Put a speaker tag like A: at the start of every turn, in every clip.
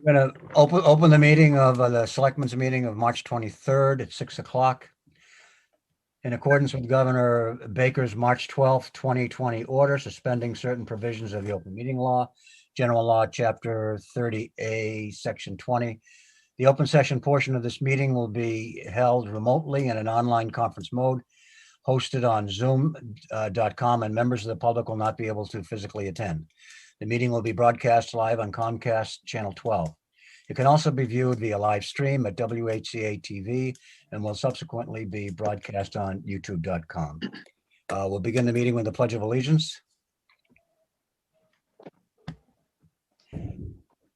A: We're going to open the meeting of the Selectmen's meeting of March 23rd at 6 o'clock. In accordance with Governor Baker's March 12th, 2020 order suspending certain provisions of the open meeting law, General Law, Chapter 30A, Section 20. The open session portion of this meeting will be held remotely in an online conference mode, hosted on zoom.com, and members of the public will not be able to physically attend. The meeting will be broadcast live on Comcast Channel 12. It can also be viewed via live stream at WHCA TV and will subsequently be broadcast on youtube.com. We'll begin the meeting with the Pledge of Allegiance.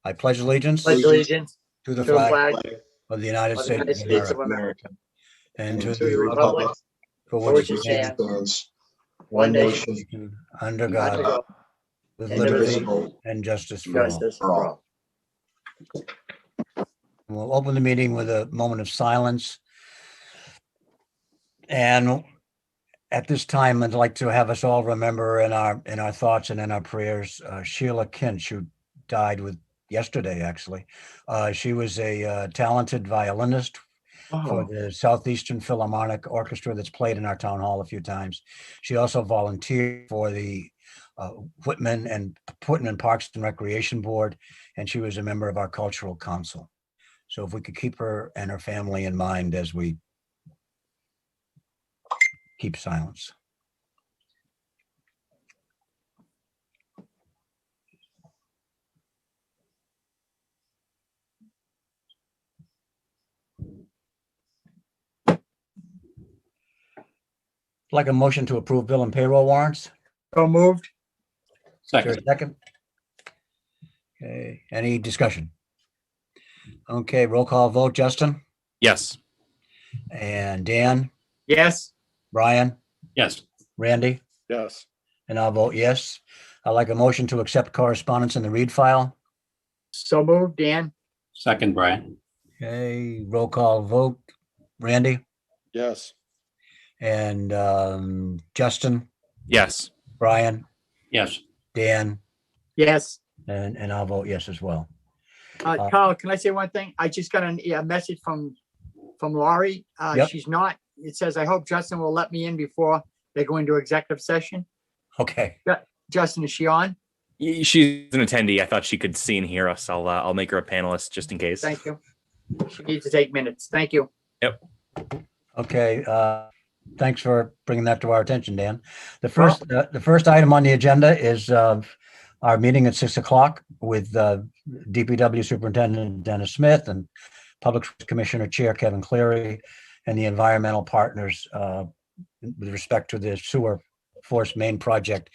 A: I pledge allegiance
B: Pledge allegiance
A: to the
B: to the
A: flag
B: flag
A: of the United
B: of the United
A: States
B: States
A: of
B: of
A: America
B: America
A: and
B: and to the republic
A: for
B: for
A: which
B: which
A: it
B: it
A: stands,
B: stands, one nation,
A: under
B: under
A: God,
B: God,
A: with
B: indivisible,
A: liberty and justice for all.
B: justice for all.
A: We'll open the meeting with a moment of silence. And at this time, I'd like to have us all remember in our thoughts and in our prayers, Sheila Kinch, who died yesterday, actually. She was a talented violinist for the Southeastern Philharmonic Orchestra that's played in our town hall a few times. She also volunteered for the Whitman Parks and Recreation Board, and she was a member of our cultural council. So if we could keep her and her family in mind as we keep silence. Like a motion to approve bill and payroll warrants.
B: So moved.
A: Is there a second? Okay, any discussion? Okay, roll call vote. Justin?
C: Yes.
A: And Dan?
B: Yes.
A: Brian?
C: Yes.
A: Randy?
C: Yes.
A: And I'll vote yes. I'd like a motion to accept correspondence in the read file.
B: So moved. Dan?
C: Second, Brian.
A: Okay, roll call vote. Randy?
C: Yes.
A: And Justin?
C: Yes.
A: Brian?
C: Yes.
A: Dan?
B: Yes.
A: And I'll vote yes as well.
B: Carl, can I say one thing? I just got a message from Laurie.
A: Yep.
B: She's not, it says, I hope Justin will let me in before they go into executive session.
A: Okay.
B: Justin, is she on?
D: She's an attendee. I thought she could see and hear us. I'll make her a panelist just in case.
B: Thank you. She needs to take minutes. Thank you.
D: Yep.
A: Okay. Thanks for bringing that to our attention, Dan. The first item on the agenda is our meeting at 6 o'clock with DPW Superintendent Dennis Smith and Public Commissioner Chair Kevin Cleary and the environmental partners with respect to the sewer force main project.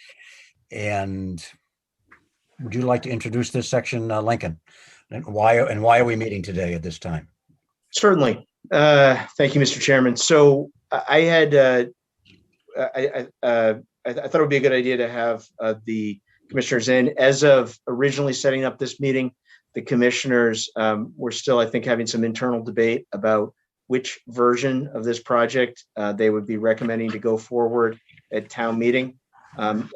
A: And would you like to introduce this section, Lincoln? And why are we meeting today at this time?
E: Certainly. Thank you, Mr. Chairman. So I thought it would be a good idea to have the commissioners in. As of originally setting up this meeting, the commissioners were still, I think, having some internal debate about which version of this project they would be recommending to go forward at town meeting. And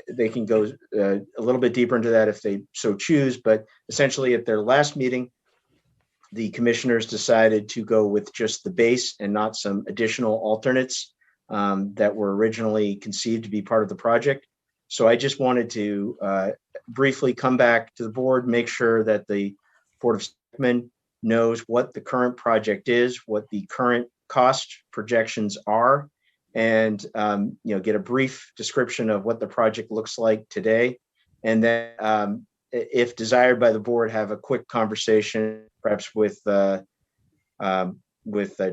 E: they can go a little bit deeper into that if they so choose. But essentially, at their last meeting, the commissioners decided to go with just the base and not some additional alternates that were originally conceived to be part of the project. So I just wanted to briefly come back to the board, make sure that the Board of Selectmen knows what the current project is, what the current cost projections are, and get a brief description of what the project looks like today. And then if desired by the board, have a quick conversation, perhaps with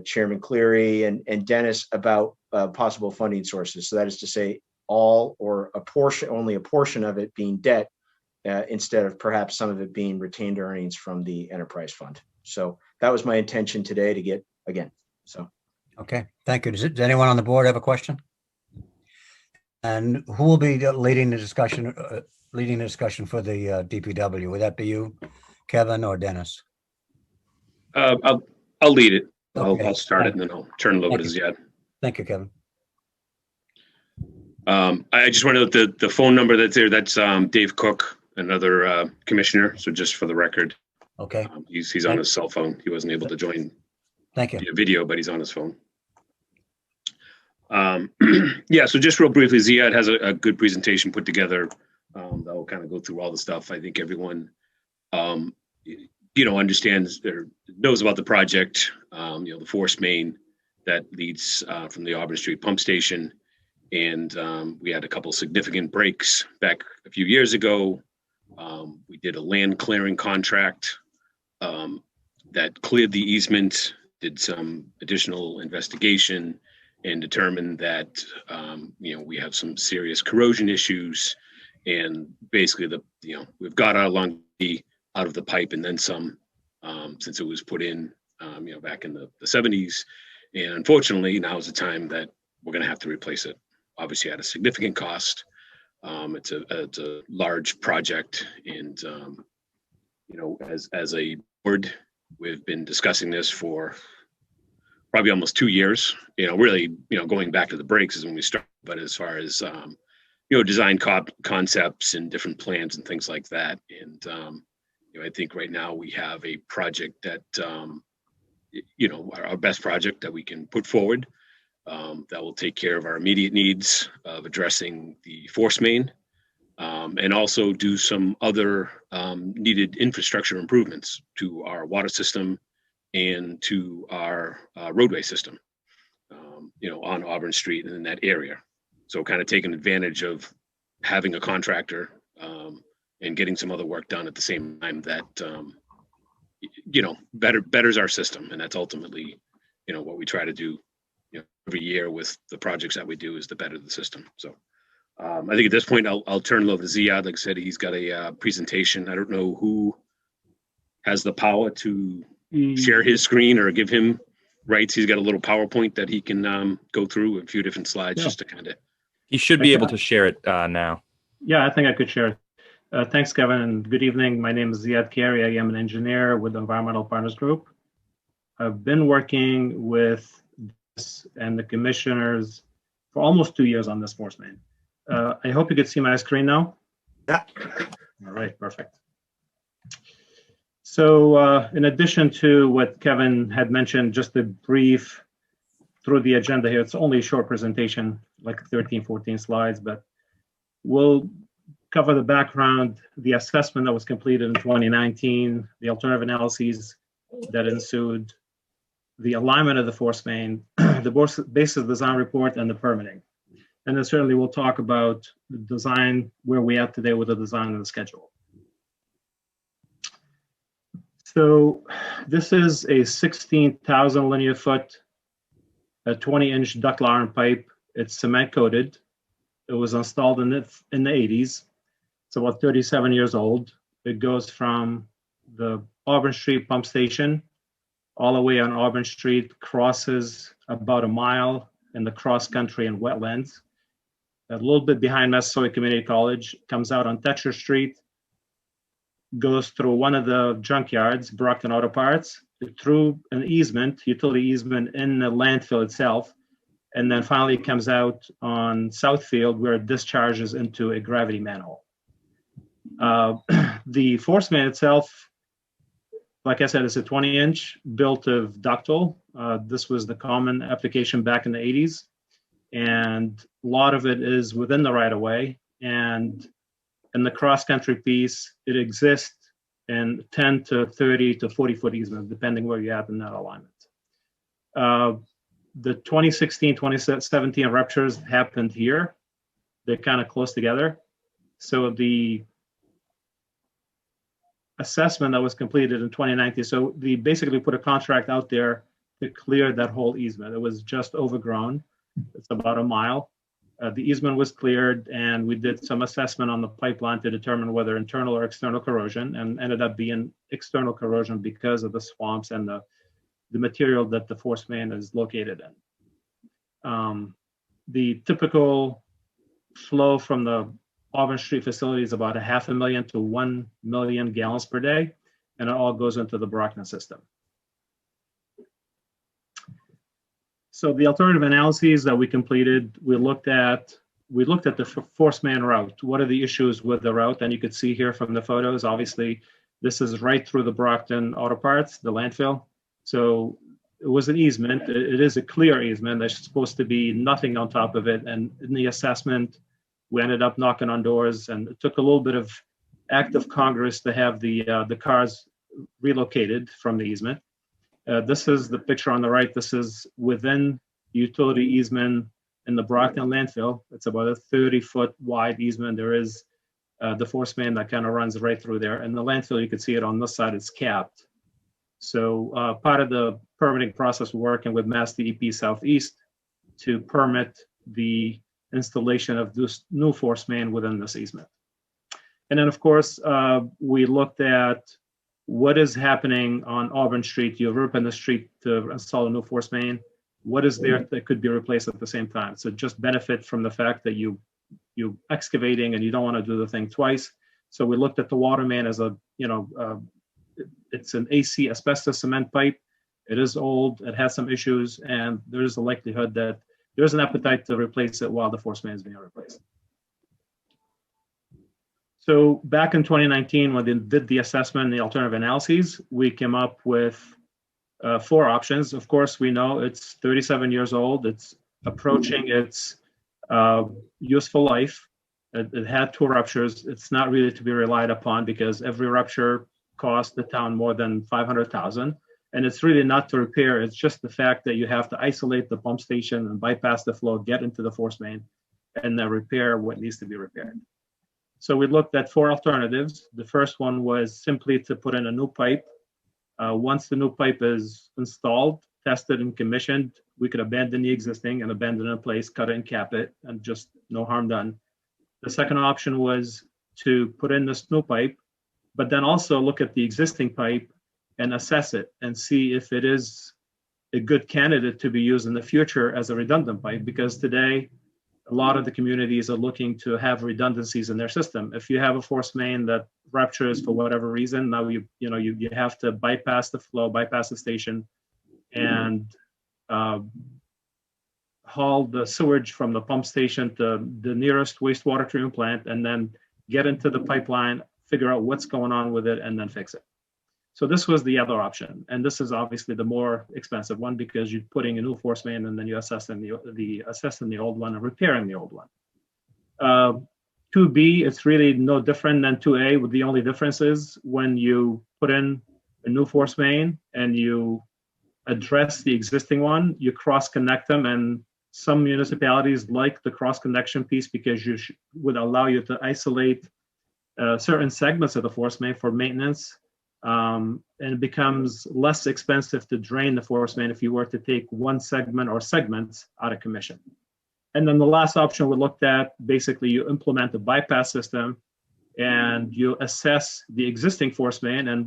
E: Chairman Cleary and Dennis about possible funding sources. So that is to say, all or only a portion of it being debt, instead of perhaps some of it being retained earnings from the enterprise fund. So that was my intention today to get again. So.
A: Okay, thank you. Does anyone on the board have a question? And who will be leading the discussion? For the DPW? Would that be you, Kevin, or Dennis?
C: I'll lead it.
A: Okay.
C: I'll start it and then I'll turn it over to Ziad.
A: Thank you, Kevin.
C: I just want to note the phone number that's there. That's Dave Cook, another commissioner. So just for the record,
A: Okay,
C: He's on his cell phone. He wasn't able to join
A: thank you.
C: via video, but he's on his phone. Yeah, so just real briefly, Ziad has a good presentation put together that will kind of go through all the stuff. I think everyone, understands or knows about the project, the force main that leads from the Auburn Street pump station. And we had a couple significant breaks back a few years ago. We did a land clearing contract that cleared the easement, did some additional investigation, and determined that we have some serious corrosion issues, and basically we've got our longevity out of the pipe and then some, since it was put in back in the 70s, and unfortunately now is the time that we're going to have to replace it. Obviously at a significant cost. It's a large project, and as a board, we've been discussing this for probably almost 2 years. Really, going back to the breaks is when we started. But as far as design concepts and different plans and things like that, and I think right now we have a project that our best project that we can put forward. That will take care of our immediate needs of addressing the force main, and also do some other needed infrastructure improvements to our water system and to our roadway system, on Auburn Street and in that area. So kind of taking advantage of having a contractor and getting some other work done at the same time that, betters our system. And that's ultimately, what we try to do every year with the projects that we do, is to better the system. So I think at this point, I'll turn it over to Ziad. Like I said, he's got a presentation. I don't know who has the power to share his screen or give him rights. He's got a little PowerPoint that he can go through a few different slides just to kind of.
D: He should be able to share it now.
F: Yeah, I think I could share. Thanks, Kevin, and good evening. My name is Ziad Carey. I am an engineer with the Environmental Partners Group. I've been working with this and the commissioners for almost 2 years on this force main. I hope you can see my screen now.
B: Yeah.
F: All right, perfect. So in addition to what Kevin had mentioned, just a brief through the agenda here, it's only a short presentation, like 13, 14 slides, but we'll cover the background, the assessment that was completed in 2019, the alternative analyses that ensued, the alignment of the force main, the basis design report, and the permitting. And then certainly we'll talk about the design, where we are today with the design and the schedule. So this is a 16,000 linear foot, a 20-inch ductile iron pipe. It's cement coated. It was installed in the 80s. It's about 37 years old. It goes from the Auburn Street pump station all the way on Auburn Street, crosses about a mile in the cross country and wetlands. A little bit behind Massasoit Community College, comes out on Texture Street, goes through one of the junkyards, Brockton Auto Parts, through an easement, utility easement in the landfill itself, and then finally comes out on Southfield where it discharges into a gravity manhole. The force main itself, like I said, is a 20-inch built of ductile. This was the common application back in the 80s. And a lot of it is within the right-of-way. And in the cross-country piece, it exists in 10 to 30 to 40-foot easements, depending where you're at in that alignment. The 2016, 2017 ruptures happened here. They're kind of close together. So the assessment that was completed in 2019, so they basically put a contract out there to clear that whole easement. It was just overgrown. It's about a mile. The easement was cleared, and we did some assessment on the pipeline to determine whether internal or external corrosion, and ended up being external corrosion because of the swamps and the material that the force main is located in. The typical flow from the Auburn Street facility is about 500,000 to 1 million gallons per day, and it all goes into the Brockton system. So the alternative analyses that we completed, we looked at the force main route. What are the issues with the route? And you could see here from the photos, obviously, This is right through the Brockton Auto Parts, the landfill. So it was an easement. It is a clear easement. There's supposed to be nothing on top of it. And in the assessment, we ended up knocking on doors, and it took a little bit of act of Congress to have the cars relocated from the easement. This is the picture on the right. This is within utility easement in the Brockton landfill. It's about a 30-foot wide easement. There is the force main that kind of runs right through there. And the landfill, you can see it on this side, it's capped. So part of the permitting process, we're working with Mass DEP Southeast to permit the installation of this new force main within this easement. And then, of course, we looked at what is happening on Auburn Street. You rip in the street to install a new force main. What is there that could be replaced at the same time? So just benefit from the fact that you excavating and you don't want to do the thing twice. So we looked at the water main as a, it's an AC asbestos cement pipe. It is old, it has some issues, and there's a likelihood that there's an appetite to replace it while the force main is being replaced. So back in 2019, when they did the assessment and the alternative analyses, we came up with 4 options. Of course, we know it's 37 years old. It's approaching its useful life. It had 2 ruptures. It's not really to be relied upon because every rupture cost the town more than $500,000. And it's really not to repair. It's just the fact that you have to isolate the pump station and bypass the flow, get into the force main, and then repair what needs to be repaired. So we looked at 4 alternatives. The first one was simply to put in a new pipe. Once the new pipe is installed, tested, and commissioned, we could abandon the existing and abandon it in place, cut it and cap it, and just no harm done. The second option was to put in this new pipe, but then also look at the existing pipe and assess it and see if it is a good candidate to be used in the future as a redundant pipe, because today, a lot of the communities are looking to have redundancies in their system. If you have a force main that ruptures for whatever reason, now you have to bypass the flow, bypass the station, and haul the sewage from the pump station to the nearest wastewater treatment plant, and then get into the pipeline, figure out what's going on with it, and then fix it. So this was the other option, and this is obviously the more expensive one because you're putting a new force main and then you're assessing the old one and repairing the old one. 2B, it's really no different than 2A. With the only difference is when you put in a new force main and you address the existing one, you cross connect them, and some municipalities like the cross connection piece because would allow you to isolate certain segments of the force main for maintenance. And it becomes less expensive to drain the force main if you were to take one segment or segments out of commission. And then the last option we looked at, basically you implement a bypass system and you assess the existing force main and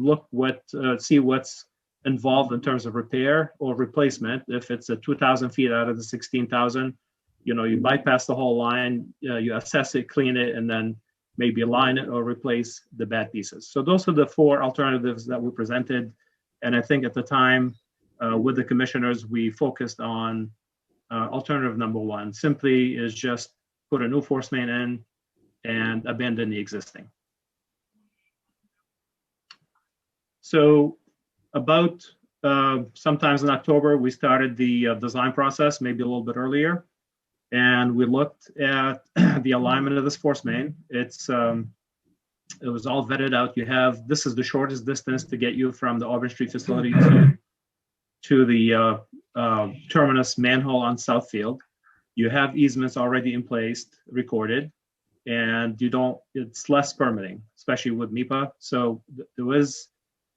F: see what's involved in terms of repair or replacement. If it's a 2,000 feet out of the 16,000, you bypass the whole line, you assess it, clean it, and then maybe align it or replace the bad pieces. So those are the 4 alternatives that we presented. And I think at the time with the commissioners, we focused on alternative number 1, simply is just put a new force main in and abandon the existing. So about sometimes in October, we started the design process, maybe a little bit earlier. And we looked at the alignment of this force main. It was all vetted out. This is the shortest distance to get you from the Auburn Street facility to the terminus manhole on Southfield. You have easements already in place, recorded, and it's less permitting, especially with MIPA. So there was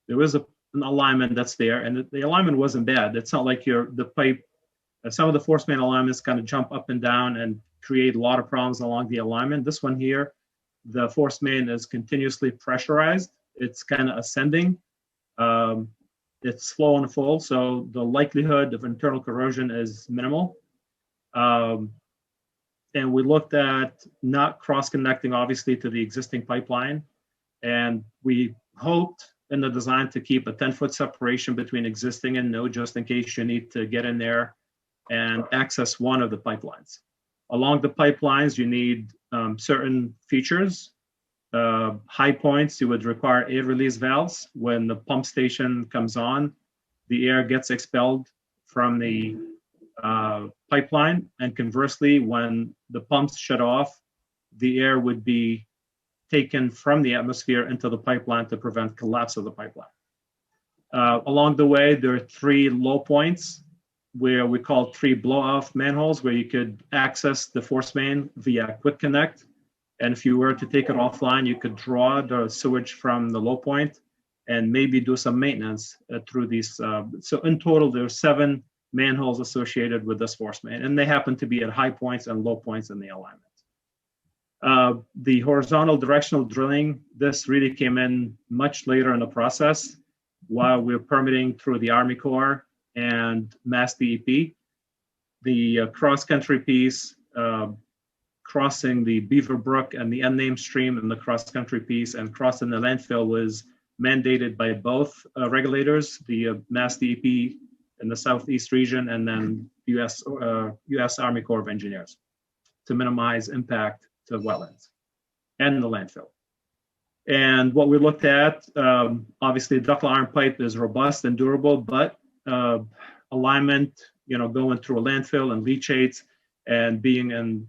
F: an alignment that's there, and the alignment wasn't bad. It's not like the pipe. Some of the force main alignments kind of jump up and down and create a lot of problems along the alignment. This one here, the force main is continuously pressurized. It's kind of ascending. It's slow and full, so the likelihood of internal corrosion is minimal. And we looked at not cross-connecting, obviously, to the existing pipeline. And we hoped in the design to keep a 10-foot separation between existing and new, just in case you need to get in there and access one of the pipelines. Along the pipelines, you need certain features. high points, you would require air release valves. When the pump station comes on, the air gets expelled from the pipeline, and conversely, when the pumps shut off, the air would be taken from the atmosphere into the pipeline to prevent collapse of the pipeline. Along the way, there are 3 low points where we call 3 blow-off manholes, where you could access the force main via quick connect. And if you were to take it offline, you could draw the sewage from the low point and maybe do some maintenance through these. So in total, there are 7 manholes associated with this force main, and they happen to be at high points and low points in the alignment. The horizontal directional drilling, this really came in much later in the process while we were permitting through the Army Corps and Mass DEP. The cross-country piece, crossing the Beaver Brook and the unnamed stream in the cross-country piece and crossing the landfill was mandated by both regulators, the Mass DEP in the Southeast region and then US Army Corps of Engineers, to minimize impact to wetlands and the landfill. And what we looked at, obviously ductile iron pipe is robust and durable, but alignment, going through a landfill and leachates and being in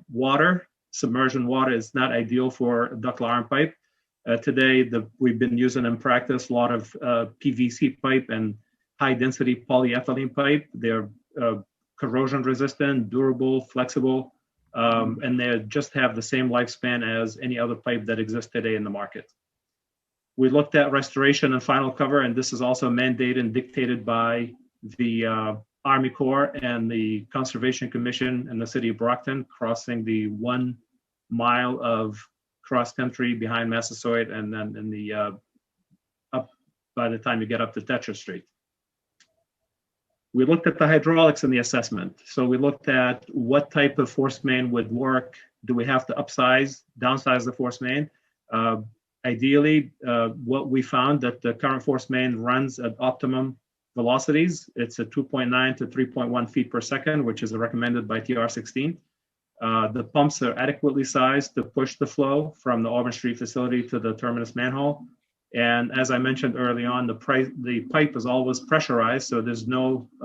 F: water, submersion water is not ideal for ductile iron pipe. Today, we've been using in practice a lot of PVC pipe and high density polyethylene pipe. They're corrosion resistant, durable, flexible, and they just have the same lifespan as any other pipe that exists today in the market. We looked at restoration and final cover, and this is also mandated and dictated by the Army Corps and the Conservation Commission in the city of Brockton, crossing the 1 mile of cross country behind Massasoit, and then in the up by the time you get up to Tetra Street. We looked at the hydraulics in the assessment. So we looked at what type of force main would work. Do we have to upsize, downsize the force main? Ideally, what we found that the current force main runs at optimum velocities. It's at 2.9 to 3.1 feet per second, which is recommended by TR16. The pumps are adequately sized to push the flow from the Auburn Street facility to the terminus manhole. And as I mentioned early on, the pipe is always pressurized, so there's little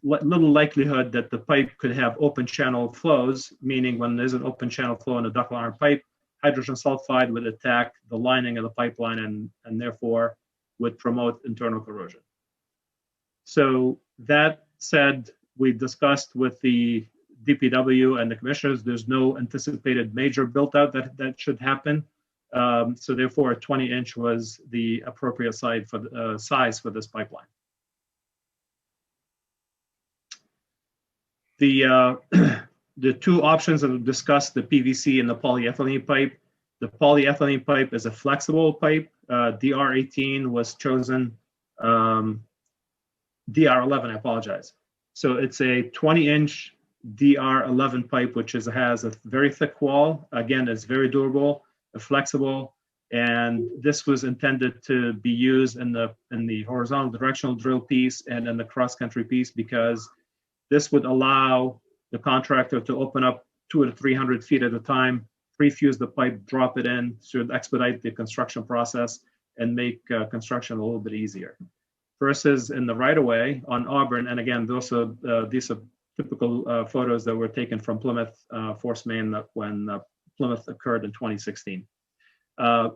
F: likelihood that the pipe could have open channel flows, meaning when there's an open channel flow in a ductile iron pipe, hydrogen sulfide would attack the lining of the pipeline and therefore would promote internal corrosion. So that said, we discussed with the DPW and the commissioners, there's no anticipated major build out that should happen. So therefore, a 20-inch was the appropriate size for this pipeline. The 2 options that we discussed, the PVC and the polyethylene pipe. The polyethylene pipe is a flexible pipe. DR18 was chosen, DR11, I apologize. So it's a 20-inch DR11 pipe, which has a very thick wall. Again, it's very durable, flexible, and this was intended to be used in the horizontal directional drill piece and in the cross-country piece, because this would allow the contractor to open up 200 to 300 feet at a time, pre-fuse the pipe, drop it in, to expedite the construction process and make construction a little bit easier. Versus in the right-of-way on Auburn, and again, these are typical photos that were taken from Plymouth Force Main when Plymouth occurred in 2016.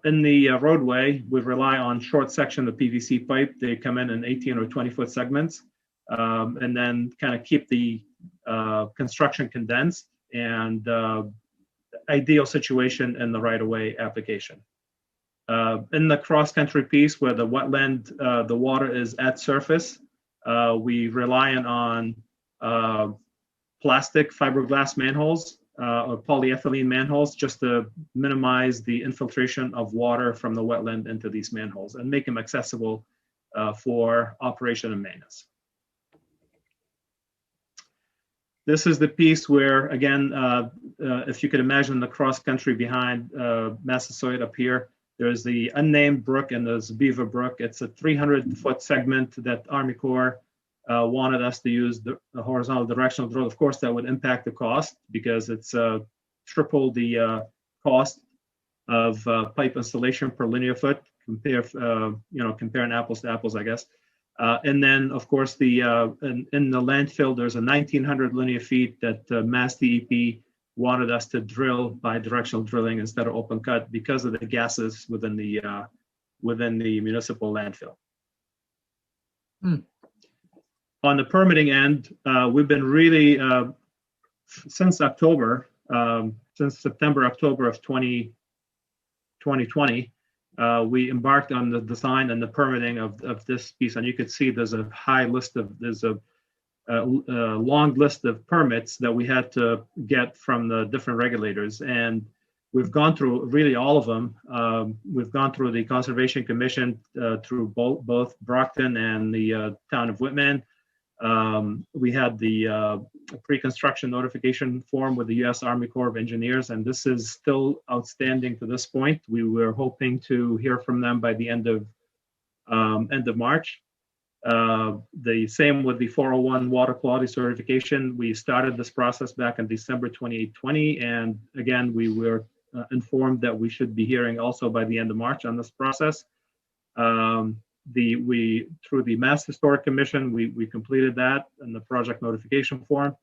F: In the roadway, we rely on short section of PVC pipe. They come in 18 or 20 foot segments, and then kind of keep the construction condensed and ideal situation in the right-of-way application. In the cross-country piece where the wetland, the water is at surface, we rely on plastic fiberglass manholes or polyethylene manholes, just to minimize the infiltration of water from the wetland into these manholes and make them accessible for operation and maintenance. This is the piece where, again, if you could imagine the cross country behind Massasoit up here, there's the unnamed brook and there's Beaver Brook. It's a 300-foot segment that Army Corps wanted us to use the horizontal directional drill. Of course, that would impact the cost because it's triple the cost of pipe installation per linear foot, comparing apples to apples, I guess. And then, of course, in the landfill, there's a 1,900 linear feet that Mass DEP wanted us to drill by directional drilling instead of open cut because of the gases within the municipal landfill. On the permitting end, we've been really, since September, October of 2020, we embarked on the design and the permitting of this piece. And you could see there's a long list of permits that we had to get from the different regulators. And we've gone through really all of them. We've gone through the Conservation Commission, through both Brockton and the town of Whitman. We had the pre-construction notification form with the U.S. Army Corps of Engineers, and this is still outstanding to this point. We were hoping to hear from them by the end of March. The same with the 401 water quality certification. We started this process back in December 2020, and again, we were informed that we should be hearing also by the end of March on this process. Through the Mass Historic Commission, we completed that in the project notification form.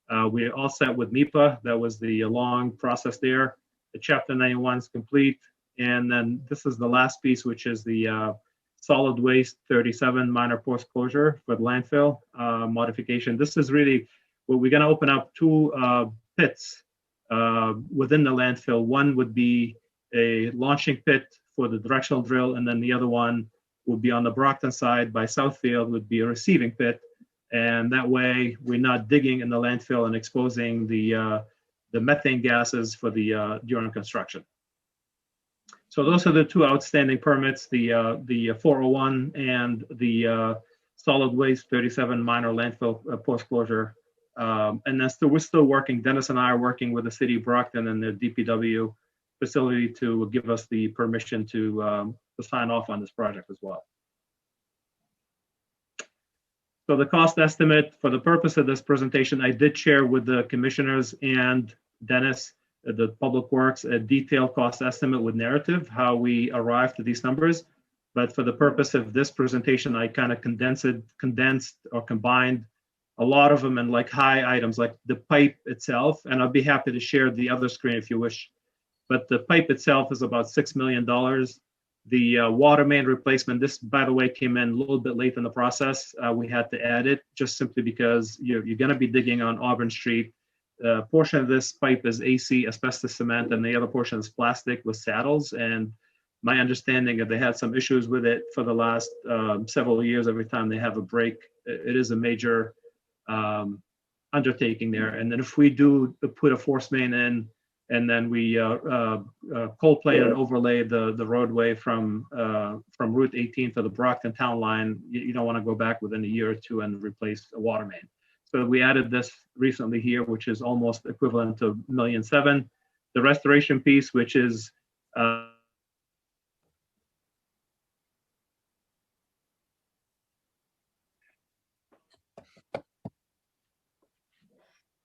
F: We're all set with MIPA. That was the long process there. The Chapter 91 is complete. And then this is the last piece, which is the solid waste 37 minor post-closure for the landfill modification. This is really where we're going to open up two pits within the landfill. One would be a launching pit for the directional drill, and then the other one would be on the Brockton side by Southfield, would be a receiving pit. And that way we're not digging in the landfill and exposing the methane gases for during construction. So those are the two outstanding permits, the 401 and the solid waste 37 minor landfill post-closure. And then we're still working, Dennis and I are working with the city of Brockton and the DPW facility to give us the permission to sign off on this project as well. So the cost estimate for the purpose of this presentation, I did share with the commissioners and Dennis, the Public Works, a detailed cost estimate with narrative, how we arrived to these numbers. But for the purpose of this presentation, I kind of condensed or combined a lot of them in like high items, like the pipe itself. And I'll be happy to share the other screen if you wish. But the pipe itself is about $6 million. The water main replacement, this, by the way, came in a little bit late in the process. We had to add it just simply because you're going to be digging on Auburn Street. A portion of this pipe is AC, asbestos cement, and the other portion is plastic with saddles. And my understanding is they had some issues with it for the last several years. Every time they have a break, it is a major undertaking there. And then if we do put a force main in, and then we cold plate and overlay the roadway from Route 18 to the Brockton town line, you don't want to go back within a year or two and replace a water main. So we added this recently here, which is almost equivalent to $1.7 million. The restoration piece, which is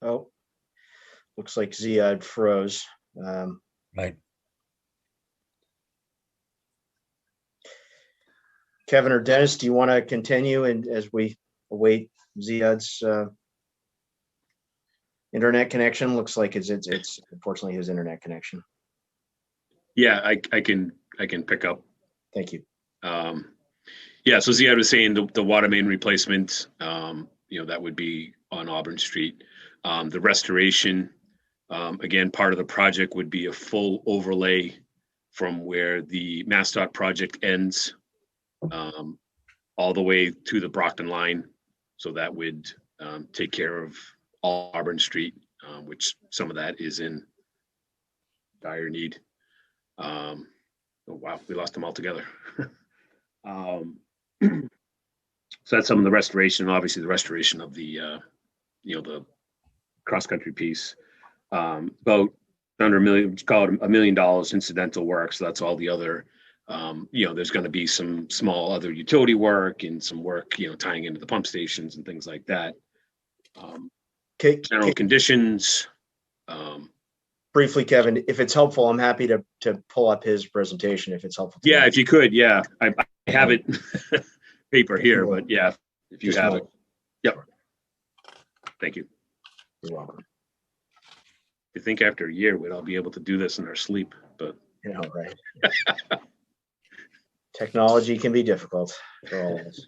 E: Oh, looks like Ziad froze.
A: Right.
E: Kevin or Dennis, do you want to continue and as we await Ziad's internet connection? Looks like it's unfortunately his internet connection.
C: Yeah, I can pick up.
E: Thank you.
C: Yeah, so Ziad was saying the water main replacement, that would be on Auburn Street. The restoration, again, part of the project would be a full overlay from where the MassDOT project ends all the way to the Brockton line. So that would take care of all Auburn Street, which some of that is in dire need. Oh, wow, we lost them all together. So that's some of the restoration, obviously the restoration of the cross-country piece. About under $1 million, call it $1 million incidental work. So that's all the other, there's going to be some small other utility work and some work, tying into the pump stations and things like that. General conditions.
E: briefly, Kevin, if it's helpful, I'm happy to pull up his presentation if it's helpful. to
C: Yeah,
E: you.
C: if you could, yeah. I have it paper here, but yeah, if you
E: Just
C: have
E: a
C: it. Yep. Thank you.
E: You're welcome.
C: You think after a year we'd all be able to do this in our sleep, but
E: You know, right? Technology can be difficult for all of us.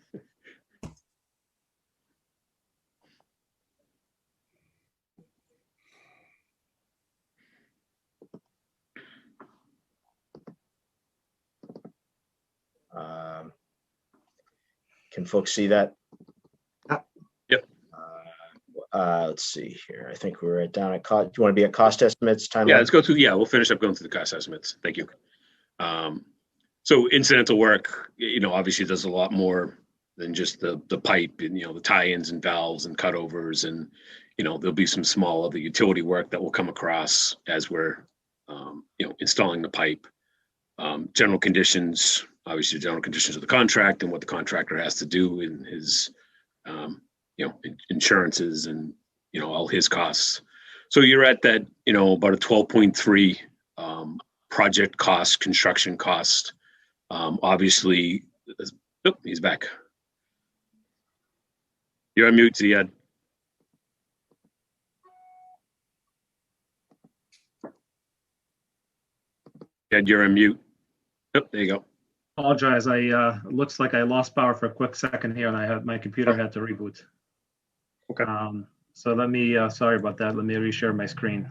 E: Can folks see that?
C: Yep.
E: Let's see here. I think we're down at cost. Do you want to be at cost estimates? Timeline?
C: yeah, let's go through. Yeah, we'll finish up going through the cost estimates. Thank you. So incidental work, obviously does a lot more than just the pipe and, the tie-ins and valves and cutovers. And, there'll be some small other utility work that will come across as we're, installing the pipe. General conditions, obviously the general conditions of the contract and what the contractor has to do in his, insurances and, all his costs. So you're at that, about a 12.3 project cost, construction cost. Obviously, he's back. You're on mute, Ziad. Ed, you're on mute. Oh, there you go.
F: Apologize. Looks like I lost power for a quick second here, and my computer had to reboot.
C: Okay.
F: So let me. Sorry about that. Let me reshare my screen.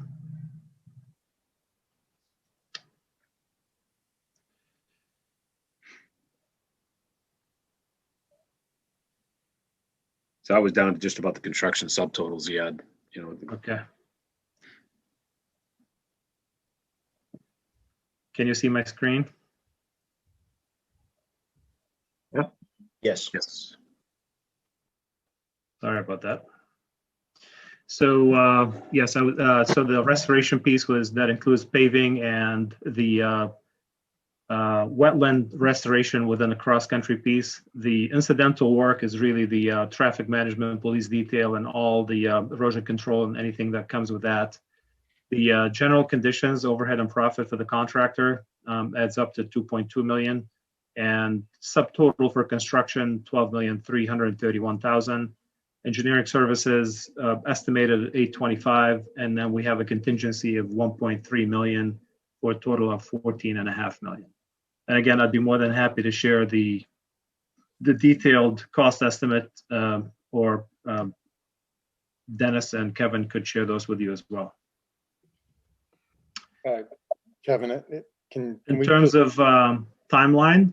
C: So I was down to just about the construction subtotals, Ziad.
F: Okay. Can you see my screen?
E: Yes.
C: Yes.
F: Sorry about that. So yes, so the restoration piece that includes paving and the wetland restoration within the cross-country piece. The incidental work is really the traffic management, police detail, and all the erosion control and anything that comes with that. The general conditions, overhead and profit for the contractor adds up to 2.2 million, and subtotal for construction 12,331,000. Engineering services estimated at 825, and then we have a contingency of 1.3 million for a total of 14.5 million. And again, I'd be more than happy to share the detailed cost estimate, or Dennis and Kevin could share those with you as well.
G: Kevin, can
F: In
G: we
F: terms of timeline,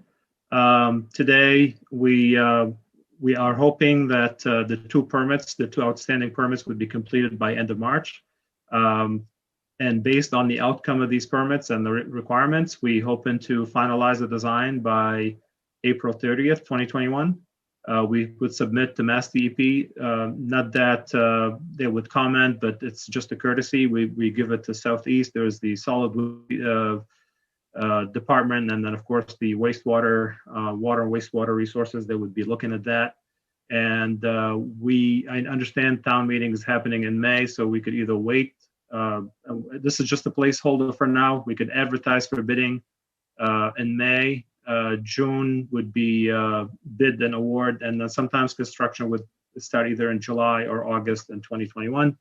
F: today we are hoping that the two outstanding permits would be completed by end of March. And based on the outcome of these permits and the requirements, we hoping to finalize the design by April 30th, 2021. We would submit to Mass DEP, not that they would comment, but it's just a courtesy. We give it to Southeast. There's the solid department, and then of course the wastewater, water and wastewater resources, they would be looking at that. And I understand town meeting is happening in May, so we could either wait. This is just a placeholder for now. We could advertise for bidding in May. June would be bid and award, and then sometimes construction would start either in July or August in 2021.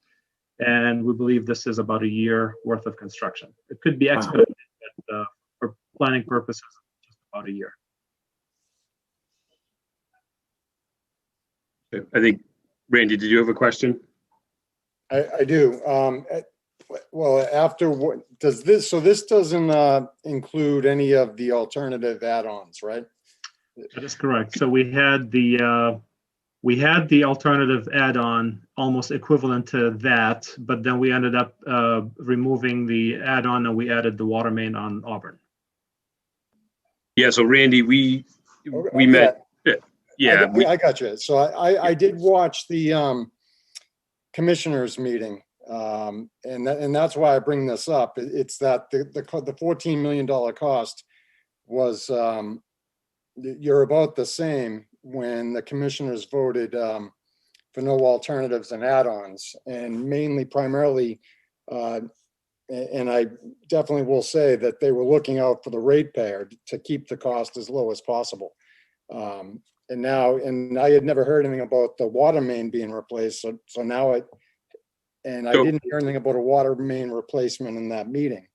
F: And we believe this is about a year worth of construction. It could be expedited, but for planning purposes, just about a year.
C: I think, Randy, did you have a question?
G: I do. Well, after what does this? So this doesn't include any of the alternative add-ons, right?
F: That is correct. So we had the alternative add-on almost equivalent to that, but then we ended up removing the add-on and we added the water main on Auburn.
C: Yeah. So Randy, we
G: Okay,
C: met.
G: yeah,
C: Yeah.
G: I got you. So I did watch the commissioners meeting, and that's why I bring this up. It's that the $14 million cost was you're about the same when the commissioners voted for no alternatives and add-ons, and primarily And I definitely will say that they were looking out for the ratepayer to keep the cost as low as possible. And I had never heard anything about the water main being replaced. So now I didn't hear anything about a water main replacement in that meeting.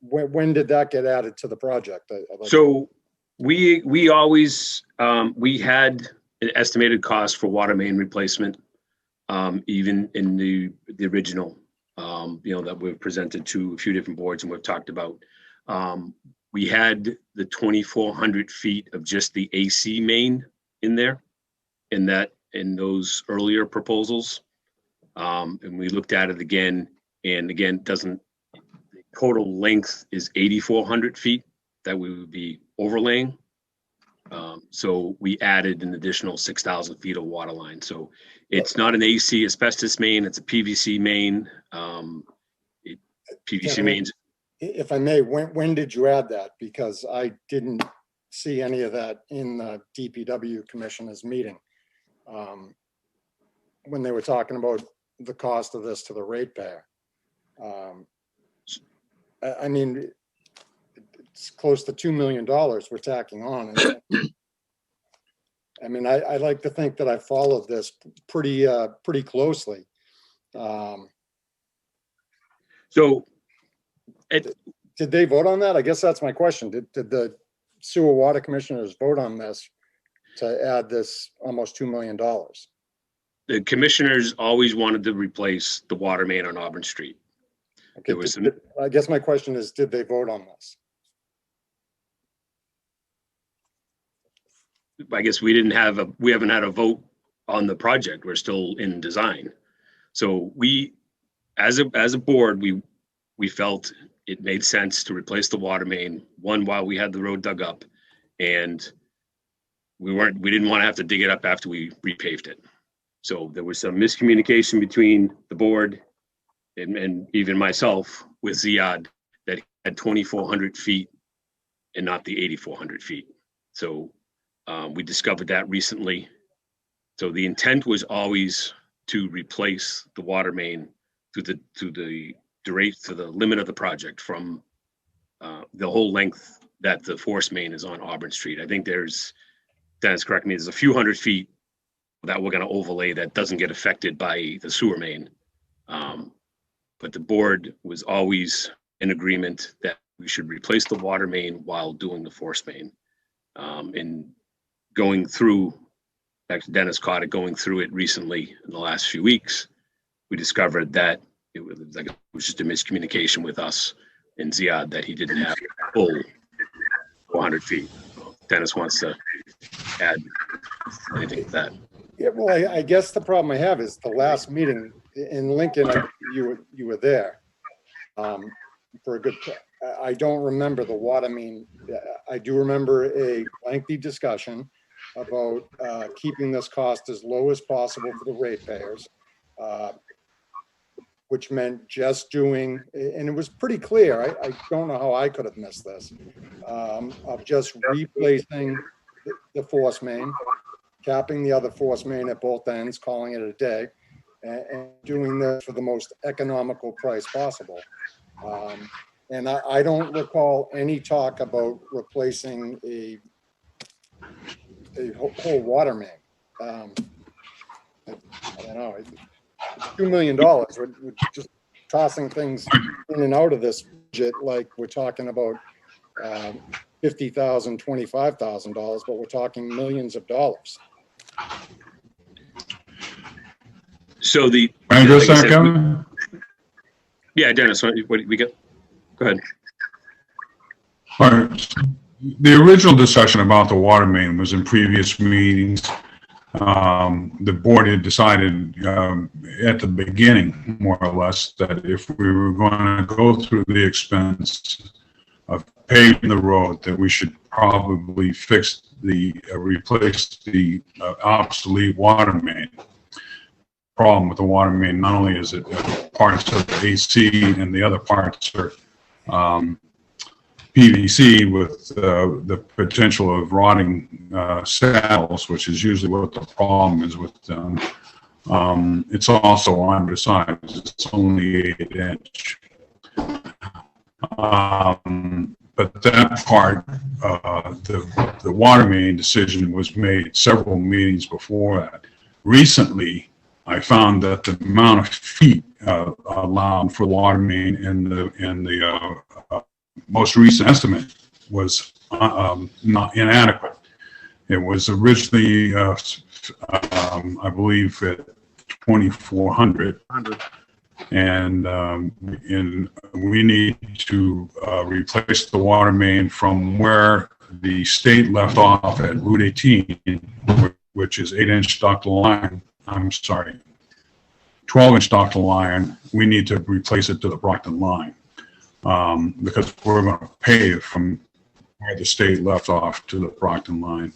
G: When did that get added to the project?
C: So we always, we had an estimated cost for water main replacement, even in the original, that we've presented to a few different boards and we've talked about. We had the 2,400 feet of just the AC main in there, in those earlier proposals. And we looked at it again, and again, the total length is 8,400 feet that we would be overlaying. So we added an additional 6,000 feet of water line. So it's not an AC asbestos main, it's a PVC main. PVC mains.
G: If I may, when did you add that? Because I didn't see any of that in the DPW commissioners meeting. When they were talking about the cost of this to the ratepayer. I mean, it's close to $2 million we're tacking on. I mean, I like to think that I followed this pretty closely. Did they vote on that? I guess that's my question. Did the sewer water commissioners vote on this to add this almost $2 million?
C: The commissioners always wanted to replace the water main on Auburn Street.
G: Okay, I guess my question is, did they vote on this?
C: I guess we haven't had a vote on the project. We're still in design. So we, as a board, we felt it made sense to replace the water main, one, while we had the road dug up, and we didn't want to have to dig it up after we repaved it. So there was some miscommunication between the board and even myself with Ziad that he had 2,400 feet and not the 8,400 feet. So we discovered that recently. So the intent was always to replace the water main to the limit of the project from the whole length that the force main is on Auburn Street. I think Dennis, correct me, there's a few hundred feet that we're going to overlay that doesn't get affected by the sewer main. But the board was always in agreement that we should replace the water main while doing the force main. And going through, actually Dennis caught it going through it recently in the last few weeks, we discovered that it was just a miscommunication with us and Ziad that he didn't have full 400 feet. Dennis wants to add anything to that.
G: Yeah, well, I guess the problem I have is the last meeting in Lincoln, you were there for a good. I don't remember the water main. I do remember a lengthy discussion about keeping this cost as low as possible for the ratepayers, which meant just doing, and it was pretty clear. I don't know how I could have missed this, of just replacing the force main, capping the other force main at both ends, calling it a day, and doing this for the most economical price possible. And I don't recall any talk about replacing a whole water main. I don't know. It's $2 million. We're just tossing things in and out of this budget like we're talking about $50,000, $25,000, but we're talking millions of dollars.
C: So
H: Can I address that, Kevin?
C: Yeah, Dennis, what we get? Go ahead.
H: All right. The original discussion about the water main was in previous meetings. The board had decided at the beginning, more or less, that if we were going to go through the expense of paving the road, that we should probably replace the obsolete water main. Problem with the water main, not only is it parts of the AC and the other parts are PVC with the potential of rotting saddles, which is usually what the problem is with It's also undersized. It's only 8 inch. But that part, the water main decision was made several meetings before that. Recently, I found that the amount of feet allowed for water main in the most recent estimate was not inadequate. It was originally, I believe, at 2,400. And we need to replace the water main from where the state left off at Route 18, which is 8-inch ductile iron. I'm sorry, 12-inch ductile iron. We need to replace it to the Brockton line because we're going to pave from where the state left off to the Brockton line.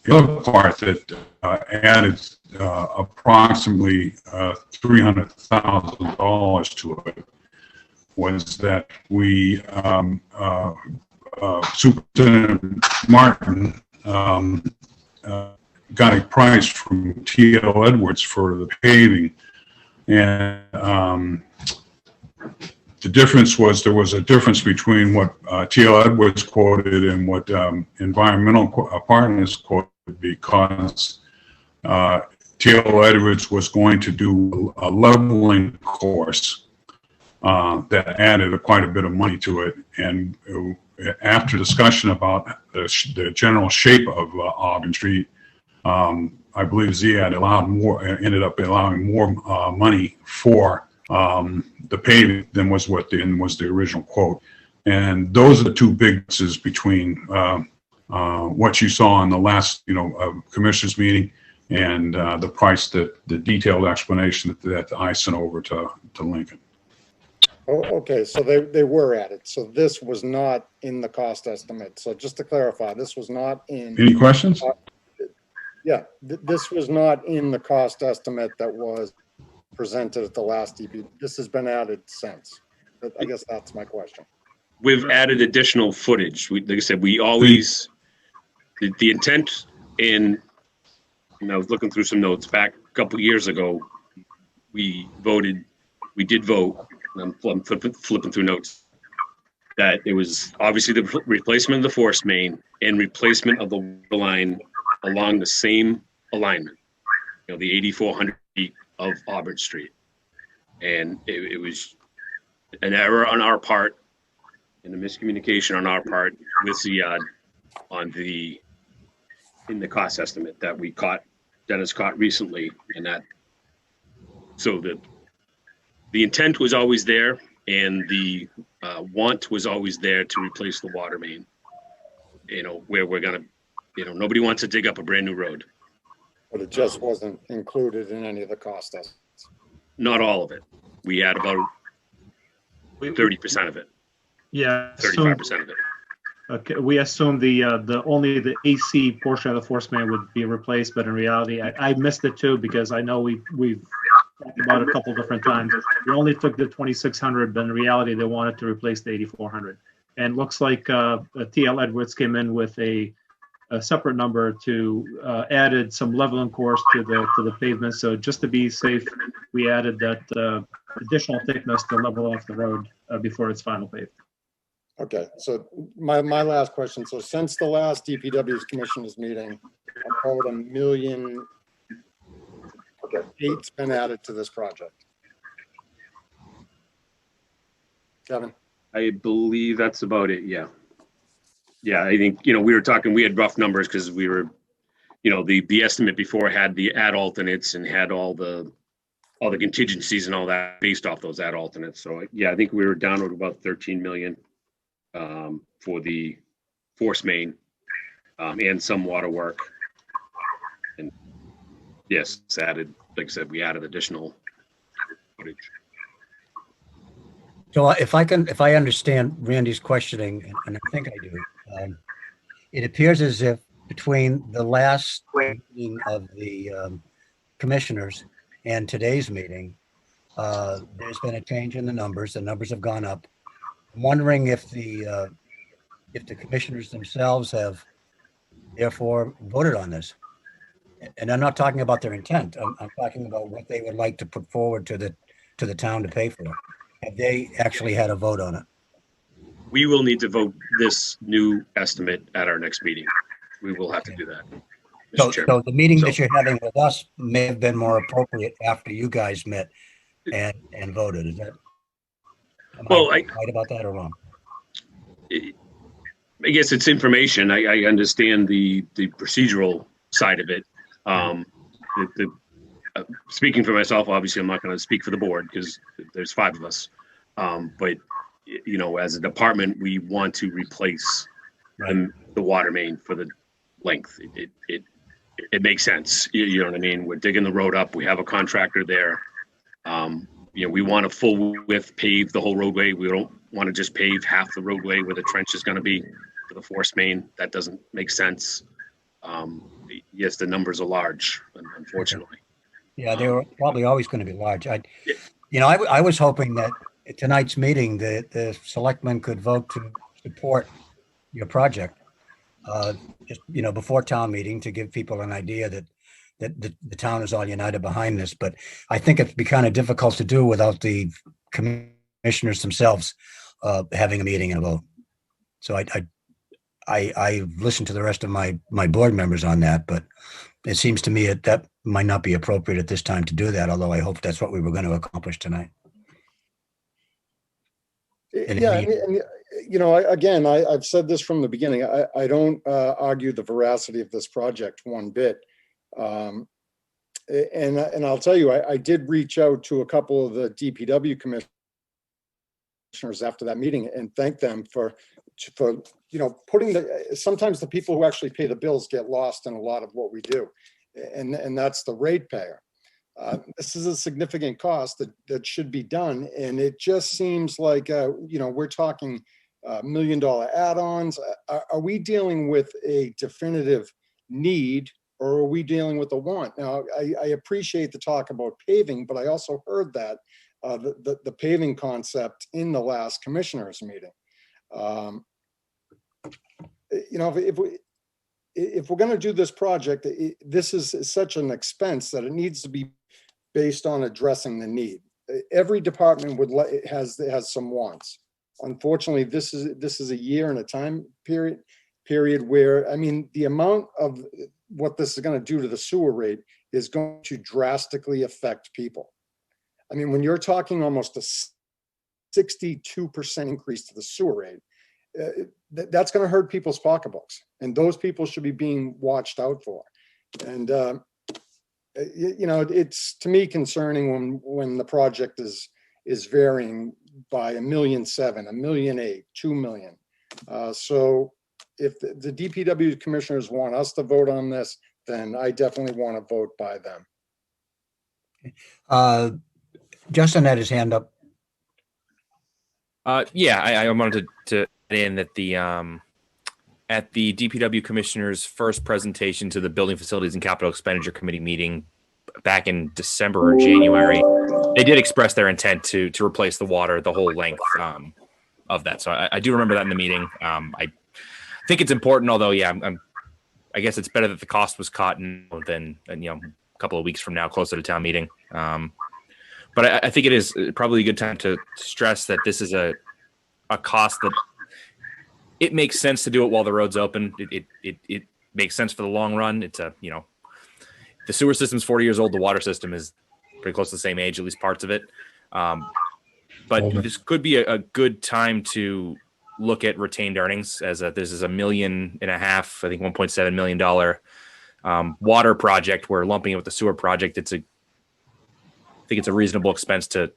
H: The other part that added approximately $300,000 to it was that we, Superintendent Martin got a price from T.L. Edwards for the paving, and the difference was there was a difference between what T.L. Edwards quoted and what environmental partners quoted, because T.L. Edwards was going to do a leveling course that added quite a bit of money to it. And after discussion about the general shape of Auburn Street, I believe Ziad ended up allowing more money for the paving than was the original quote. And those are the two big differences between what you saw in the last commissioners meeting and the price, the detailed explanation that I sent over to Lincoln.
G: Oh, okay, so they were added. So this was not in the cost estimate. So just to clarify, this was not in.
H: Any questions?
G: Yeah, this was not in the cost estimate that was presented at the last EP. This has been added since. I guess that's my question.
C: We've added additional footage. Like I said, we always, the intent in, I was looking through some notes back a couple of years ago, we did vote, and I'm flipping through notes, that it was obviously the replacement of the force main and replacement of the water line along the same alignment, the 8,400 feet of Auburn Street. And it was an error on our part and a miscommunication on our part with Ziad in the cost estimate that Dennis caught recently. And that, so the intent was always there, and the want was always there to replace the water main, where we're going to, nobody wants to dig up a brand new road.
G: But it just wasn't included in any of the cost estimates.
C: Not all of it. We had about 30% of it.
F: Yeah.
C: 35% of it.
F: Okay, we assumed the only the AC portion of the force main would be replaced, but in reality, I missed it too, because I know we've talked about it a couple different times. We only took the 2,600, but in reality, they wanted to replace the 8,400. And looks like T.L. Edwards came in with a separate number to added some leveling course to the pavement. So just to be safe, we added that additional thickness to level off the road before it's final paved.
G: Okay, so my last question. So since the last DPW's commissioners meeting, about $1 million, okay, eight's been added to this project. Kevin?
C: I believe that's about it. Yeah. Yeah, I think, we were talking, we had rough numbers because we were, the estimate before had the add alternates and had all the contingencies and all that based off those add alternates. So yeah, I think we were down to about 13 million for the force main and some water work. And yes, it's added, like I said, we added additional footage.
A: So if I understand Randy's questioning, and I think I do, it appears as if between the last meeting of the commissioners and today's meeting, there's been a change in the numbers. The numbers have gone up. I'm wondering if the commissioners themselves have therefore voted on this. And I'm not talking about their intent. I'm talking about what they would like to put forward to the town to pay for. Have they actually had a vote on it?
C: We will need to vote this new estimate at our next meeting. We will have to do that, Mr. Chairman.
A: So the meeting
C: So-
A: that you're having with us may have been more appropriate after you guys met and voted. Is that? Am
C: Well,
A: I right about that or wrong?
C: I guess it's information. I understand the procedural side of it. Speaking for myself, obviously, I'm not going to speak for the board because there's 5 of us. But you know, as a department, we want to replace the water main for the length. It makes sense. You know what I mean? We're digging the road up. We have a contractor there. You know, we want to full width pave the whole roadway. We don't want to just pave half the roadway where the trench is going to be for the force main. That doesn't make sense. Yes, the numbers are large, unfortunately.
A: Yeah, they were probably always going to be large. I was hoping that at tonight's meeting, the selectmen could vote to support your project, just, before town meeting to give people an idea that the town is all united behind this. But I think it'd be kind of difficult to do without the commissioners themselves having a meeting and a vote. So I listened to the rest of my board members on that, but it seems to me that might not be appropriate at this time to do that, although I hope that's what we were going to accomplish tonight.
G: Yeah, again, I've said this from the beginning. I don't argue the veracity of this project one bit. And I'll tell you, I did reach out to a couple of the DPW commissioners after that meeting and thank them for putting sometimes the people who actually pay the bills get lost in a lot of what we do. And that's the ratepayer. This is a significant cost that should be done. And it just seems like, we're talking $1 million add-ons. Are we dealing with a definitive need, or are we dealing with a want? Now, I appreciate the talk about paving, but I also heard that the paving concept in the last commissioners meeting. If we're going to do this project, this is such an expense that it needs to be based on addressing the need. Every department has some wants. Unfortunately, this is a year and a time period where, the amount of what this is going to do to the sewer rate is going to drastically affect people. When you're talking almost a 62% increase to the sewer rate, that's going to hurt people's pocketbooks, and those people should be being watched out for. And it's to me concerning when the project is varying by $1.7 million, $1.8 million, $2 million. So if the DPW commissioners want us to vote on this, then I definitely want to vote by them.
A: Justin had his hand up.
D: I wanted to add in that at the DPW commissioners' first presentation to the Building Facilities and Capital Expenditure Committee meeting back in December or January, they did express their intent to replace the whole length of that. So I do remember that in the meeting. I think it's important, although, I guess it's better that the cost was caught than a couple of weeks from now, closer to town meeting. But I think it is probably a good time to stress that this is a cost that it makes sense to do it while the road's open. It makes sense for the long run. It's the sewer system's 40 years old. The water system is pretty close to the same age, at least parts of it. But this could be a good time to look at retained earnings as this is $1.5 million, I think $1.7 million water project. We're lumping it with the sewer project. I think it's a reasonable expense to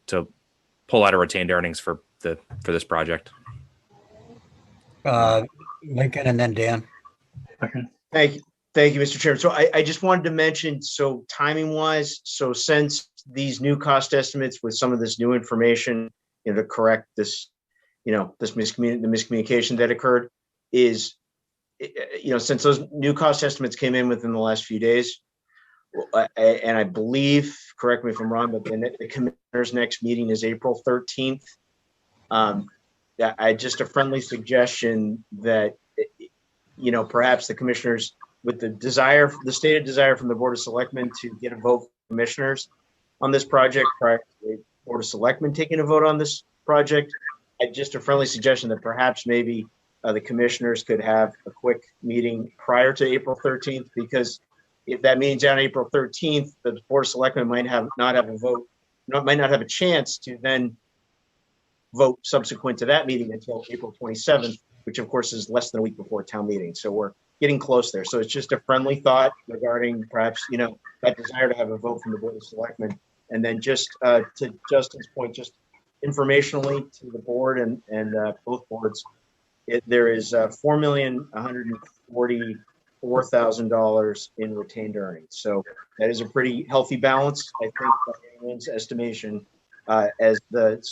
D: pull out of retained earnings for this project.
A: Lincoln and then Dan.
B: Okay.
E: Thank you, Mr. Chairman. So I just wanted to mention, so timing wise, since these new cost estimates with some of this new information, to correct this, the miscommunication that occurred is, since those new cost estimates came in within the last few days, and I believe, correct me if I'm wrong, but the commissioner's next meeting is April 13th. I just a friendly suggestion that, perhaps the commissioners with the stated desire from the Board of Selectmen to get a vote from commissioners on this project prior to the Board of Selectmen taking a vote on this project. Just a friendly suggestion that perhaps maybe the commissioners could have a quick meeting prior to April 13th, because if that meeting's on April 13th, the Board of Selectmen might not have a chance to then vote subsequent to that meeting until April 27th, which of course is less than a week before town meeting. So we're getting close there. So it's just a friendly thought regarding perhaps, that desire to have a vote from the Board of Selectmen. And then just to Justin's point, just informationally to the board and both boards, there is $4,144,000 in retained earnings. So that is a pretty healthy balance, I think, by anyone's estimation, as the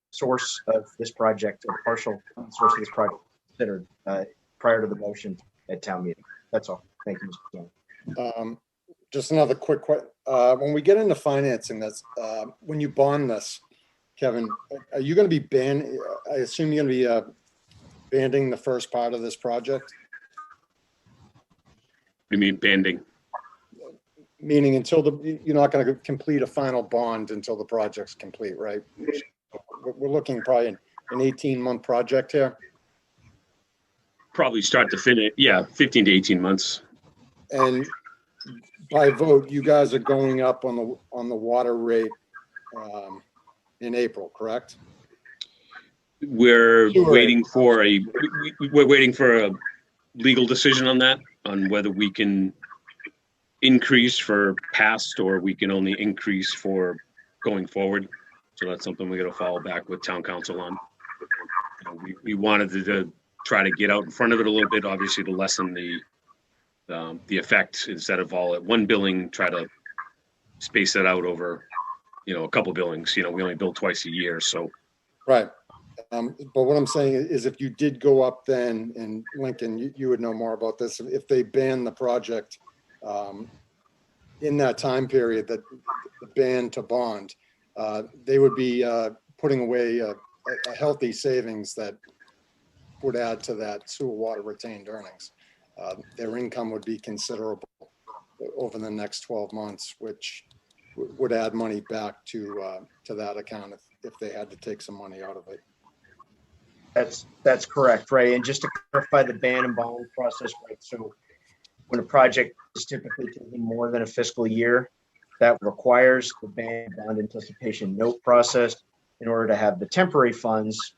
E: source of this project, or partial source of this project, considered prior to the motion at town meeting. That's all. Thank you, Mr. Chairman.
G: Just another quick question. When we get into financing this, when you bond this, Kevin, are you going to be I assume you're going to be banding the first part of this project?
C: You mean banding?
G: Meaning you're not going to complete a final bond until the project's complete, right? We're looking probably an 18-month project here.
C: Probably start to finish. Yeah, 15 to 18 months.
G: And by vote, you guys are going up on the water rate in April, correct?
C: We're waiting for a legal decision on that, on whether we can increase for past or we can only increase for going forward. So that's something we got to follow back with town council on. We wanted to try to get out in front of it a little bit, obviously, to lessen the effect, instead of all at one billing, try to space that out over, a couple billings. We only bill twice a year, so.
G: Right. But what I'm saying is, if you did go up then, and Lincoln, you would know more about this, if they ban the project in that time period, that the ban to bond, they would be putting away a healthy savings that would add to that sewer water retained earnings. Their income would be considerable over the next 12 months, which would add money back to that account if they had to take some money out of it.
E: That's correct, right? And just to clarify the ban and bond process, right? So when a project is typically taking more than a fiscal year, that requires the ban bond anticipation note process in order to have the temporary funds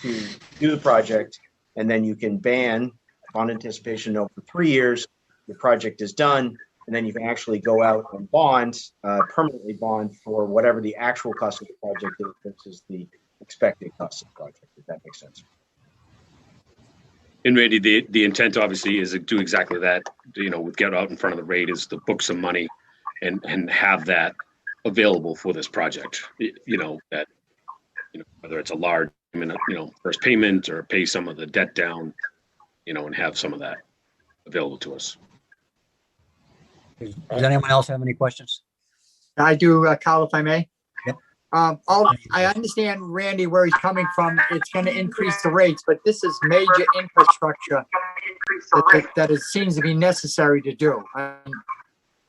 E: to do the project. And then you can ban bond anticipation note for 3 years. The project is done, and then you can actually go out and bond, permanently bond for whatever the actual cost of the project is versus the expected cost of the project, if that makes sense.
C: And Randy, the intent obviously is to do exactly that, with get out in front of the rate, is to book some money and have that available for this project, whether it's a large, first payment, or pay some of the debt down, and have some of that available to us.
A: Does anyone else have any questions?
B: I do, Kyle, if I may.
A: Yep.
B: I understand, Randy, where he's coming from. It's going to increase the rates, but this is major infrastructure that it seems to be necessary to do.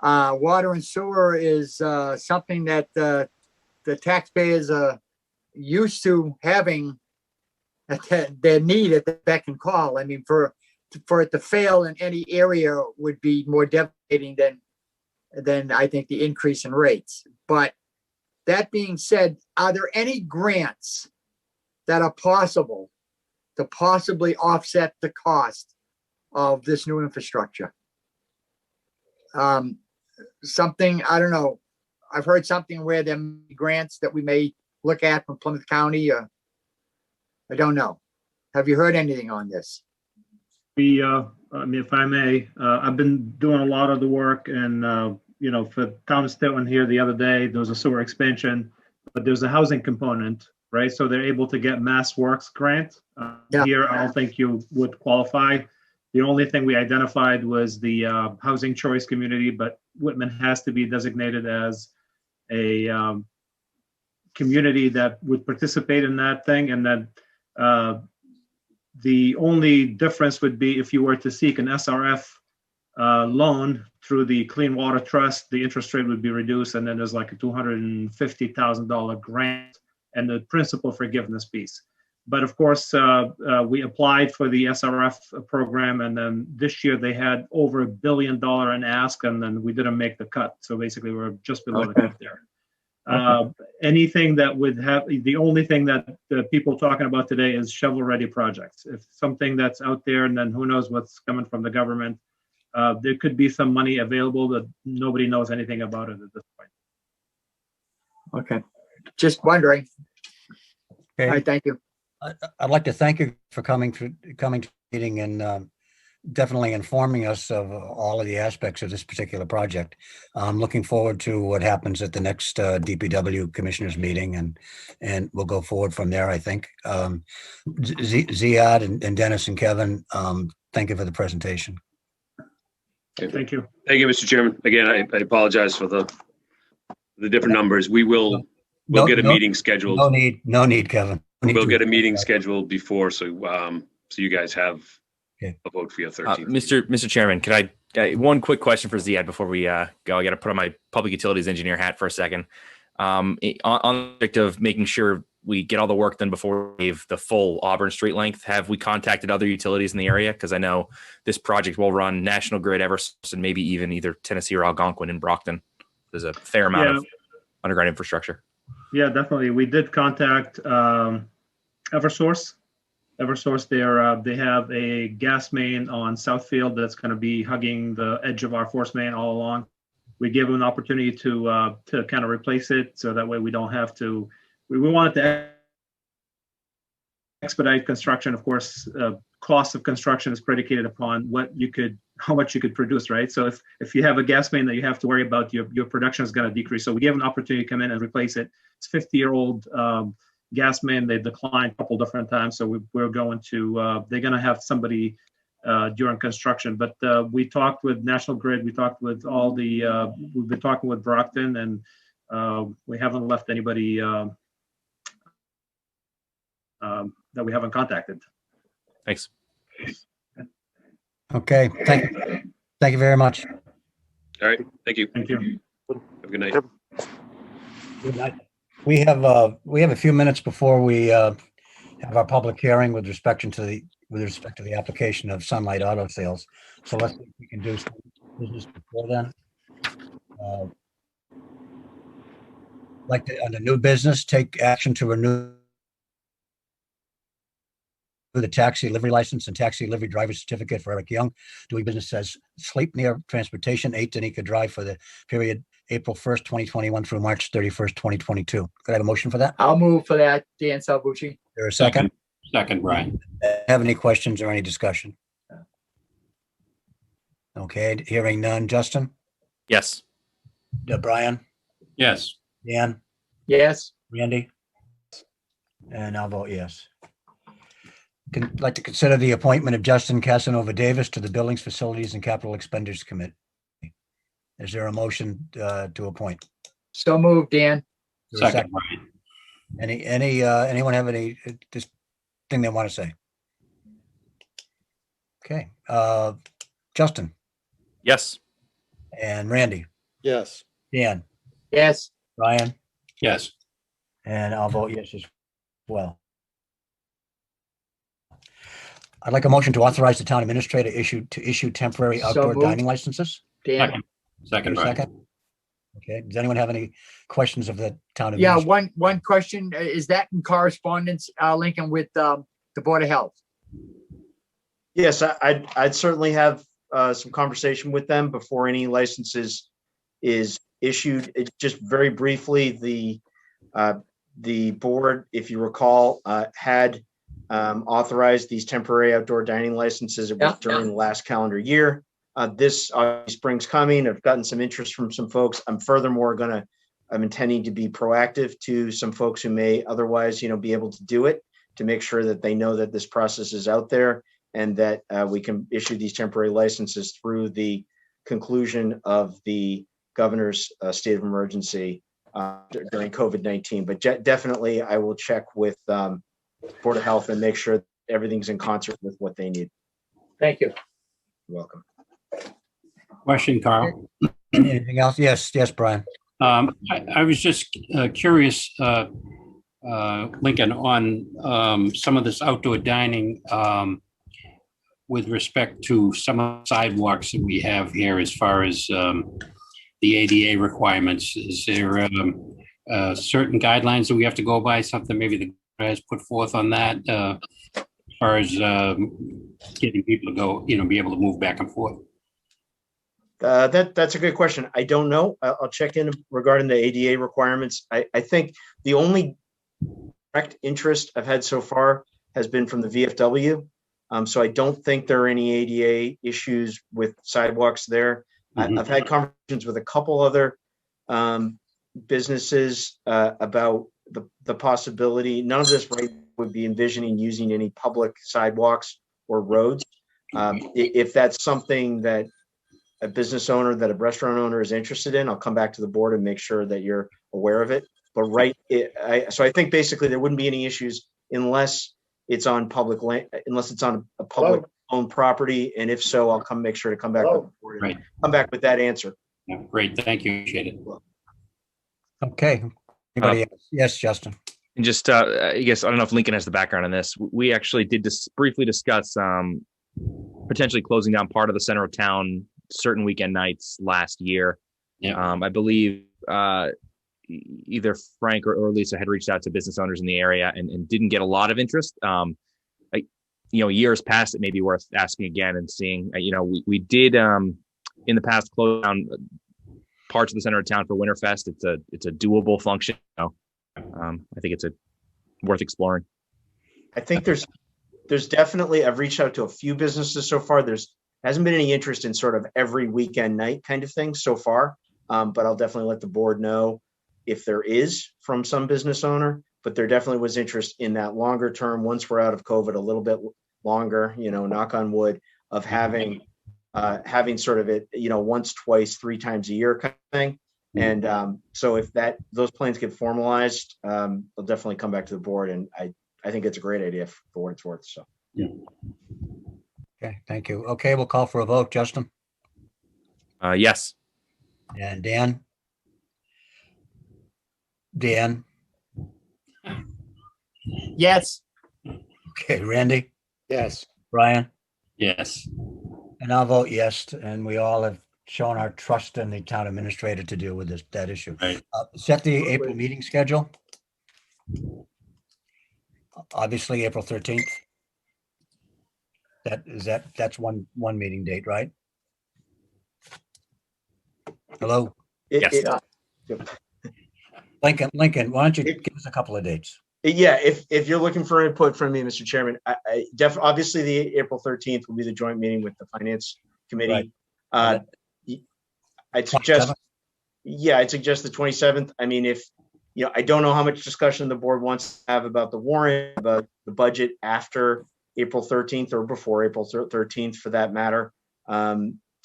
B: Water and sewer is something that the taxpayers are used to having their need at the beck and call. I mean, for it to fail in any area would be more devastating than I think the increase in rates. But that being said, are there any grants that are possible to possibly offset the cost of this new infrastructure? Something, I don't know. I've heard something where there may be grants that we may look at from Plymouth County. I don't know. Have you heard anything on this?
F: If I may, I've been doing a lot of the work, and for Town of Stoughton here the other day, there was a sewer expansion, but there's a housing component, right? So they're able to get Mass Works grant. Here, I don't think you would qualify. The only thing we identified was the housing choice community, but Whitman has to be designated as a community that would participate in that thing. And then the only difference would be if you were to seek an SRF loan through the Clean Water Trust, the interest rate would be reduced, and then there's like a $250,000 grant and the principal forgiveness piece. But of course, we applied for the SRF program, and then this year they had over $1 billion in ask, and then we didn't make the cut. So basically, we're just below the cut there. Anything that would have, the only thing that the people talking about today is shovel-ready projects. If something that's out there, and then who knows what's coming from the government, there could be some money available that nobody knows anything about it at this point.
B: Okay, just wondering.
A: Okay.
B: All right, thank you.
A: I'd like to thank you for coming to the meeting and definitely informing us of all of the aspects of this particular project. I'm looking forward to what happens at the next DPW commissioners meeting, and we'll go forward from there, I think. Ziad and Dennis and Kevin, thank you for the presentation.
F: Thank you.
C: Thank you, Mr. Chairman. Again, I apologize for the different numbers. We'll get a meeting scheduled.
A: No need, Kevin.
C: We'll get a meeting scheduled before, so you guys have a vote for your 13th.
D: Mr. Chairman, can I one quick question for Ziad before we go? I got to put on my public utilities engineer hat for a second. On the subject of making sure we get all the work done before we leave the full Auburn Street length, have we contacted other utilities in the area? Because I know this project will run National Grid, Eversource, and maybe even either Tennessee or Algonquin and Brockton. There's a fair amount of underground infrastructure.
F: Yeah, definitely. We did contact Eversource. Eversource, they have a gas main on Southfield that's going to be hugging the edge of our force main all along. We gave them an opportunity to kind of replace it, so that way we don't have to. We wanted to expedite construction. Of course, cost of construction is predicated upon how much you could produce, right? So if you have a gas main that you have to worry about, your production is going to decrease. So we gave an opportunity to come in and replace it. It's 50-year-old gas main. They declined a couple different times, so we're going to. They're going to have somebody during construction. But we talked with National Grid. We talked with all the. We've been talking with Brockton, and we haven't left anybody that we haven't contacted.
D: Thanks.
A: Okay, thank you very much.
C: All right, thank you.
F: Thank you.
C: Have a good night.
A: Good night. We have a few minutes before we have our public hearing with respect to the application of Sunlight Auto Sales. So let's see if we can do some business before then. Like on the new business, take action to renew the taxi livery license and taxi livery driver certificate for Eric Young, doing business as Sleep Near Transportation, 8 Danica Drive, for the period April 1st, 2021 through March 31st, 2022. Could I have a motion for that?
B: I'll move for that, Dan Salvucci.
A: Is there a second?
I: Second, Brian.
A: Have any questions or any discussion? Okay, hearing none. Justin?
D: Yes.
A: Brian?
I: Yes.
A: Dan?
B: Yes.
A: Randy? And I'll vote yes. Like to consider the appointment of Justin Casanova Davis to the Buildings, Facilities, and Capital Expenditures Committee. Is there a motion to appoint?
B: So moved, Dan.
A: Is there a
I: Second, Brian.
A: Anyone have any just thing they want to say? Okay, Justin
D: Yes.
A: and Randy,
G: Yes.
A: Dan,
B: Yes.
A: Ryan,
I: Yes.
A: and I'll vote yes as well. I'd like a motion to authorize the town administrator to issue temporary
B: So
A: outdoor
B: moved.
A: dining licenses.
B: Dan.
I: Second.
A: Is
I: Second,
A: there a
I: Brian.
A: second? Okay, does anyone have any questions of the town
B: Yeah,
A: administrator?
B: one question. Is that in correspondence, Lincoln, with the Board of Health?
E: Yes, I'd certainly have some conversation with them before any licenses is issued. Just very briefly, the board, if you recall, had authorized these temporary outdoor dining licenses. It was during the last calendar year. This spring's coming. I've gotten some interest from some folks. I'm intending to be proactive to some folks who may otherwise, be able to do it, to make sure that they know that this process is out there and that we can issue these temporary licenses through the conclusion of the governor's state of emergency during COVID-19. But definitely, I will check with Board of Health and make sure that everything's in concert with what they need.
B: Thank you.
E: You're welcome.
I: Question, Carl.
A: Anything else? Yes, Brian.
I: I was just curious, Lincoln, on some of this outdoor dining with respect to some of the sidewalks that we have here as far as the ADA requirements. Is there certain guidelines that we have to go by, something maybe the governor has put forth on that as far as getting people to go, be able to move back and forth?
E: That's a good question. I don't know. I'll check in regarding the ADA requirements. I think the only direct interest I've had so far has been from the VFW. So I don't think there are any ADA issues with sidewalks there. I've had conversations with a couple other businesses about the possibility. None of this right would be envisioning using any public sidewalks or roads. If that's something that a business owner, that a restaurant owner is interested in, I'll come back to the board and make sure that you're aware of it. But so I think basically there wouldn't be any issues unless it's on public land, unless it's on a public owned property. And if so, I'll make sure to come back with the board and come back with that answer.
I: Yeah, great, thank you, appreciate it.
A: Okay. Anybody else? Yes, Justin.
D: And just, I guess, I don't know if Lincoln has the background on this. We actually did briefly discuss potentially closing down part of the center of town certain weekend nights last year.
I: Yeah.
D: I believe either Frank or Lisa had reached out to business owners in the area and didn't get a lot of interest. Years past, it may be worth asking again and seeing. We did in the past close down parts of the center of town for Winterfest. It's a doable function. I think it's worth exploring.
E: I think there's definitely, I've reached out to a few businesses so far. Hasn't been any interest in sort of every weekend night kind of thing so far. But I'll definitely let the board know if there is from some business owner, but there definitely was interest in that longer term, once we're out of COVID, a little bit longer, knock on wood, of having sort of it, once, twice, 3 times a year kind of thing. And so if those plans get formalized, I'll definitely come back to the board. And I think it's a great idea for what it's worth. So.
I: Yeah.
A: Okay, thank you. Okay, we'll call for a vote. Justin?
D: Yes.
A: And Dan? Dan?
B: Yes.
A: Okay, Randy?
G: Yes.
A: Brian?
I: Yes.
A: And I'll vote yes, and we all have shown our trust in the town administrator to deal with that issue.
I: Right.
A: Set the April meeting schedule. Obviously, April 13th. That's one meeting date, right? Hello?
D: Yes.
A: Lincoln, why don't you give us a couple of dates?
E: Yeah, if you're looking for input from me, Mr. Chairman, obviously the April 13th will be the joint meeting with the Finance Committee.
A: Right.
E: I'd suggest the 27th. I mean, I don't know how much discussion the board wants to have about the warrant, about the budget after April 13th or before April 13th for that matter.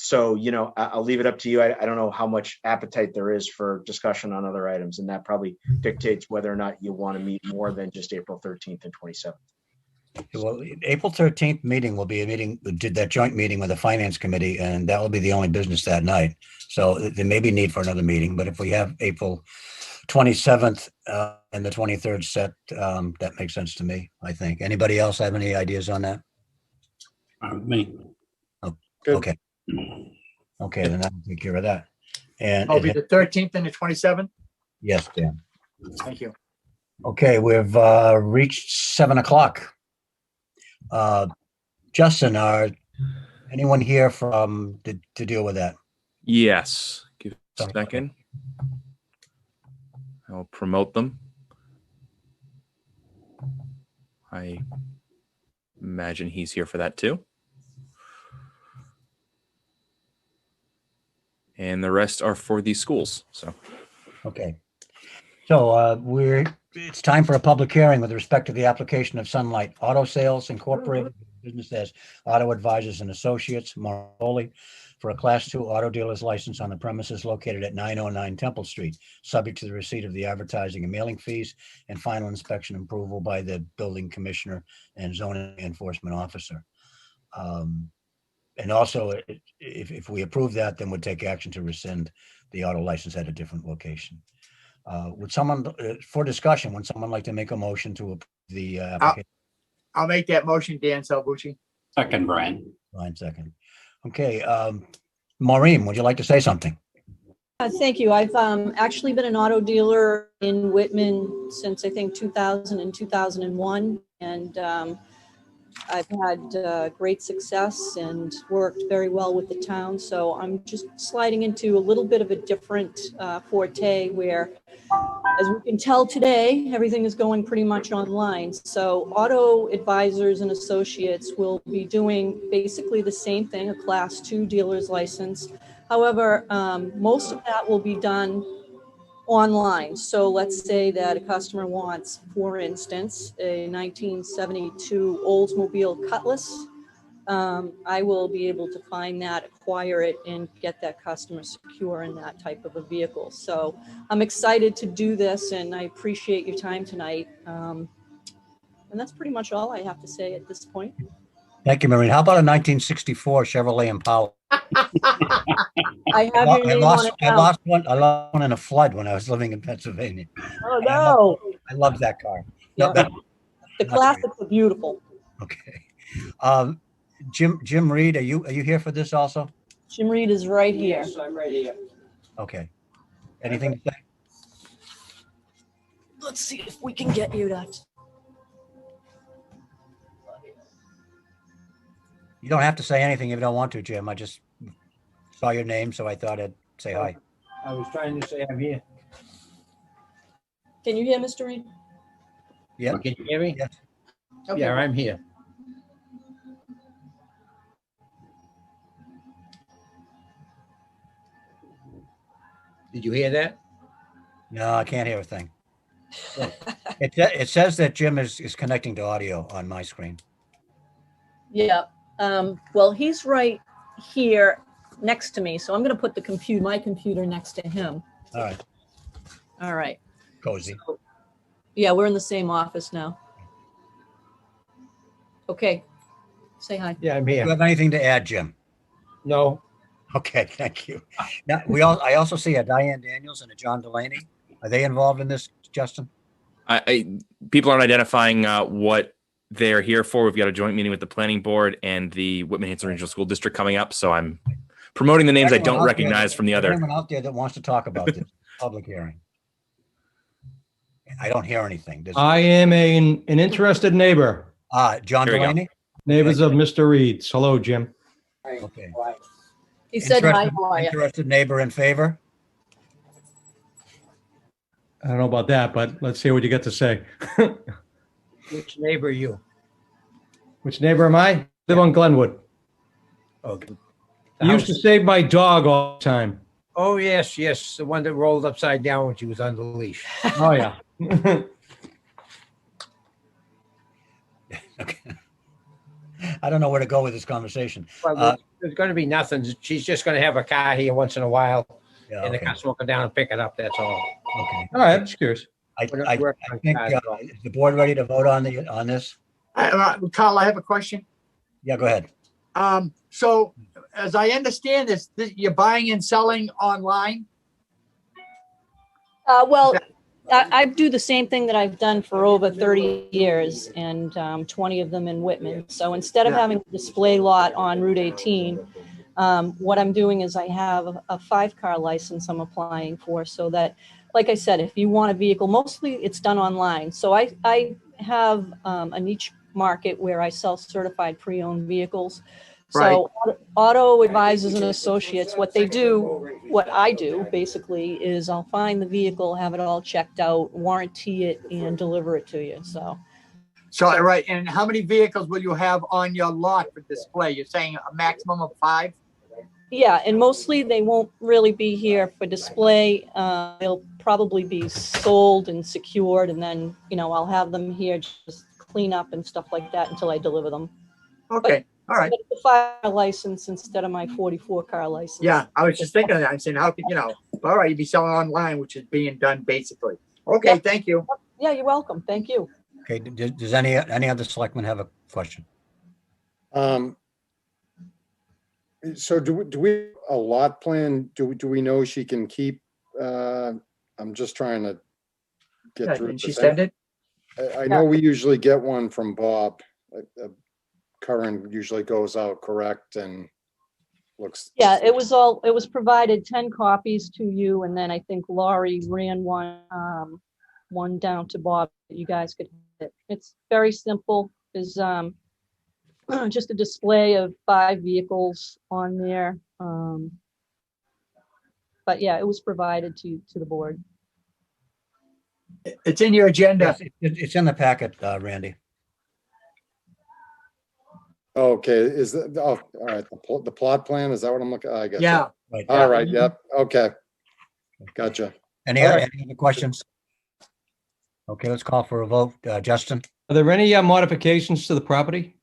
E: So, I'll leave it up to you. I don't know how much appetite there is for discussion on other items, and that probably dictates whether or not you want to meet more than just April 13th and 27th.
A: Well, April 13th meeting will be did that joint meeting with the Finance Committee, and that will be the only business that night. So there may be need for another meeting, but if we have April 27th and the 23rd set, that makes sense to me, I think. Anybody else have any ideas on that?
I: Me.
A: Oh,
G: Good.
A: okay. Okay, then I'll take care of that. And
B: It'll be the 13th and the 27th.
A: yes, Dan.
B: Thank you.
A: Okay, we've reached 7 o'clock. Justin, anyone here to deal with that?
D: Yes. Give a second. I'll promote them. I imagine he's here for that too. And the rest are for the schools. So,
A: okay. So it's time for a public hearing with respect to the application of Sunlight Auto Sales Incorporated, business as Auto Advisors and Associates, Maroli, for a Class 2 auto dealer's license on the premises located at 909 Temple Street, subject to the receipt of the advertising and mailing fees and final inspection approval by the building commissioner and zoning enforcement officer. And also, if we approve that, then we'd take action to rescind the auto license at a different location. Would someone, for discussion, would someone like to make a motion to approve the application?
B: I'll make that motion, Dan Salvucci.
I: Second, Brian.
A: Line second. Okay, Maureen, would you like to say something?
J: Thank you. I've actually been an auto dealer in Whitman since I think 2000 and 2001. And I've had great success and worked very well with the town. So I'm just sliding into a little bit of a different forte where, as we can tell today, everything is going pretty much online. So auto advisors and associates will be doing basically the same thing, a class 2 dealer's license. However, most of that will be done online. So let's say that a customer wants, for instance, a 1972 Oldsmobile Cutlass. I will be able to find that, acquire it, and get that customer secure in that type of a vehicle. So I'm excited to do this, and I appreciate your time tonight. And that's pretty much all I have to say at this point.
A: Thank you, Maureen. How about a 1964 Chevrolet Impala?
J: I have your name on it
A: I
J: now.
A: lost one in a flood when I was living in Pennsylvania.
J: Oh, no.
A: I love that car.
J: Yeah.
A: No, that-
J: The classics are beautiful.
A: Okay. Jim Reed, are you here for this also?
J: Jim Reed is right here.
B: I'm right here.
A: Okay. Anything to say?
J: Let's see if we can get you that.
A: You don't have to say anything if you don't want to, Jim. I just saw your name, so I thought I'd say hi.
K: I was trying to say I'm here.
J: Can you hear Mr. Reed?
A: Yeah.
K: Can you hear me?
A: Yes.
J: Okay.
K: Yeah, I'm here. Did you hear that?
A: No, I can't hear a thing. It says that Jim is connecting to audio on my screen.
J: Yeah. Well, he's right here next to me, so I'm going to put my computer next to him.
A: All right.
J: All right.
A: Cozy.
J: Yeah, we're in the same office now. Okay. Say hi.
K: Yeah, I'm
A: Do you
K: here.
A: have anything to add, Jim?
K: No,
A: Okay, thank you. Now, I also see a Diane Daniels and a John Delaney. Are they involved in this, Justin?
D: People aren't identifying what they're here for. We've got a joint meeting with the planning board and the Whitman-Hanson Regional School District coming up. So I'm promoting the names I don't recognize from the other.
A: Anyone out there that wants to talk about this public hearing? I don't hear anything.
L: I am an interested neighbor.
A: John
D: There we go.
A: Delaney?
L: Neighbors of Mr. Reed's. Hello, Jim.
A: Okay.
J: He said hi.
A: Interested-
J: How are you?
A: Interested neighbor in favor?
L: I don't know about that, but let's hear what you got to say.
K: which neighbor are you?
L: Which neighbor am I? Live on Glenwood.
K: Okay.
L: You used to save my dog all the time.
K: Oh, yes, the one that rolled upside down when she was on the leash.
L: Oh, yeah.
A: Okay. I don't know where to go with this conversation.
K: Well, there's going to be nothing. She's just going to have a car here once in a while,
A: Yeah,
K: and the
A: okay.
K: customer will come down and pick it up. That's all.
A: Okay.
L: All right, just curious.
A: I
K: We're
A: think, is the board ready to vote on this?
B: Carl, I have a question.
A: Yeah, go ahead.
B: So as I understand this, you're buying and selling online?
J: Well, I do the same thing that I've done for over 30 years and 20 of them in Whitman. So instead of
B: Yeah.
J: having a display lot on Route 18, what I'm doing is I have a 5-car license I'm applying for so that, like I said, if you want a vehicle, mostly it's done online. So I have a niche market where I sell certified pre-owned vehicles. So auto advisors and associates, what I do basically is I'll find the vehicle, have it all checked out, warranty it, and deliver it to you. So
B: Right, and how many vehicles will you have on your lot for display? You're saying a maximum of 5?
J: yeah, and mostly they won't really be here for display. They'll probably be sold and secured, and then, I'll have them here just clean up and stuff like that until I deliver them.
B: Okay, all right.
J: But it's a 5-car license instead of my 44-car license.
B: Yeah, I was just thinking of that. I'm saying, how could, all right, you'd be selling online, which is being done basically. Okay,
J: Yeah.
B: thank you.
J: Yeah, you're welcome. Thank you.
A: Okay, does any other selectman have a question?
G: So do we, a lot plan, do we know she can keep, I'm just trying to
B: Yeah,
G: get through.
B: didn't she
G: this.
B: send it?
G: I know we usually get one from Bob. Current usually goes out correct and looks.
J: Yeah, it was provided 10 copies to you, and then I think Laurie ran one down to Bob that you guys could have it. It's very simple. Is just a display of 5 vehicles on there. But yeah, it was provided to the board.
B: It's in your agenda.
A: Yes, it's in the packet, Randy.
G: Okay, is that, oh, all right, the plot plan, is that what I'm looking, I guess.
B: Yeah.
A: Right.
G: All right, yep, okay. Gotcha.
A: Any
G: All
A: other
G: right.
A: any other questions? Okay, let's call for a vote. Justin?
L: Are there any modifications to the property?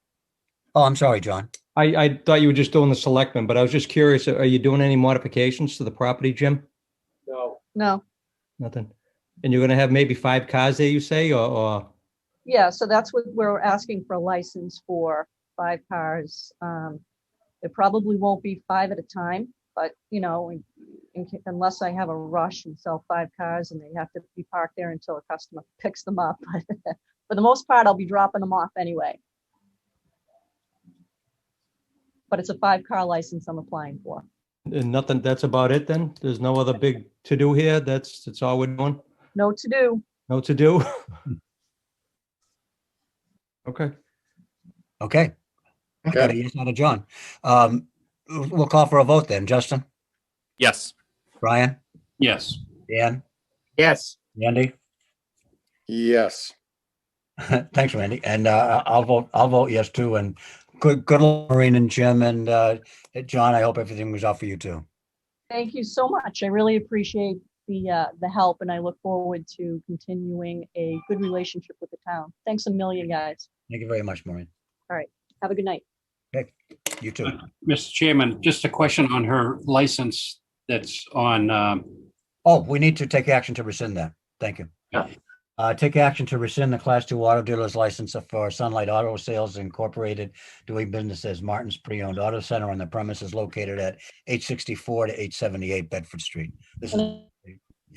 A: Oh, I'm sorry, John.
L: I thought you were just doing the selectmen, but I was just curious, are you doing any modifications to the property, Jim?
E: No.
J: No.
L: Nothing. And you're gonna have maybe 5 cars there, you say, or?
J: Yeah, so that's what we're asking for a license for, 5 cars. It probably won't be 5 at a time, but unless I have a rush and sell 5 cars and they have to be parked there until a customer picks them up. For the most part, I'll be dropping them off anyway. But it's a 5-car license I'm applying for.
L: And nothing, that's about it then? There's no other big to-do here? That's all we're doing?
J: No to do.
L: No to-do? Okay.
A: Okay. I got a yes out of John. We'll call for a vote then. Justin?
D: Yes.
A: Brian?
I: Yes.
A: Dan?
B: Yes.
A: Randy?
G: Yes.
A: Thanks, Randy. And I'll vote yes too. And good luck, Maureen and Jim and John. I hope everything was out for you too.
J: Thank you so much. I really appreciate the help, and I look forward to continuing a good relationship with the town. Thanks a million, guys.
A: Thank you very much, Maureen.
J: All right. Have a good night.
A: Okay. You too.
I: Mr. Chairman, just a question on her license that's on,
A: Oh, we need to take action to rescind that. Thank you.
I: Yeah.
A: Take action to rescind the Class 2 auto dealer's license for Sunlight Auto Sales Incorporated, doing business as Martin's Pre-Owned Auto Center on the premises located at 864 to 878 Bedford Street. This is a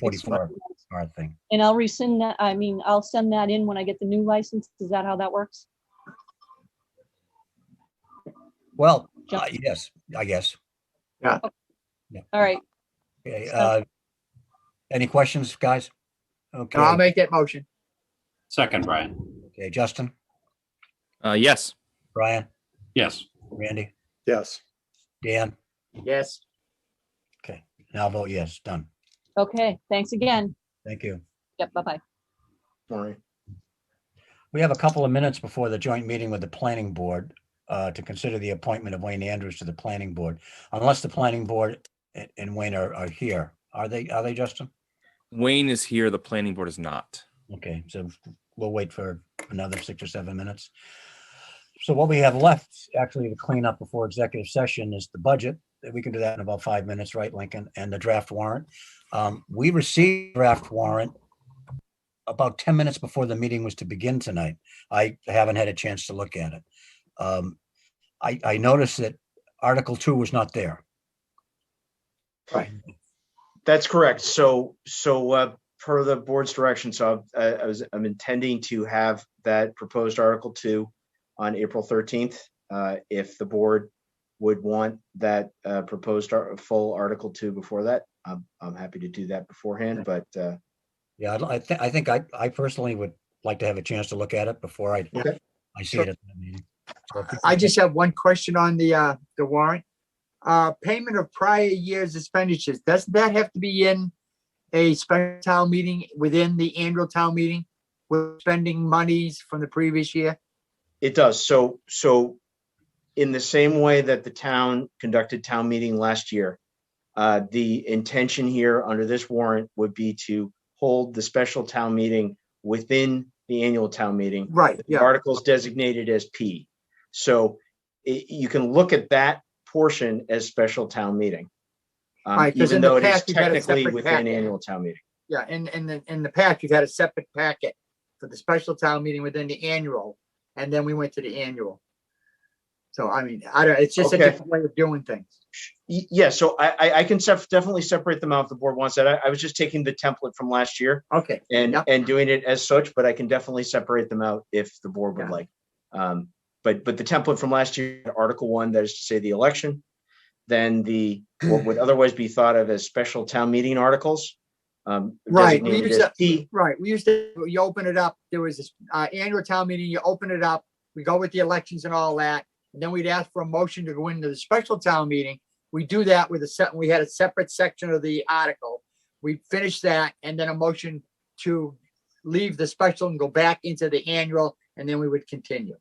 A: 44-hour thing.
J: And I'll rescind that. I mean, I'll send that in when I get the new license. Is that how that works?
A: Well, yes, I guess.
B: Yeah.
J: All right.
A: Okay. Any questions, guys? Okay.
B: I'll make that motion.
I: second, Brian.
A: Okay, Justin,
D: Yes.
A: Brian,
I: Yes.
A: Randy,
G: Yes.
A: Dan.
B: Yes.
A: Okay, now I'll vote yes. Done.
J: Okay. Thanks again.
A: Thank you.
J: Yep. Bye-bye.
E: Sorry.
A: We have a couple of minutes before the joint meeting with the planning board to consider the appointment of Wayne Andrews to the planning board, unless the planning board and Wayne are here. Are they, Justin?
D: Wayne is here. The planning board is not.
A: Okay, so we'll wait for another 6 or 7 minutes. So what we have left actually to clean up before executive session is the budget. We can do that in about 5 minutes, right, Lincoln? And the draft warrant. We received draft warrant about 10 minutes before the meeting was to begin tonight. I haven't had a chance to look at it. I noticed that Article 2 was not there.
E: Right. That's correct. So per the board's direction, so I'm intending to have that proposed Article 2 on April 13th. If the board would want that proposed full Article 2 before that, I'm happy to do that beforehand, but
A: Yeah, I think I personally would like to have a chance to look at it before I see it at the meeting. So
B: I just have one question on the warrant. Payment of prior year's expenditures, doesn't that have to be in a special town meeting within the annual town meeting with spending monies from the previous year?
E: it does. So in the same way that the town conducted town meeting last year, the intention here under this warrant would be to hold the special town meeting within the annual town meeting.
B: Right,
E: The
B: yeah.
E: article's designated as P. So you can look at that portion as special town meeting.
B: Right, 'cause
E: even
B: in the
E: though it is
B: past, you've had a
E: technically
B: separate
E: within
B: packet.
E: annual town meeting.
B: Yeah, in the past, you've had a separate packet for the special town meeting within the annual, and then we went to the annual. So, I mean, I don't, it's just a
E: Okay.
B: different way of doing things.
E: Yeah, so I can definitely separate them out if the board wants that. I was just taking the template from last year
B: Okay.
E: and
B: Yep.
E: and doing it as such, but I can definitely separate them out if the board would
B: Yeah.
E: like. But the template from last year, Article 1, that is to say the election, then what would otherwise be thought of as special town meeting articles.
B: Right.
E: Designated as T.
B: Right. You open it up. There was this annual town meeting. You open it up. We go with the elections and all that. And then we'd ask for a motion to go into the special town meeting. We do that with we had a separate section of the article. We finished that and then a motion to leave the special and go back into the annual, and then we would continue.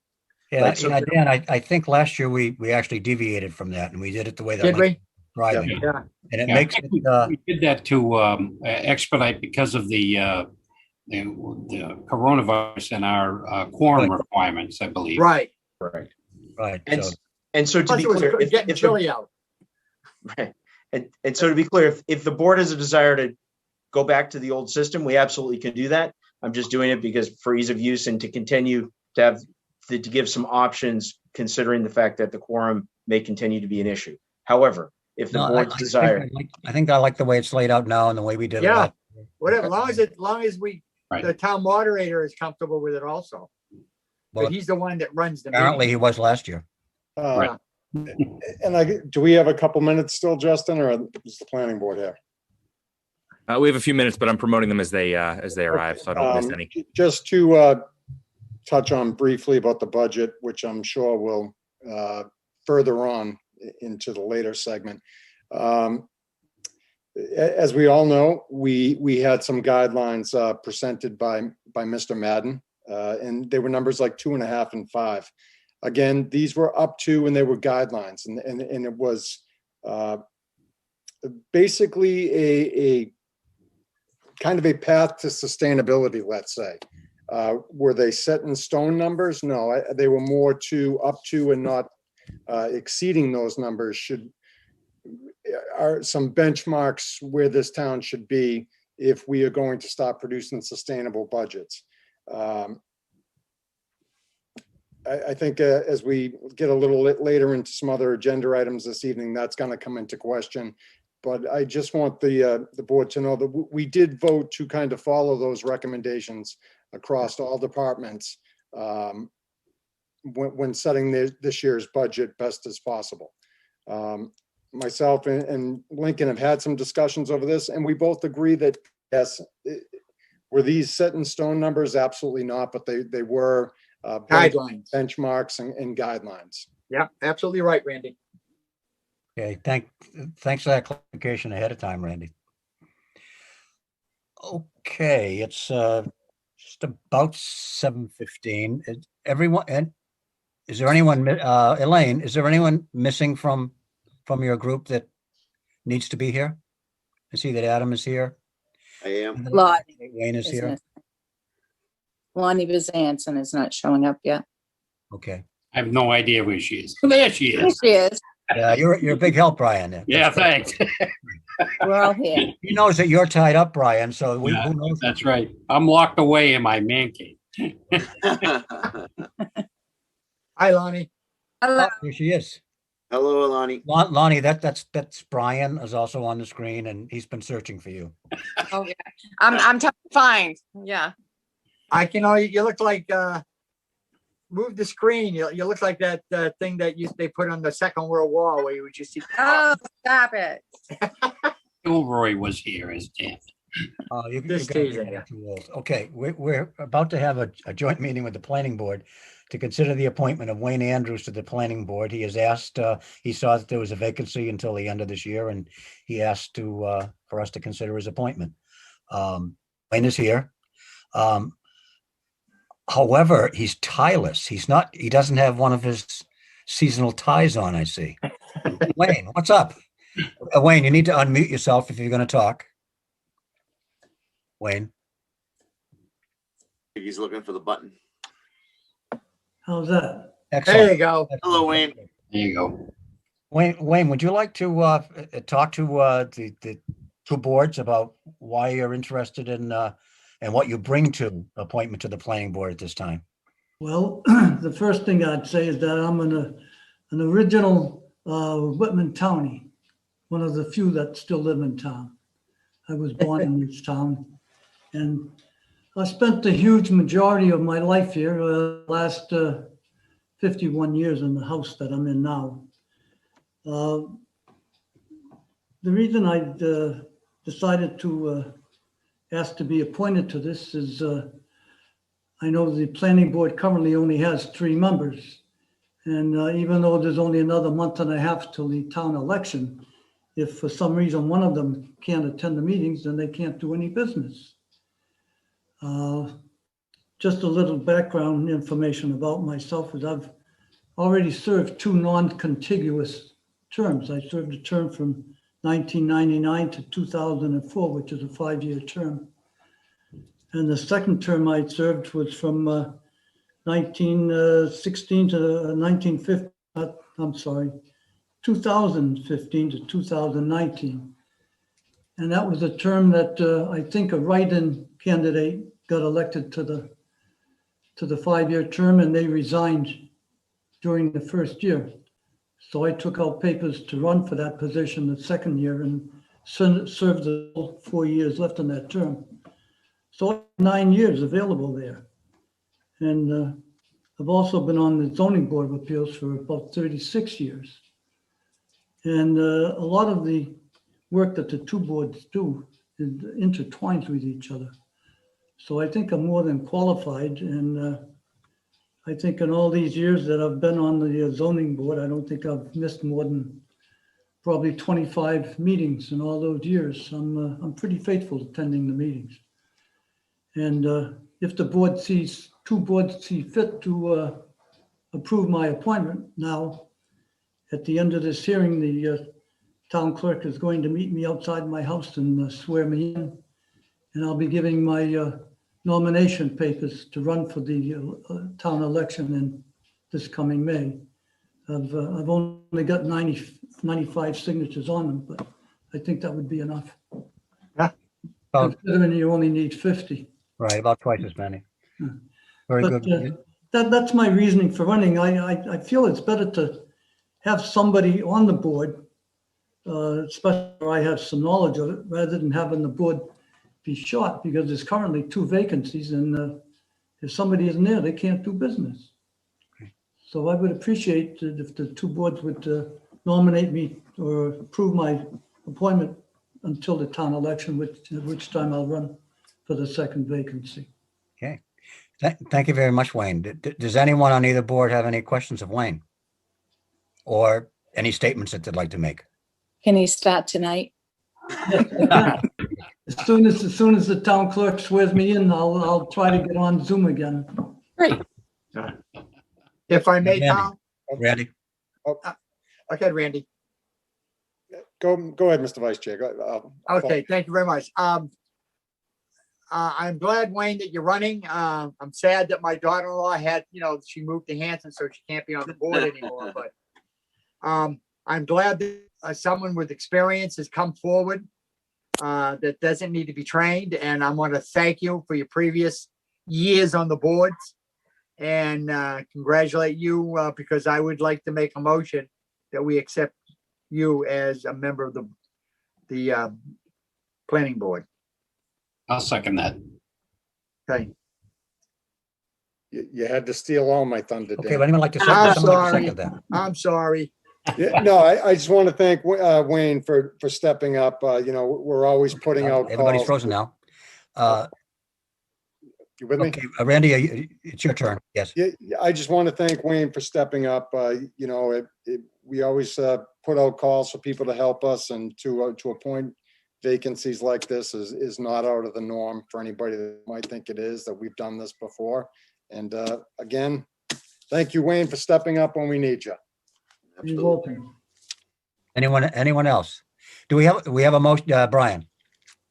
A: Yeah,
E: Right, so-
A: Dan, I think last year we actually deviated from that and we did it the way that
B: Did we?
A: Lincoln was driving.
B: Yeah.
A: And it
I: Yeah,
A: makes
I: I think
A: it,
I: we did that to expedite because of the coronavirus and our quorum requirements, I believe.
B: Right.
E: Right.
A: right.
E: And
A: So,
E: and so to
B: Plus
E: be
B: it was
E: clear,
B: getting
E: if the
B: chilly out.
E: Right. And so to be clear, if the board has a desire to go back to the old system, we absolutely can do that. I'm just doing it because for ease of use and to continue to have to give some options, considering the fact that the quorum may continue to be an issue. However, if the
A: no,
E: board's desire,
A: I think I like the way it's laid out now and the way we did it.
B: Yeah.
A: last year.
B: Whatever, as long as we,
I: Right.
B: the town moderator is comfortable with it also.
A: Well,
B: But he's the one that runs the
A: apparently
B: meeting.
A: he was last year.
G: Uh, And do we have a couple minutes still, Justin, or is the planning board here?
D: We have a few minutes, but I'm promoting them as they arrive, so I don't miss any.
G: Just to touch on briefly about the budget, which I'm sure will further on into the later segment. As we all know, we had some guidelines presented by Mr. Madden, and they were numbers like 2.5 and 5. Again, these were up to, and they were guidelines, and it was basically a kind of a path to sustainability, let's say. Were they set in stone numbers? No, they were more up to and not exceeding those numbers are some benchmarks where this town should be if we are going to start producing sustainable budgets. I think as we get a little later into some other agenda items this evening, that's going to come into question. But I just want the board to know that we did vote to kind of follow those recommendations across all departments when setting this year's budget best as possible. Myself and Lincoln have had some discussions over this, and we both agree that, yes, were these set in stone numbers? Absolutely not, but they were
B: Guidelines.
G: benchmarks and guidelines.
B: Yeah, absolutely right, Randy.
A: Okay, thanks for that clarification ahead of time, Randy. Okay, it's just about 7:15. Is there anyone, Elaine, is there anyone missing from your group that needs to be here? I see that Adam is here.
M: I am.
N: Lonnie,
A: Wayne is
N: isn't
A: here.
N: it? Lonnie Bizanson is not showing up yet.
A: Okay.
I: I have no idea where she is. There she
N: There
I: is.
N: she is.
A: Yeah, you're a big help, Brian.
I: Yeah, thanks.
N: We're all here.
A: He knows that you're tied up, Brian, so
I: Yeah,
A: who knows?
I: That's right. I'm locked away in my man cave.
B: Hi, Lonnie.
N: Hello.
A: Oh, here she is.
M: Hello, Alani.
A: Lonnie, that's Brian is also on the screen and he's been searching for you.
O: Oh, yeah. I'm tough to find. Yeah.
B: I can, you look like, move the screen. You look like that thing that they put on the Second World War where you would just see.
O: Oh, stop it.
I: Gilroy was here as Dan.
A: You
B: Just
A: gotta be
B: teasing
A: getting
B: you.
A: too old. Okay, we're about to have a joint meeting with the planning board to consider the appointment of Wayne Andrews to the planning board. He has asked, he saw that there was a vacancy until the end of this year, and he asked for us to consider his appointment. Wayne is here. However, he's tieless. He doesn't have one of his seasonal ties on, I see. Wayne, what's up? Wayne, you need to unmute yourself if you're going to talk. Wayne.
M: He's looking for the button.
P: How's that?
A: Excellent.
B: There you go.
M: Hello, Wayne.
I: There you go.
A: Wayne, would you like to talk to the two boards about why you're interested in and what you bring to appointment to the planning board at this time?
P: Well, the first thing I'd say is that I'm an original Whitman townie, one of the few that still live in town. I was born in this town, and I spent the huge majority of my life here, last 51 years in the house that I'm in now. The reason I decided to ask to be appointed to this is I know the planning board currently only has 3 members. And even though there's only another month and a half till the town election, if for some reason one of them can't attend the meetings, then they can't do any business. Just a little background information about myself is I've already served 2 non-contiguous terms. I served a term from 1999 to 2004, which is a 5-year term. And the second term I served was from 1916 to 1950, I'm sorry, 2015 to 2019. And that was a term that I think a write-in candidate got elected to the 5-year term, and they resigned during the first year. So I took out papers to run for that position the second year and served the 4 years left in that term. So I have 9 years available there. And I've also been on the Zoning Board of Appeals for about 36 years. And a lot of the work that the 2 boards do is intertwines with each other. So I think I'm more than qualified. And I think in all these years that I've been on the zoning board, I don't think I've missed more than probably 25 meetings in all those years. I'm pretty faithful attending the meetings. And if the board sees, 2 boards see fit to approve my appointment now, at the end of this hearing, the town clerk is going to meet me outside my house and swear me in. And I'll be giving my nomination papers to run for the town election in this coming May. I've only got 95 signatures on them, but I think that would be enough.
B: Yeah.
P: Considering you only need 50.
A: Right, about twice as many. Very
P: But
A: good.
P: that's my reasoning for running. I feel it's better to have somebody on the board, especially where I have some knowledge of it, rather than having the board be short, because there's currently 2 vacancies, and if somebody isn't there, they can't do business.
A: Okay.
P: So I would appreciate it if the 2 boards would nominate me or approve my appointment until the town election, at which time I'll run for the 2nd vacancy.
A: Okay. Thank you very much, Wayne. Does anyone on either board have any questions of Wayne? Or any statements that they'd like to make?
N: Can he start tonight?
P: As soon as the town clerk swears me in, I'll try to get on Zoom again.
N: Great.
B: If I may, Tom.
A: Randy?
B: Okay, Randy.
G: Go ahead, Mr. Vice Chair.
B: Okay, thank you very much. I'm glad, Wayne, that you're running. I'm sad that my daughter-in-law had, she moved to Hanson, so she can't be on the board anymore. But I'm glad that someone with experience has come forward that doesn't need to be trained. And I want to thank you for your previous years on the boards and congratulate you because I would like to make a motion that we accept you as a member of the planning board.
I: I'll second that.
B: Okay.
G: You had to steal all my thunder.
A: Okay,
G: Dan.
A: would anyone like to
B: I'm
A: second, someone like to
B: sorry.
A: second that?
B: I'm sorry.
G: Yeah, no, I just want to thank Wayne for stepping up. We're always putting out
A: Everybody's
G: calls.
A: frozen now.
G: You with me?
A: Okay, Randy, it's your turn. Yes.
G: Yeah, I just want to thank Wayne for stepping up. We always put out calls for people to help us, and to appoint vacancies like this is not out of the norm for anybody that might think it is, that we've done this before. And again, thank you, Wayne, for stepping up when we need you.
P: You're welcome.
A: Anyone else? Do we have a motion, Brian?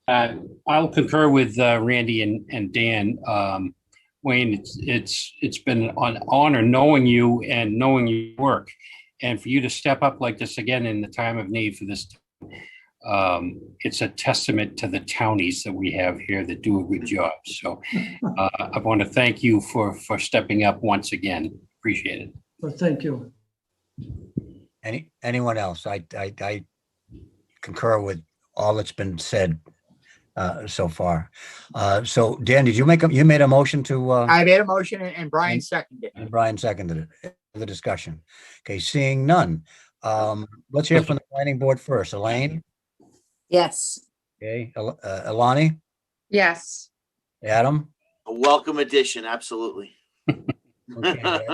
I: I'll concur with Randy and Dan. Wayne, it's been an honor knowing you and knowing your work, and for you to step up like this again in the time of need for this. It's a testament to the townies that we have here that do a good job. So I want to thank you for stepping up once again. Appreciate it.
P: Well, thank you.
A: Anyone else? I concur with all that's been said so far. So Dan, did you you made a motion to,
B: I made a motion and Brian seconded it.
A: and Brian seconded it, the discussion. Okay, seeing none. Let's hear from the planning board first. Elaine?
N: Yes.
A: Okay, Alani?
O: Yes.
A: Adam?
M: A welcome addition, absolutely.
A: Okay.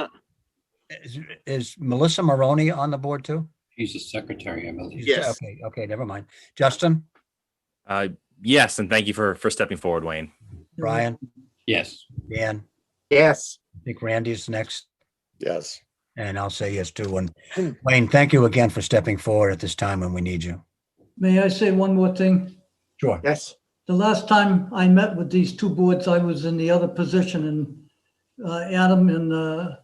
A: Is Melissa Maroney on the board too?
I: She's the secretary, I believe.
M: Yes.
A: Okay, never mind. Justin?
D: Yes, and thank you for stepping forward, Wayne.
A: Brian?
I: Yes.
A: Dan?
B: Yes.
A: I think Randy's next,
G: Yes.
A: and I'll say yes too. And Wayne, thank you again for stepping forward at this time when we need you.
P: May I say one more thing?
A: Sure.
B: Yes.
P: The last time I met with these two boards, I was in the other position, and Adam and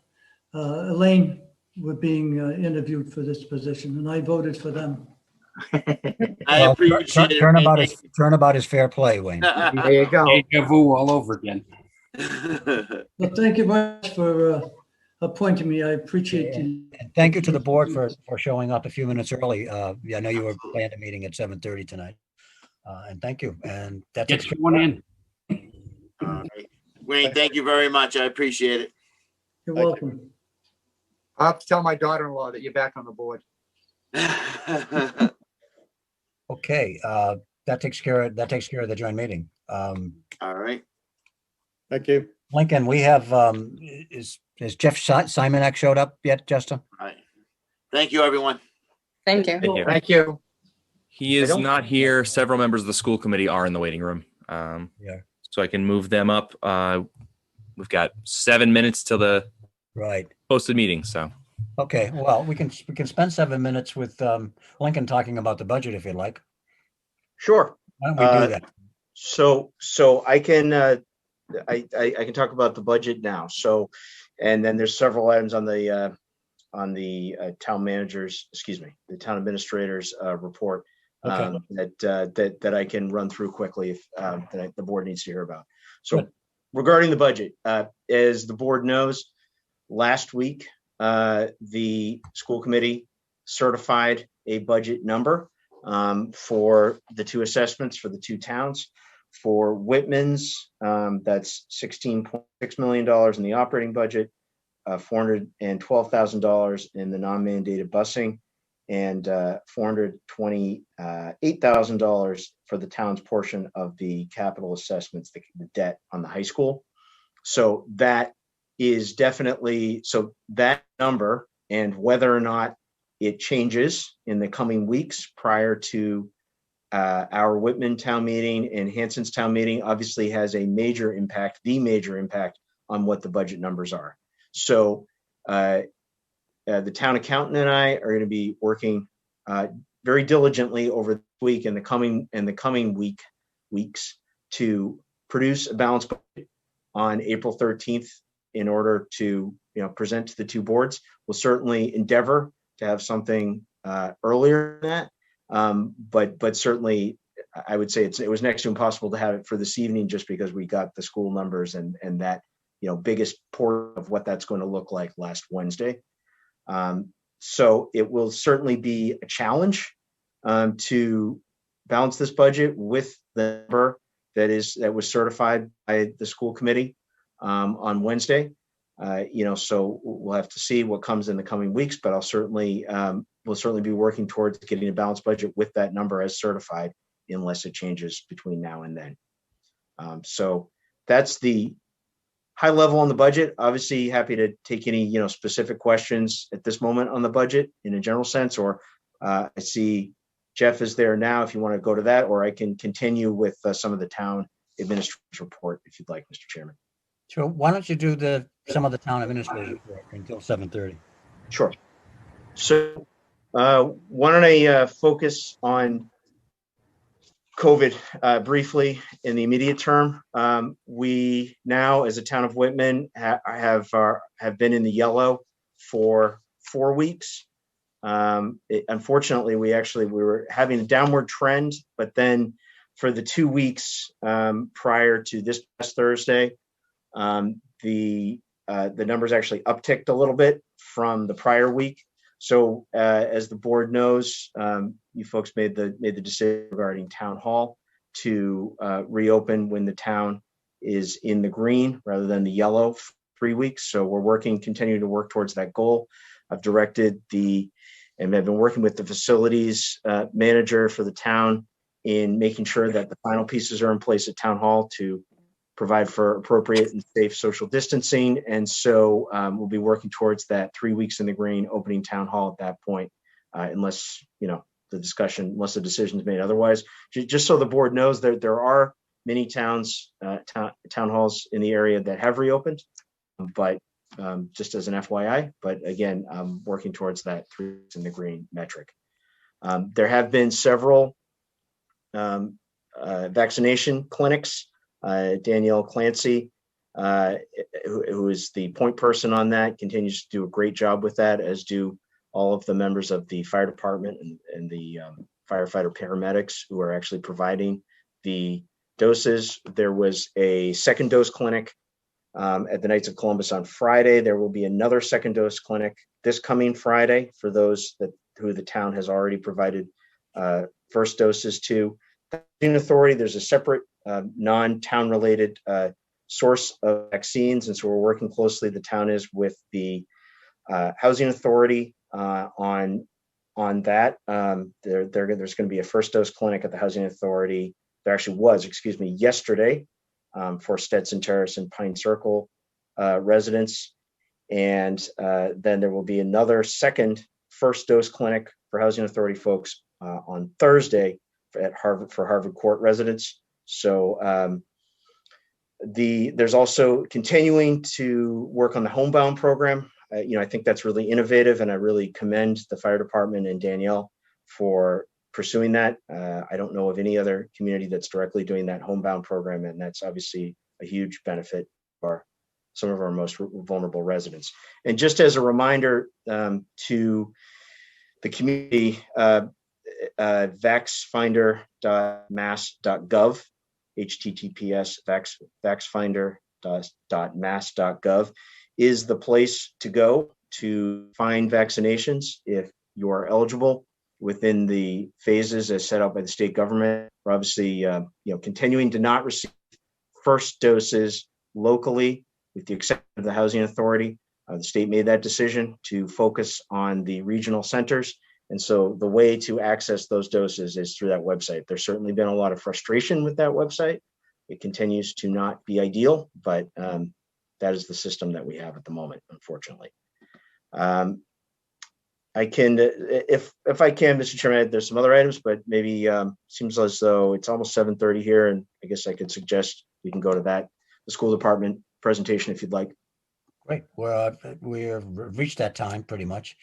P: Elaine were being interviewed for this position, and I voted for them.
M: I appreciate it.
A: Turnabout is fair play, Wayne.
B: There you go.
I: Deja vu all over again.
P: Well, thank you very much for appointing me. I appreciate you.
A: And thank you to the board for showing up a few minutes early. I know you were planned a meeting at 7:30 tonight. And thank you. And that's
I: Get one in.
M: All right. Wayne, thank you very much. I appreciate it.
P: You're welcome.
B: I'll have to tell my daughter-in-law that you're back on the board.
A: Okay, that takes care of the joint meeting.
M: All right.
G: Thank you.
A: Lincoln, we have, is Jeff Simonek showed up yet, Justin?
M: All right. Thank you, everyone.
O: Thank you.
D: Thank you.
B: Thank you.
D: He is not here. Several members of the school committee are in the waiting room.
A: Yeah.
D: So I can move them up. We've got 7 minutes till the
A: Right.
D: posted meeting. So
A: Okay, well, we can spend 7 minutes with Lincoln talking about the budget if you'd like.
E: Sure.
A: Why don't we do that?
E: So I can I can talk about the budget now. So, and then there's several items on the town manager's, the town administrator's report
A: Okay.
E: that I can run through quickly if the board needs to hear about. So
A: Good.
E: regarding the budget, as the board knows, last week the school committee certified a budget number for the two assessments for the two towns. For Whitman's, that's $16.6 million in the operating budget, $412,000 in the non-mandated busing, and $428,000 for the town's portion of the capital assessments, the debt on the high school. So that is definitely, so that number, and whether or not it changes in the coming weeks prior to our Whitman town meeting and Hanson's town meeting, obviously has a major impact, the major impact on what the budget numbers are. So the town accountant and I are going to be working very diligently over the week and the coming weeks to produce a balanced budget on April 13th in order to present to the two boards. We'll certainly endeavor to have something earlier than that. But certainly I would say it was next to impossible to have it for this evening just because we got the school numbers and that, biggest portion of what that's going to look like last Wednesday. So it will certainly be a challenge to balance this budget with the number that was certified by the school committee on Wednesday. So we'll have to see what comes in the coming weeks, but we'll certainly be working towards getting a balanced budget with that number as certified, unless it changes between now and then. So that's the high level on the budget. Obviously happy to take any, specific questions at this moment on the budget in a general sense, or I see Jeff is there now if you want to go to that, or I can continue with some of the town administrator's report if you'd like, Mr. Chairman.
A: So why don't you do some of the town administrator's report until 7:30?
E: Sure. So why don't I focus on COVID briefly in the immediate term. We now, as a town of Whitman, have been in the yellow for 4 weeks. Unfortunately, we were having a downward trend, but then for the 2 weeks prior to this past Thursday, the numbers actually upticked a little bit from the prior week. So as the board knows, you folks made the decision regarding town hall to reopen when the town is in the green rather than the yellow for 3 weeks. So we're continuing to work towards that goal. I've directed and I've been working with the facilities manager for the town in making sure that the final pieces are in place at town hall to provide for appropriate and safe social distancing. And so we'll be working towards that 3 weeks in the green opening town hall at that point, unless, the decision is made otherwise. Just so the board knows, there are many town halls in the area that have reopened, but just as an FYI, but again, I'm working towards that 3 weeks in the green metric. There have been several vaccination clinics. Danielle Clancy, who is the point person on that, continues to do a great job with that, as do all of the members of the fire department and the firefighter paramedics who are actually providing the doses. There was a second dose clinic at the Knights of Columbus on Friday. There will be another second dose clinic this coming Friday for those who the town has already provided first doses to. The Housing Authority, there's a separate non-town related source of vaccines, and so we're working closely, the town is, with the Housing Authority on that. There's going to be a first dose clinic at the Housing Authority. There actually was, yesterday, for Stetson Terrace and Pine Circle residents. And then there will be another second first dose clinic for Housing Authority folks on Thursday for Harvard Court residents. So there's also continuing to work on the homebound program. I think that's really innovative, and I really commend the fire department and Danielle for pursuing that. I don't know of any other community that's directly doing that homebound program, and that's obviously a huge benefit for some of our most vulnerable residents. And just as a reminder to the community, vaxfinder.mass.gov, https vaxfinder.mass.gov is the place to go to find vaccinations if you are eligible within the phases as set out by the state government. We're obviously continuing to not receive first doses locally, with the exception of the Housing Authority. The state made that decision to focus on the regional centers. And so the way to access those doses is through that website. There's certainly been a lot of frustration with that website. It continues to not be ideal, but that is the system that we have at the moment, unfortunately. I can, if I can, Mr. Chairman, there's some other items, but maybe seems as though it's almost 7:30 here, and I guess I could suggest we can go to the school department presentation if you'd like.
A: Great. Well, we have reached that time pretty much.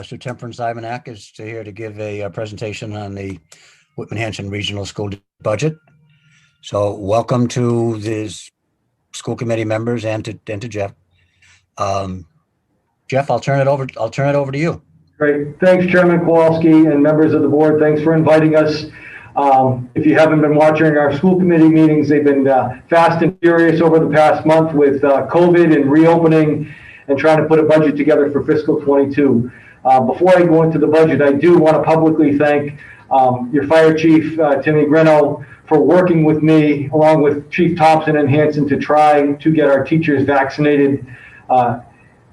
A: So Temperance Ivanak is here to give a presentation on the Whitman-Hanson Regional School budget. So welcome to the school committee members and to Jeff. Jeff, I'll turn it over to you.
Q: Great. Thanks, Chairman Kowalski and members of the board. Thanks for inviting us. If you haven't been watching our school committee meetings, they've been fast and furious over the past month with COVID and reopening and trying to put a budget together for fiscal 22. Before I go into the budget, I do want to publicly thank your fire chief, Timmy Grino, for working with me along with Chief Thompson and Hanson to try to get our teachers vaccinated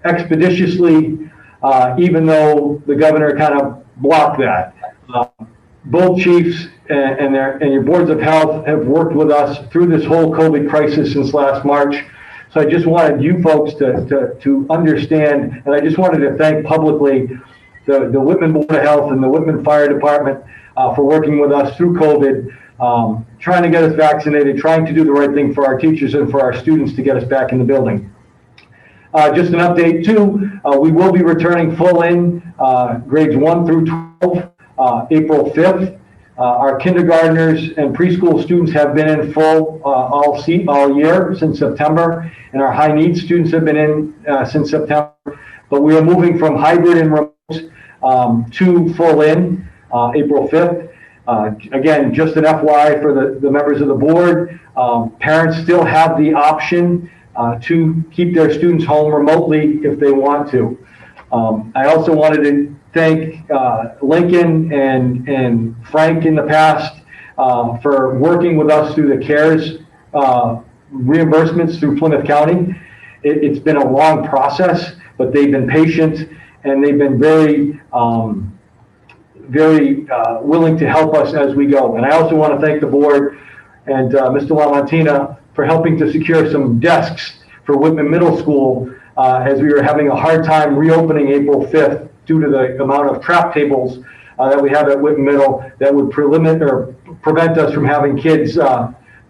Q: expeditiously, even though the governor kind of blocked that. Both chiefs and your boards of health have worked with us through this whole COVID crisis since last March. So I just wanted you folks to understand, and I just wanted to thank publicly the Whitman Board of Health and the Whitman Fire Department for working with us through COVID, trying to get us vaccinated, trying to do the right thing for our teachers and for our students to get us back in the building. Just an update too, we will be returning full in grades 1 through 12 April 5th. Our kindergartners and preschool students have been in full all year since September, and our high needs students have been in since September. But we are moving from hybrid and remote to full in April 5th. Again, just an FYI for the members of the board, parents still have the option to keep their students home remotely if they want to. I also wanted to thank Lincoln and Frank in the past for working with us through the CARES reimbursements through Plymouth County. It's been a long process, but they've been patient and they've been very willing to help us as we go. And I also want to thank the board and Mr. LaMontina for helping to secure some desks for Whitman Middle School as we were having a hard time reopening April 5th due to the amount of trap tables that we have at Whitman Middle that would prevent us from having kids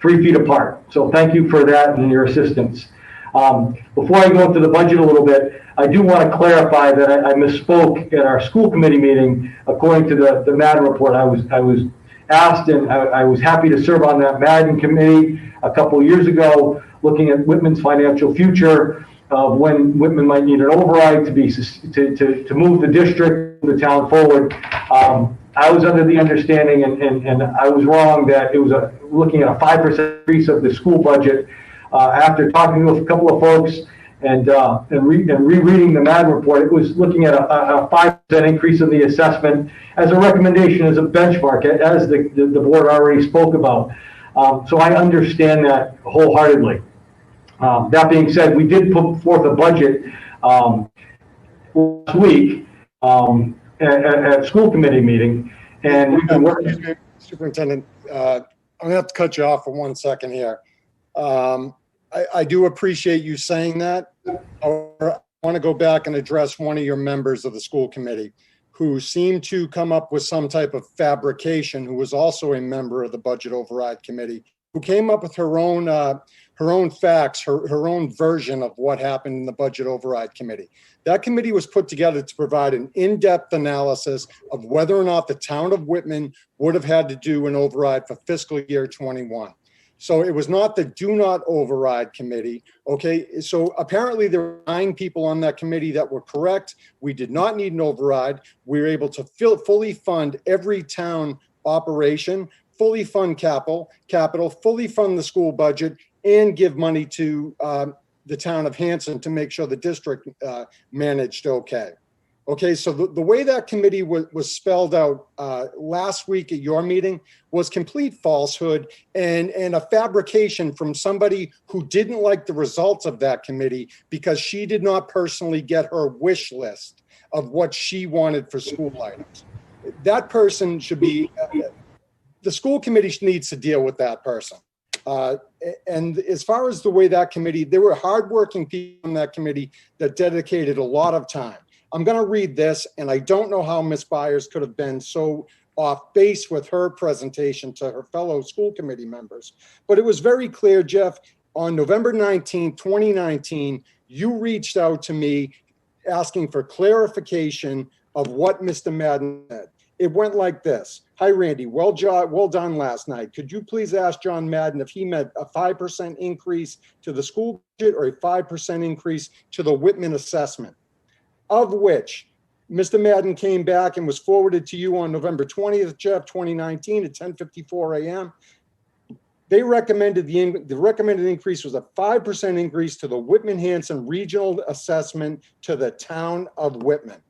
Q: 3 feet apart. So thank you for that and your assistance. Before I go into the budget a little bit, I do want to clarify that I misspoke at our school committee meeting. According to the Madden report, I was asked, and I was happy to serve on that Madden committee a couple of years ago, looking at Whitman's financial future, when Whitman might need an override to move the district, the town forward. I was under the understanding, and I was wrong, that it was looking at a 5% increase of the school budget. After talking with a couple of folks and rereading the MAD report, it was looking at a 5% increase in the assessment as a recommendation, as a benchmark, as the board already spoke about. So I understand that wholeheartedly. That being said, we did put forth a budget last week at school committee meeting, and we've been working.
G: Superintendent, I'm gonna have to cut you off for 1 second here. I do appreciate you saying that. I want to go back and address one of your members of the school committee who seemed to come up with some type of fabrication, who was also a member of the budget override committee, who came up with her own facts, her own version of what happened in the budget override committee. That committee was put together to provide an in-depth analysis of whether or not the town of Whitman would have had to do an override for fiscal year 21. So it was not the do not override committee. Okay, so apparently there were 9 people on that committee that were correct. We did not need an override. We were able to fully fund every town operation, fully fund capital, fully fund the school budget, and give money to the town of Hanson to make sure the district managed okay. Okay, so the way that committee was spelled out last week at your meeting was complete falsehood and a fabrication from somebody who didn't like the results of that committee because she did not personally get her wish list of what she wanted for school items. That person should be, the school committee needs to deal with that person. And as far as the way that committee, there were hardworking people on that committee that dedicated a lot of time. I'm going to read this, and I don't know how Ms. Byers could have been so off base with her presentation to her fellow school committee members. But it was very clear, Jeff, on November 19, 2019, you reached out to me asking for clarification of what Mr. Madden said. It went like this. Hi, Randy. Well done last night. Could you please ask John Madden if he meant a 5% increase to the school budget or a 5% increase to the Whitman assessment? Of which Mr. Madden came back and was forwarded to you on November 20th, Jeff, 2019 at 10:54 a.m. They recommended the recommended increase was a 5% increase to the Whitman-Hanson regional assessment to the town of Whitman.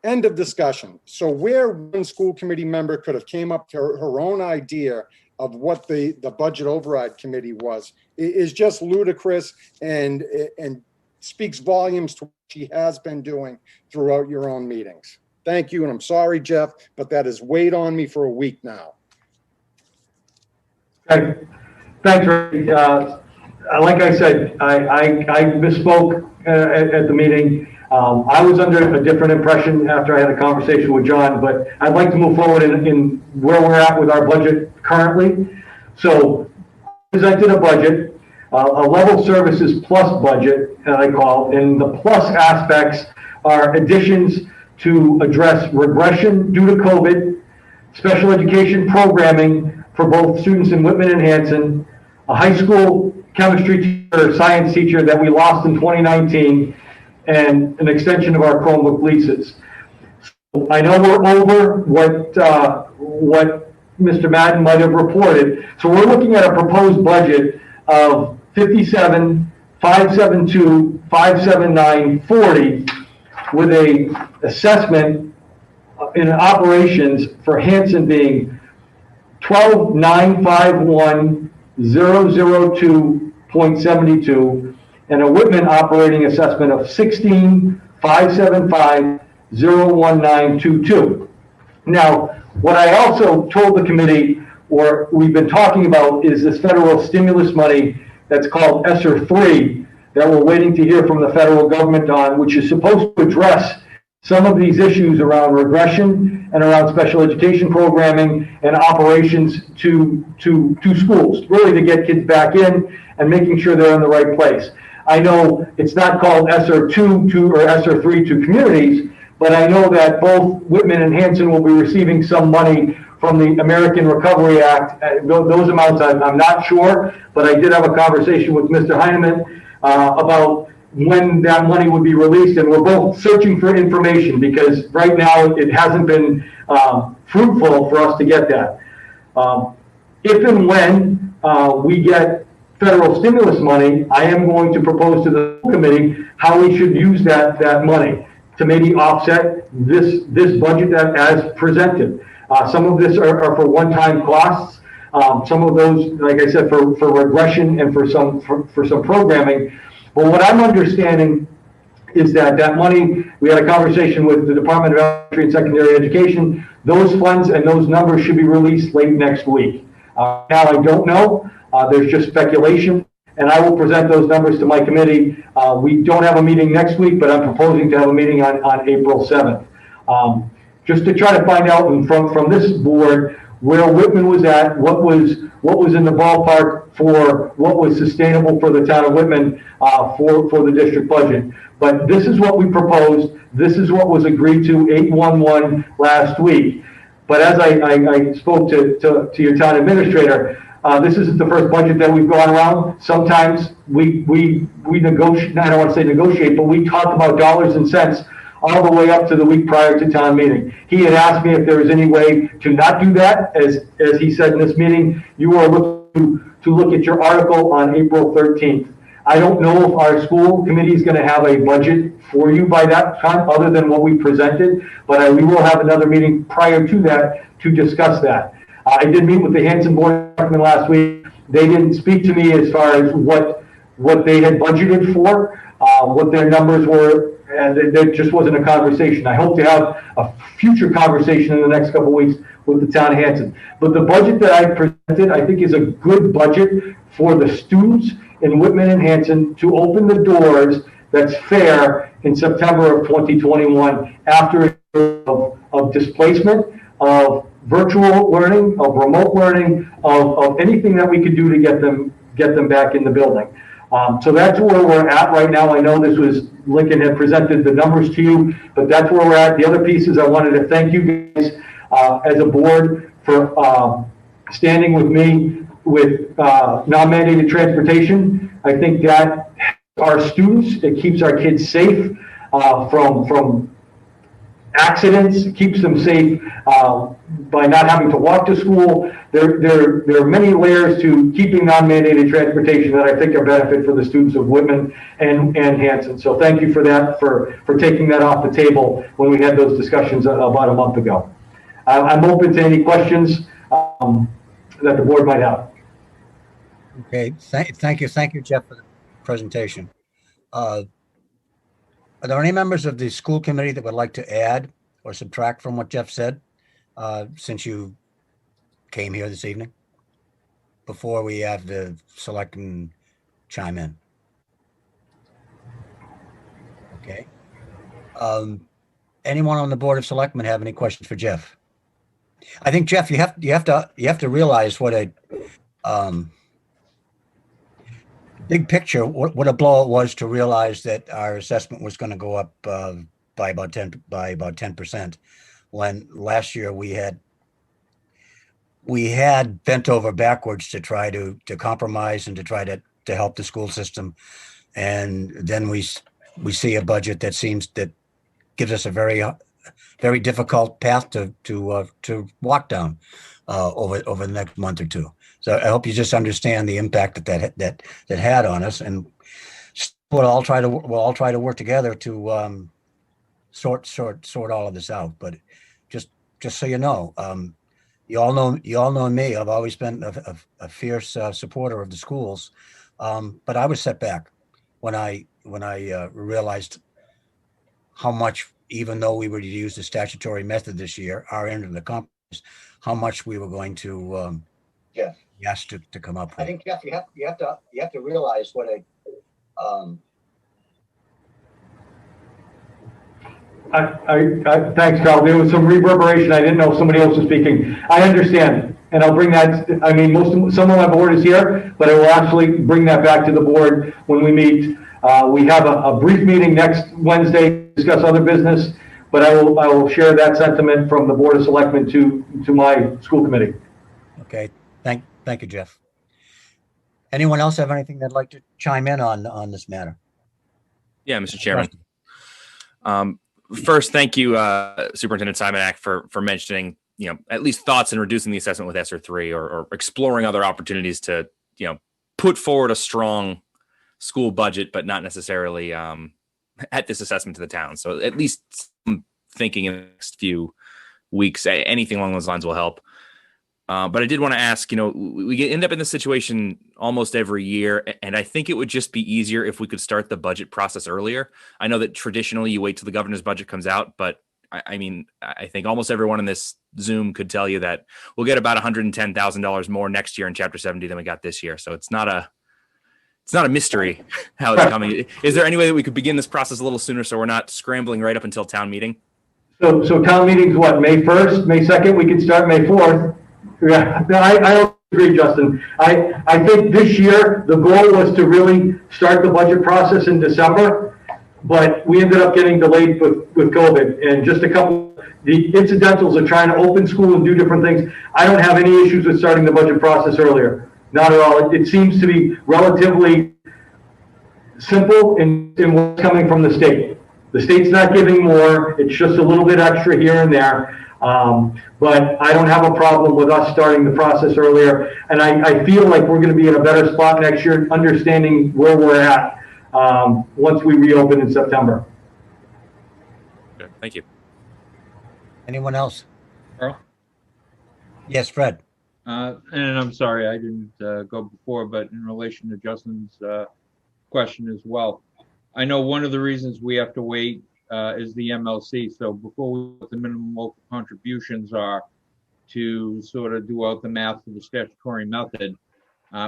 G: End of discussion. So where one school committee member could have came up to her own idea of what the budget override committee was is just ludicrous and speaks volumes to what she has been doing throughout your own meetings. Thank you, and I'm sorry, Jeff, but that has weighed on me for a week now.
Q: Okay. Thanks, Ray. Like I said, I misspoke at the meeting. I was under a different impression after I had a conversation with John, but I'd like to move forward in where we're at with our budget currently. So, presented a budget. A level services plus budget, I call, and the plus aspects are additions to address regression due to COVID, special education programming for both students in Whitman and Hanson, a high school chemistry teacher, science teacher that we lost in 2019, and an extension of our Chromebook leases. So I know we're over what Mr. Madden might have reported, so we're looking at a proposed budget of 57,572,579.40 with a assessment in operations for Hanson being 12,951,002.72 and a Whitman operating assessment of 16,575,01922. Now, what I also told the committee, or we've been talking about, is this federal stimulus money that's called ESSER 3 that we're waiting to hear from the federal government on, which is supposed to address some of these issues around regression and around special education programming and operations to schools, really to get kids back in and making sure they're in the right place. I know it's not called ESSER 2 or ESSER 3 to communities, but I know that both Whitman and Hanson will be receiving some money from the American Recovery Act. Those amounts, I'm not sure, but I did have a conversation with Mr. Heineman about when that money would be released, and we're both searching for information because right now it hasn't been fruitful for us to get that. If and when we get federal stimulus money, I am going to propose to the committee how we should use that money to maybe offset this budget that as presented. Some of this are for one-time costs. Some of those, like I said, for regression and for some programming. But what I'm understanding is that money, we had a conversation with the Department of Elementary and Secondary Education. Those funds and those numbers should be released late next week. Now I don't know. There's just speculation, and I will present those numbers to my committee. We don't have a meeting next week, but I'm proposing to have a meeting on April 7th. Just to try to find out from this board where Whitman was at, what was in the ballpark for what was sustainable for the town of Whitman for the district budget. But this is what we proposed. This is what was agreed to 8/11 last week. But as I spoke to your town administrator, this isn't the first budget that we've gone around. Sometimes we negotiate, I don't want to say negotiate, but we talk about dollars and cents all the way up to the week prior to town meeting. He had asked me if there was any way to not do that. As he said in this meeting, you are looking to look at your article on April 13th. I don't know if our school committee is going to have a budget for you by that time, other than what we presented, but we will have another meeting prior to that to discuss that. I did meet with the Hanson Board of Selectmen last week. They didn't speak to me as far as what they had budgeted for, what their numbers were, and there just wasn't a conversation. I hope to have a future conversation in the next couple of weeks with the town of Hanson. But the budget that I presented, I think, is a good budget for the students in Whitman and Hanson to open the doors that's fair in September of 2021 after a year of displacement, of virtual learning, of remote learning, of anything that we could do to get them back in the building. So that's where we're at right now. I know Lincoln had presented the numbers to you, but that's where we're at. The other piece is I wanted to thank you guys as a board for standing with me with non-mandated transportation. I think that our students, it keeps our kids safe from accidents, keeps them safe by not having to walk to school. There are many layers to keeping non-mandated transportation that I think are benefit for the students of Whitman and Hanson. So thank you for that, for taking that off the table when we had those discussions about a month ago. I'm open to any questions that the board might have.
A: Okay, thank you, Jeff, for the presentation. Are there any members of the school committee that would like to add or subtract from what Jeff said since you came here this evening? Before we have the selectmen chime in. Okay. Anyone on the Board of Selectmen have any questions for Jeff? I think, Jeff, you have to realize what a big picture, what a blow it was to realize that our assessment was going to go up by about 10%, when last year we had bent over backwards to try to compromise and to try to help the school system, and then we see a budget that gives us a very difficult path to walk down over the next month or two. So I hope you just understand the impact that had on us, and we'll all try to work together to sort all of this out. But just so you know, you all know me. I've always been a fierce supporter of the schools, but I was set back when I realized how much, even though we were to use the statutory method this year, our end of the compromise, how much we were going to
B: Yeah.
A: be asked to come up
B: I
A: with.
B: think you have to realize what a,
Q: Thanks, Carl. There was some reverberation. I didn't know if somebody else was speaking. I understand, and I'll bring that, I mean, some of my board is here, but I will actually bring that back to the board when we meet. We have a brief meeting next Wednesday to discuss other business, but I will share that sentiment from the Board of Selectmen to my school committee.
A: Okay, thank you, Jeff. Anyone else have anything they'd like to chime in on this matter?
D: Yeah, Mr. Chairman. First, thank you, Superintendent Simonak, for mentioning, at least thoughts in reducing the assessment with ESSER 3 or exploring other opportunities to, put forward a strong school budget, but not necessarily at this assessment to the town. So at least some thinking in the next few weeks, anything along those lines will help. But I did want to ask, we end up in this situation almost every year, and I think it would just be easier if we could start the budget process earlier. I know that traditionally you wait till the governor's budget comes out, but I mean, I think almost everyone in this Zoom could tell you that we'll get about $110,000 more next year in Chapter 70 than we got this year. So it's not a mystery how it's coming. Is there any way that we could begin this process a little sooner so we're not scrambling right up until town meeting?
Q: So town meeting's what, May 1st, May 2nd? We could start May 4th. Yeah, I agree, Justin. I think this year, the goal was to really start the budget process in December, but we ended up getting delayed with COVID, and just the incidentals of trying to open school and do different things. I don't have any issues with starting the budget process earlier. Not at all. It seems to be relatively simple in what's coming from the state. The state's not giving more. It's just a little bit extra here and there. But I don't have a problem with us starting the process earlier. And I feel like we're going to be in a better spot next year, understanding where we're at once we reopen in September.
D: Good. Thank you.
A: Anyone else?
R: Carl?
A: Yes, Fred.
R: And I'm sorry I didn't go before, but in relation to Justin's question as well, I know one of the reasons we have to wait is the MLC. So before we what the minimum local contributions are to sort of do out the math for the statutory method,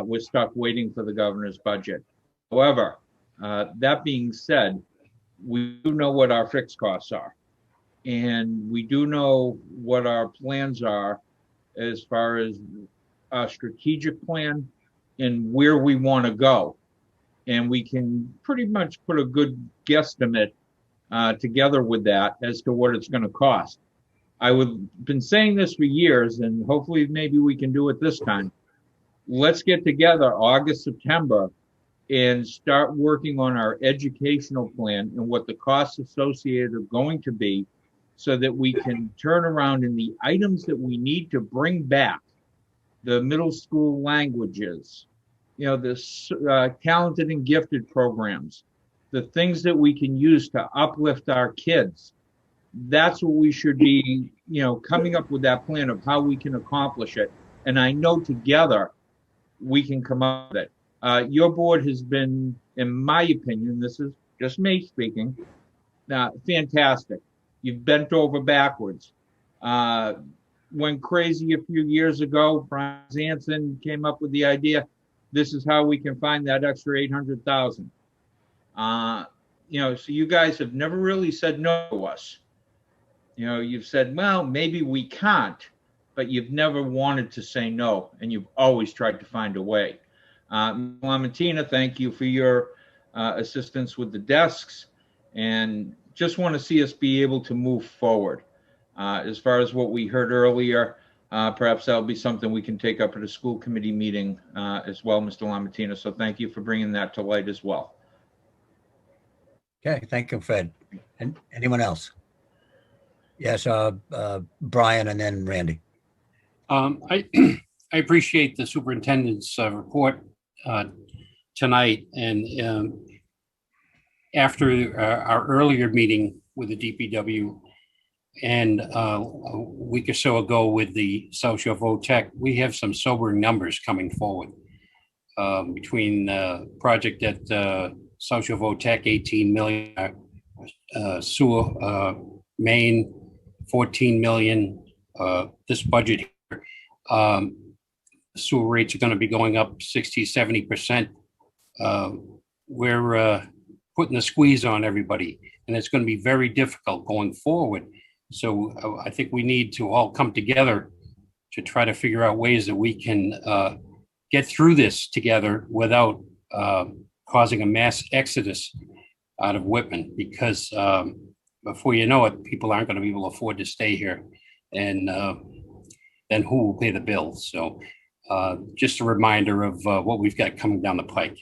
R: we're stuck waiting for the governor's budget. However, that being said, we do know what our fixed costs are, and we do know what our plans are as far as a strategic plan and where we want to go. And we can pretty much put a good guesstimate together with that as to what it's going to cost. I've been saying this for years, and hopefully maybe we can do it this time. Let's get together August, September, and start working on our educational plan and what the costs associated are going to be, so that we can turn around in the items that we need to bring back, the middle school languages, the talented and gifted programs, the things that we can use to uplift our kids. That's what we should be, coming up with that plan of how we can accomplish it. And I know together we can come up with it. Your board has been, in my opinion, this is just me speaking, fantastic. You've bent over backwards. Went crazy a few years ago. Brian Zanson came up with the idea, this is how we can find that extra 800,000. So you guys have never really said no to us. You've said, well, maybe we can't, but you've never wanted to say no, and you've always tried to find a way. Lamantina, thank you for your assistance with the desks, and just want to see us be able to move forward. As far as what we heard earlier, perhaps that'll be something we can take up at a school committee meeting as well, Mr. Lamantina. So thank you for bringing that to light as well.
A: Okay, thank you, Fred. And anyone else? Yes, Brian and then Randy.
I: I appreciate the superintendent's report tonight. And after our earlier meeting, with the DPW. And a week or so ago with the South Shore VOTEC, we have some sobering numbers coming forward. Between project at South Shore VOTEC, 18 million, sewer main, 14 million. This budget here, sewer rates are going to be going up 60, 70%. We're putting the squeeze on everybody, and it's going to be very difficult going forward. So I think we need to all come together to try to figure out ways that we can get through this together without causing a mass exodus out of Whitman, because before you know it, people aren't going to be able to afford to stay here. And then who will pay the bills? So just a reminder of what we've got coming down the pike.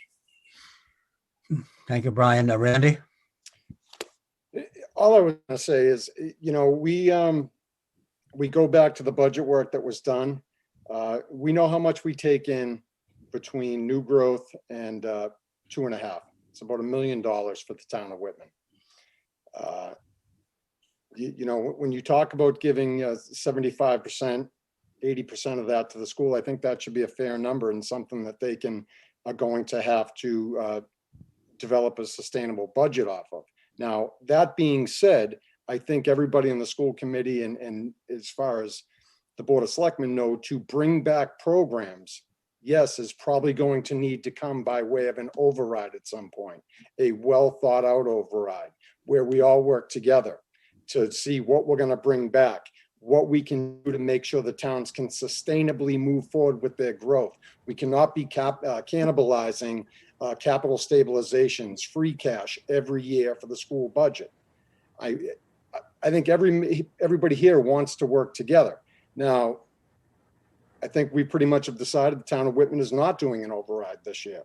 A: Thank you, Brian. Randy?
G: All I was going to say is, you know, we go back to the budget work that was done. We know how much we take in between new growth and 2.5. It's about $1 million for the town of Whitman. You know, when you talk about giving 75%, 80% of that to the school, I think that should be a fair number and something that they are going to have to develop a sustainable budget off of. Now, that being said, I think everybody in the school committee and as far as the Board of Selectmen know, to bring back programs, yes, is probably going to need to come by way of an override at some point, a well thought out override where we all work together to see what we're going to bring back, what we can do to make sure the towns can sustainably move forward with their growth. We cannot be cannibalizing capital stabilizations, free cash every year for the school budget. I think everybody here wants to work together. Now, I think we pretty much have decided the town of Whitman is not doing an override this year.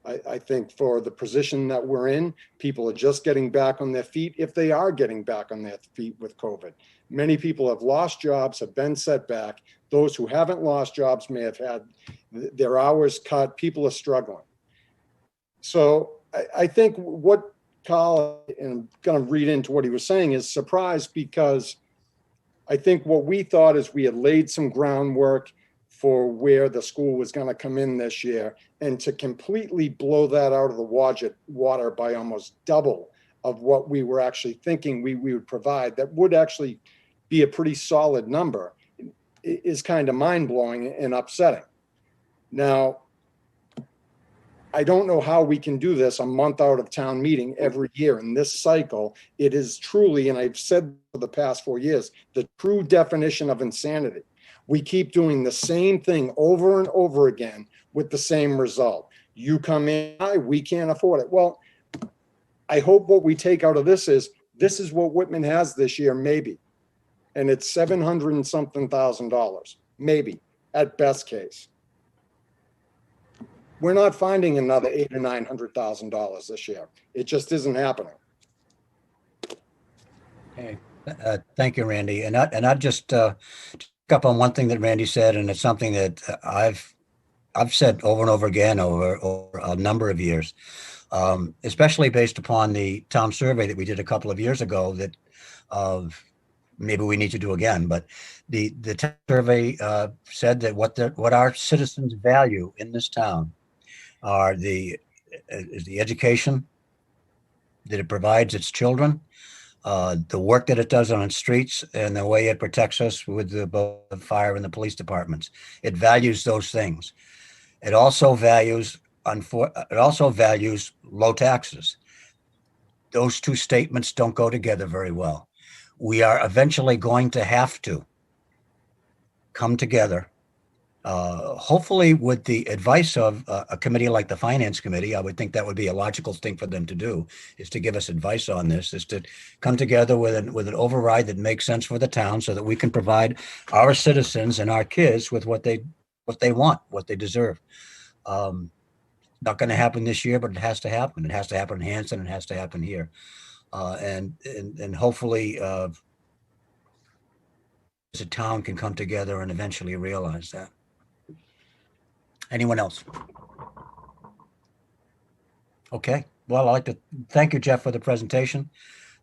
G: I think for the position that we're in, people are just getting back on their feet, if they are getting back on their feet with COVID. Many people have lost jobs, have been set back. Those who haven't lost jobs may have had their hours cut. People are struggling. So I think what Carl, and I'm going to read into what he was saying, is surprised, because I think what we thought is we had laid some groundwork for where the school was going to come in this year, and to completely blow that out of the water by almost double of what we were actually thinking we would provide, that would actually be a pretty solid number, is kind of mind-blowing and upsetting. Now, I don't know how we can do this a month out of town meeting every year in this cycle. It is truly, and I've said for the past 4 years, the true definition of insanity. We keep doing the same thing over and over again with the same result. You come in, we can't afford it. Well, I hope what we take out of this is what Whitman has this year, maybe. And it's $700 and something thousand, maybe, at best case. We're not finding another $800,000 or $900,000 this year. It just isn't happening.
A: Okay. Thank you, Randy. And I just pick up on one thing that Randy said, and it's something that I've said over and over again over a number of years, especially based upon the town survey that we did a couple of years ago that maybe we need to do again. But the town survey said that what our citizens value in this town is the education that it provides its children, the work that it does on its streets, and the way it protects us with both the fire and the police departments. It values those things. It also values low taxes. Those two statements don't go together very well. We are eventually going to have to come together, hopefully with the advice of a committee like the Finance Committee. I would think that would be a logical thing for them to do, is to give us advice on this, is to come together with an override that makes sense for the town, so that we can provide our citizens and our kids with what they want, what they deserve. Not going to happen this year, but it has to happen. It has to happen in Hanson, and it has to happen here. And hopefully as a town can come together and eventually realize that. Anyone else? Okay. Well, I'd like to thank you, Jeff, for the presentation.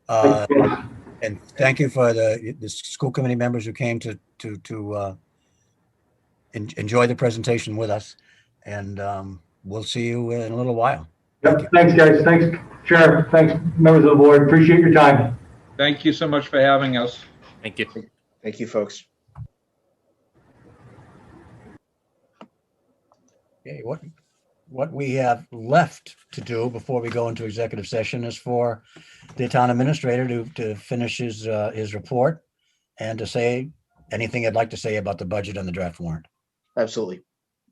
A: And thank you for the school committee members who came to enjoy the presentation with us. And we'll see you in a little while.
Q: Yep, thanks, guys. Thanks, Chair. Thanks, members of the board. Appreciate your time.
R: Thank you so much for having us.
D: Thank you.
E: Thank you, folks.
A: Okay, what we have left to do before we go into executive session is for the town administrator to finish his report and to say anything I'd like to say about the budget and the draft warrant.
E: Absolutely.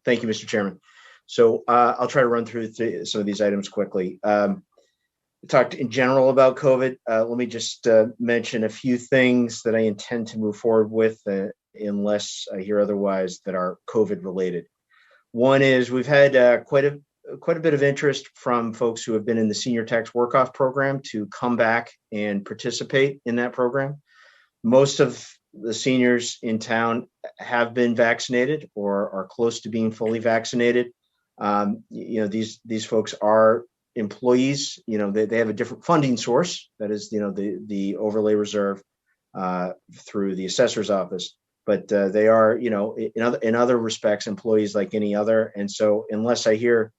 E: Thank you, Mr. Chairman. So I'll try to run through some of these items quickly. We talked in general about COVID. Let me just mention a few things that I intend to move forward with unless I hear otherwise that are COVID related. One is we've had quite a bit of interest from folks who have been in the senior tax work-off program to come back and participate in that program. Most of the seniors in town have been vaccinated or are close to being fully vaccinated. These folks are employees. They have a different funding source, that is, the overlay reserve through the assessor's office. But they are, in other respects, employees like any other. And so unless I hear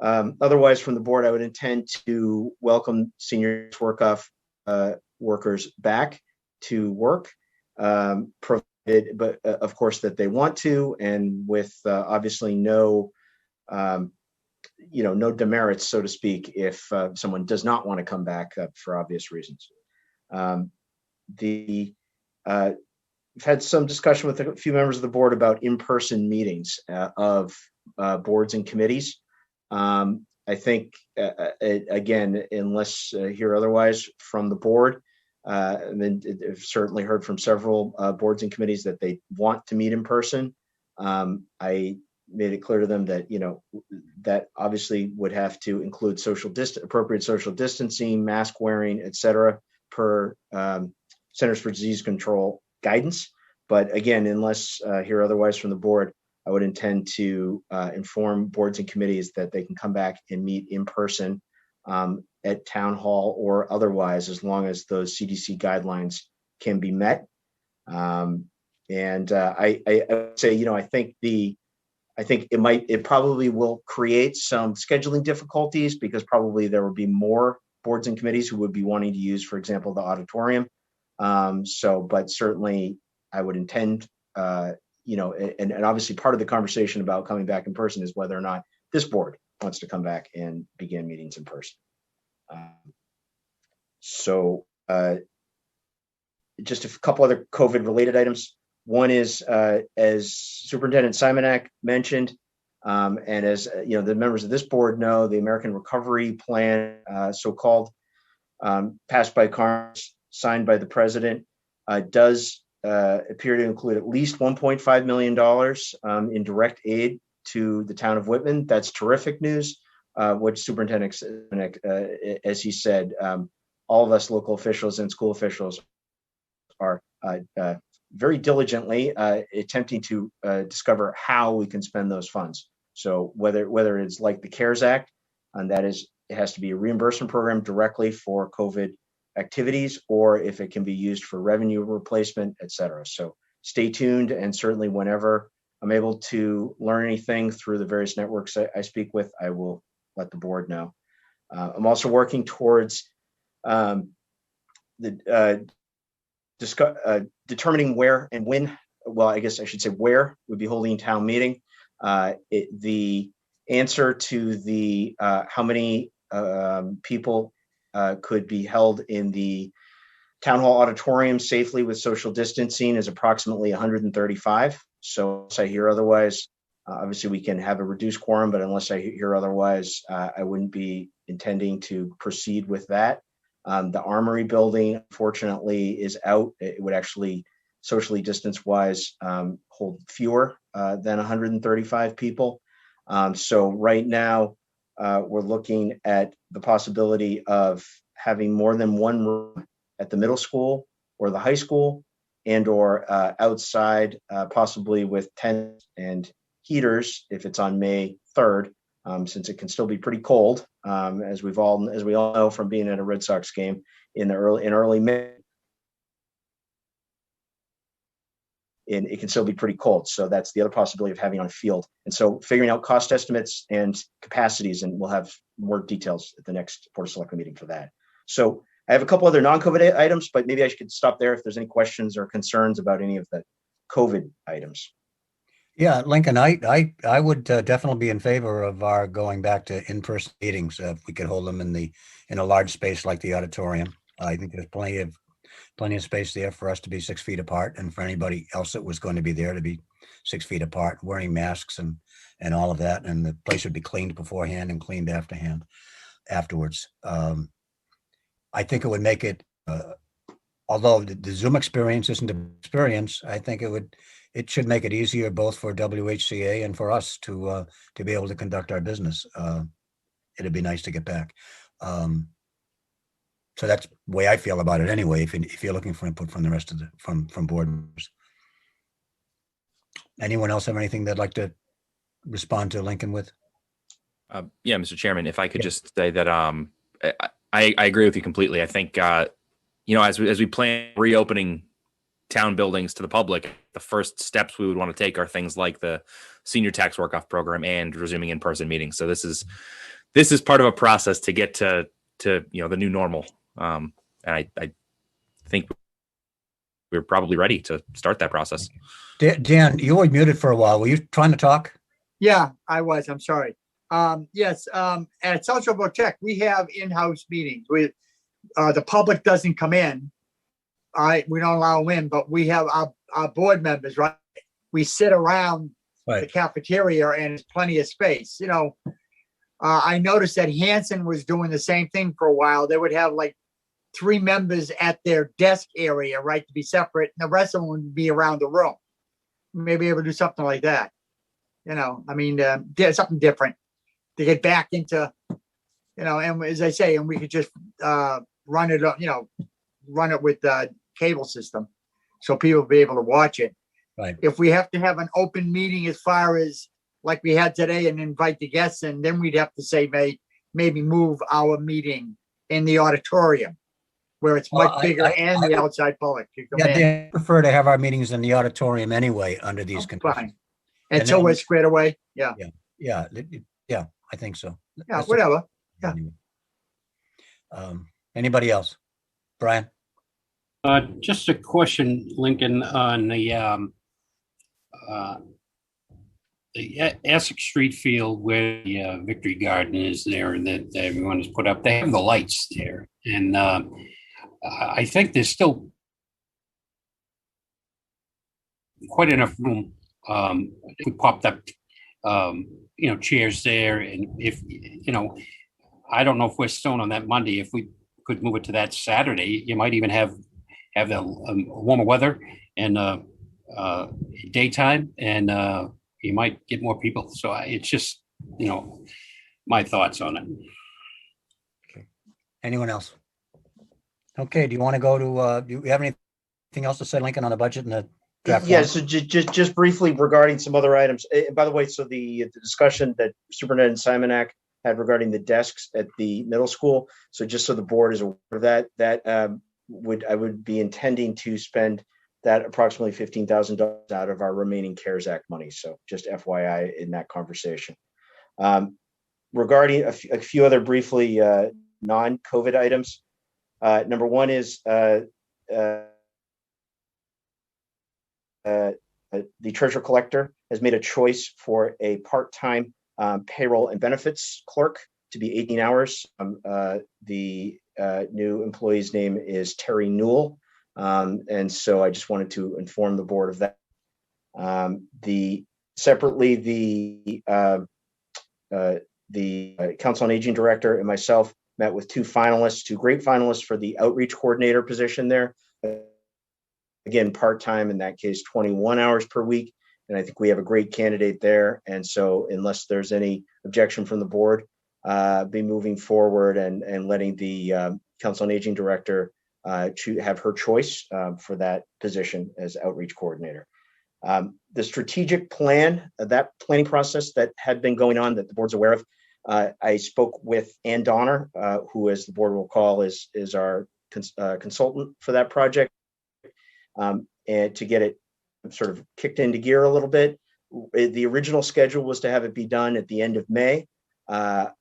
E: otherwise from the board, I would intend to welcome senior work-off workers back to work, provided, but of course, that they want to, and with obviously no demerits, so to speak, if someone does not want to come back for obvious reasons. We've had some discussion with a few members of the board about in-person meetings of boards and committees. I think, again, unless hear otherwise from the board, and then I've certainly heard from several boards and committees that they want to meet in person. I made it clear to them that, that obviously would have to include appropriate social distancing, mask wearing, et cetera, per Centers for Disease Control guidance. But again, unless hear otherwise from the board, I would intend to inform boards and committees that they can come back and meet in person at town hall or otherwise, as long as those CDC guidelines can be met. I would say, I think it probably will create some scheduling difficulties, because probably there will be more boards and committees who would be wanting to use, for example, the auditorium. But certainly I would intend, and obviously part of the conversation about coming back in person is whether or not this board wants to come back and begin meetings in person. Just a couple other COVID related items. One is, as Superintendent Simonak mentioned, and as the members of this board know, the American Recovery Plan, so-called, passed by Congress, signed by the president, does appear to include at least $1.5 million in direct aid to the town of Whitman. That's terrific news. Which Superintendent Simonak, as he said, all of us local officials and school officials are very diligently attempting to discover how we can spend those funds. So whether it's like the CARES Act, and that is, it has to be a reimbursement program directly for COVID activities, or if it can be used for revenue replacement, et cetera. So stay tuned, and certainly whenever I'm able to learn anything through the various networks I speak with, I will let the board know. I'm also working towards determining where and when, well, I guess I should say where we'd be holding town meeting. The answer to the how many people could be held in the town hall auditorium safely with social distancing is approximately 135. So unless I hear otherwise, obviously we can have a reduced quorum, but unless I hear otherwise, I wouldn't be intending to proceed with that. The Armory building, unfortunately, is out. It would actually, socially distance-wise, hold fewer than 135 people. So right now, we're looking at the possibility of having more than one room at the middle school or the high school, and or outside, possibly with tents and heaters if it's on May 3rd, since it can still be pretty cold, as we all know from being at a Red Sox game in early May. And it can still be pretty cold. So that's the other possibility of having on a field. And so figuring out cost estimates and capacities, and we'll have more details at the next Board of Selectmen meeting for that. So I have a couple other non-COVID items, but maybe I could stop there if there's any questions or concerns about any of the COVID items.
A: Yeah, Lincoln, I would definitely be in favor of our going back to in-person meetings if we could hold them in a large space like the auditorium. I think there's plenty of space there for us to be 6 feet apart, and for anybody else that was going to be there to be 6 feet apart, wearing masks and all of that. And the place would be cleaned beforehand and cleaned afterwards. I think it would make it, although the Zoom experience isn't an experience, I think it should make it easier both for WHCA and for us to be able to conduct our business. It'd be nice to get back. So that's the way I feel about it anyway, if you're looking for input from the rest of from board members. Anyone else have anything they'd like to respond to Lincoln with?
D: Yeah, Mr. Chairman, if I could just say that I agree with you completely. I think, as we plan reopening town buildings to the public, the first steps we would want to take are things like the senior tax work-off program and resuming in-person meetings. So this is part of a process to get to the new normal. And I think we're probably ready to start that process.
A: Dan, you were muted for a while. Were you trying to talk?
B: Yeah, I was. I'm sorry. Yes, at South Shore Tech, we have in-house meetings. The public doesn't come in. We don't allow them in, but we have our board members, right? We sit around the cafeteria and there's plenty of space. I noticed that Hanson was doing the same thing for a while. They would have like 3 members at their desk area, right, to be separate, and the rest of them would be around the room. Maybe able to do something like that. Something different to get back into, and as I say, and we could just run it up, run it with the cable system so people will be able to watch it.
A: Right.
B: If we have to have an open meeting as far as like we had today and invite the guests in, then we'd have to say maybe move our meeting in the auditorium where it's much bigger and the outside public can come in.
A: I prefer to have our meetings in the auditorium anyway under these conditions.
B: Fine. Until we're squared away. Yeah.
A: Yeah, I think so.
B: Yeah, whatever. Yeah.
A: Anybody else? Brian?
I: Just a question, Lincoln, on the Essex Street field where the Victory Garden is there that everyone has put up. They have the lights there, and I think there's still quite enough room. We popped up, chairs there, and if I don't know if we're stone on that Monday. If we could move it to that Saturday, you might even have the warmer weather and daytime, and you might get more people. So it's just, my thoughts on it.
A: Okay. Anyone else? Okay. Do you want to go to, do you have anything else to say, Lincoln, on the budget and the draft?
E: Yeah, so just briefly regarding some other items. And by the way, so the discussion that Superintendent Simonak had regarding the desks at the middle school. So just so the board is aware of that, I would be intending to spend that approximately $15,000 out of our remaining CARES Act money. So just FYI in that conversation. Regarding a few other briefly non-COVID items. Number one is the treasurer collector has made a choice for a part-time payroll and benefits clerk to be 18 hours. The new employee's name is Terry Newell. And so I just wanted to inform the board of that. Separately, the Council on Aging Director and myself met with two great finalists for the outreach coordinator position there. Again, part-time, in that case, 21 hours per week. And I think we have a great candidate there. And so unless there's any objection from the board, be moving forward and letting the Council on Aging Director have her choice for that position as outreach coordinator. The strategic plan, that planning process that had been going on that the board's aware of, I spoke with Ann Donner, who, as the board will call, is our consultant for that project, and to get it sort of kicked into gear a little bit. The original schedule was to have it be done at the end of May. I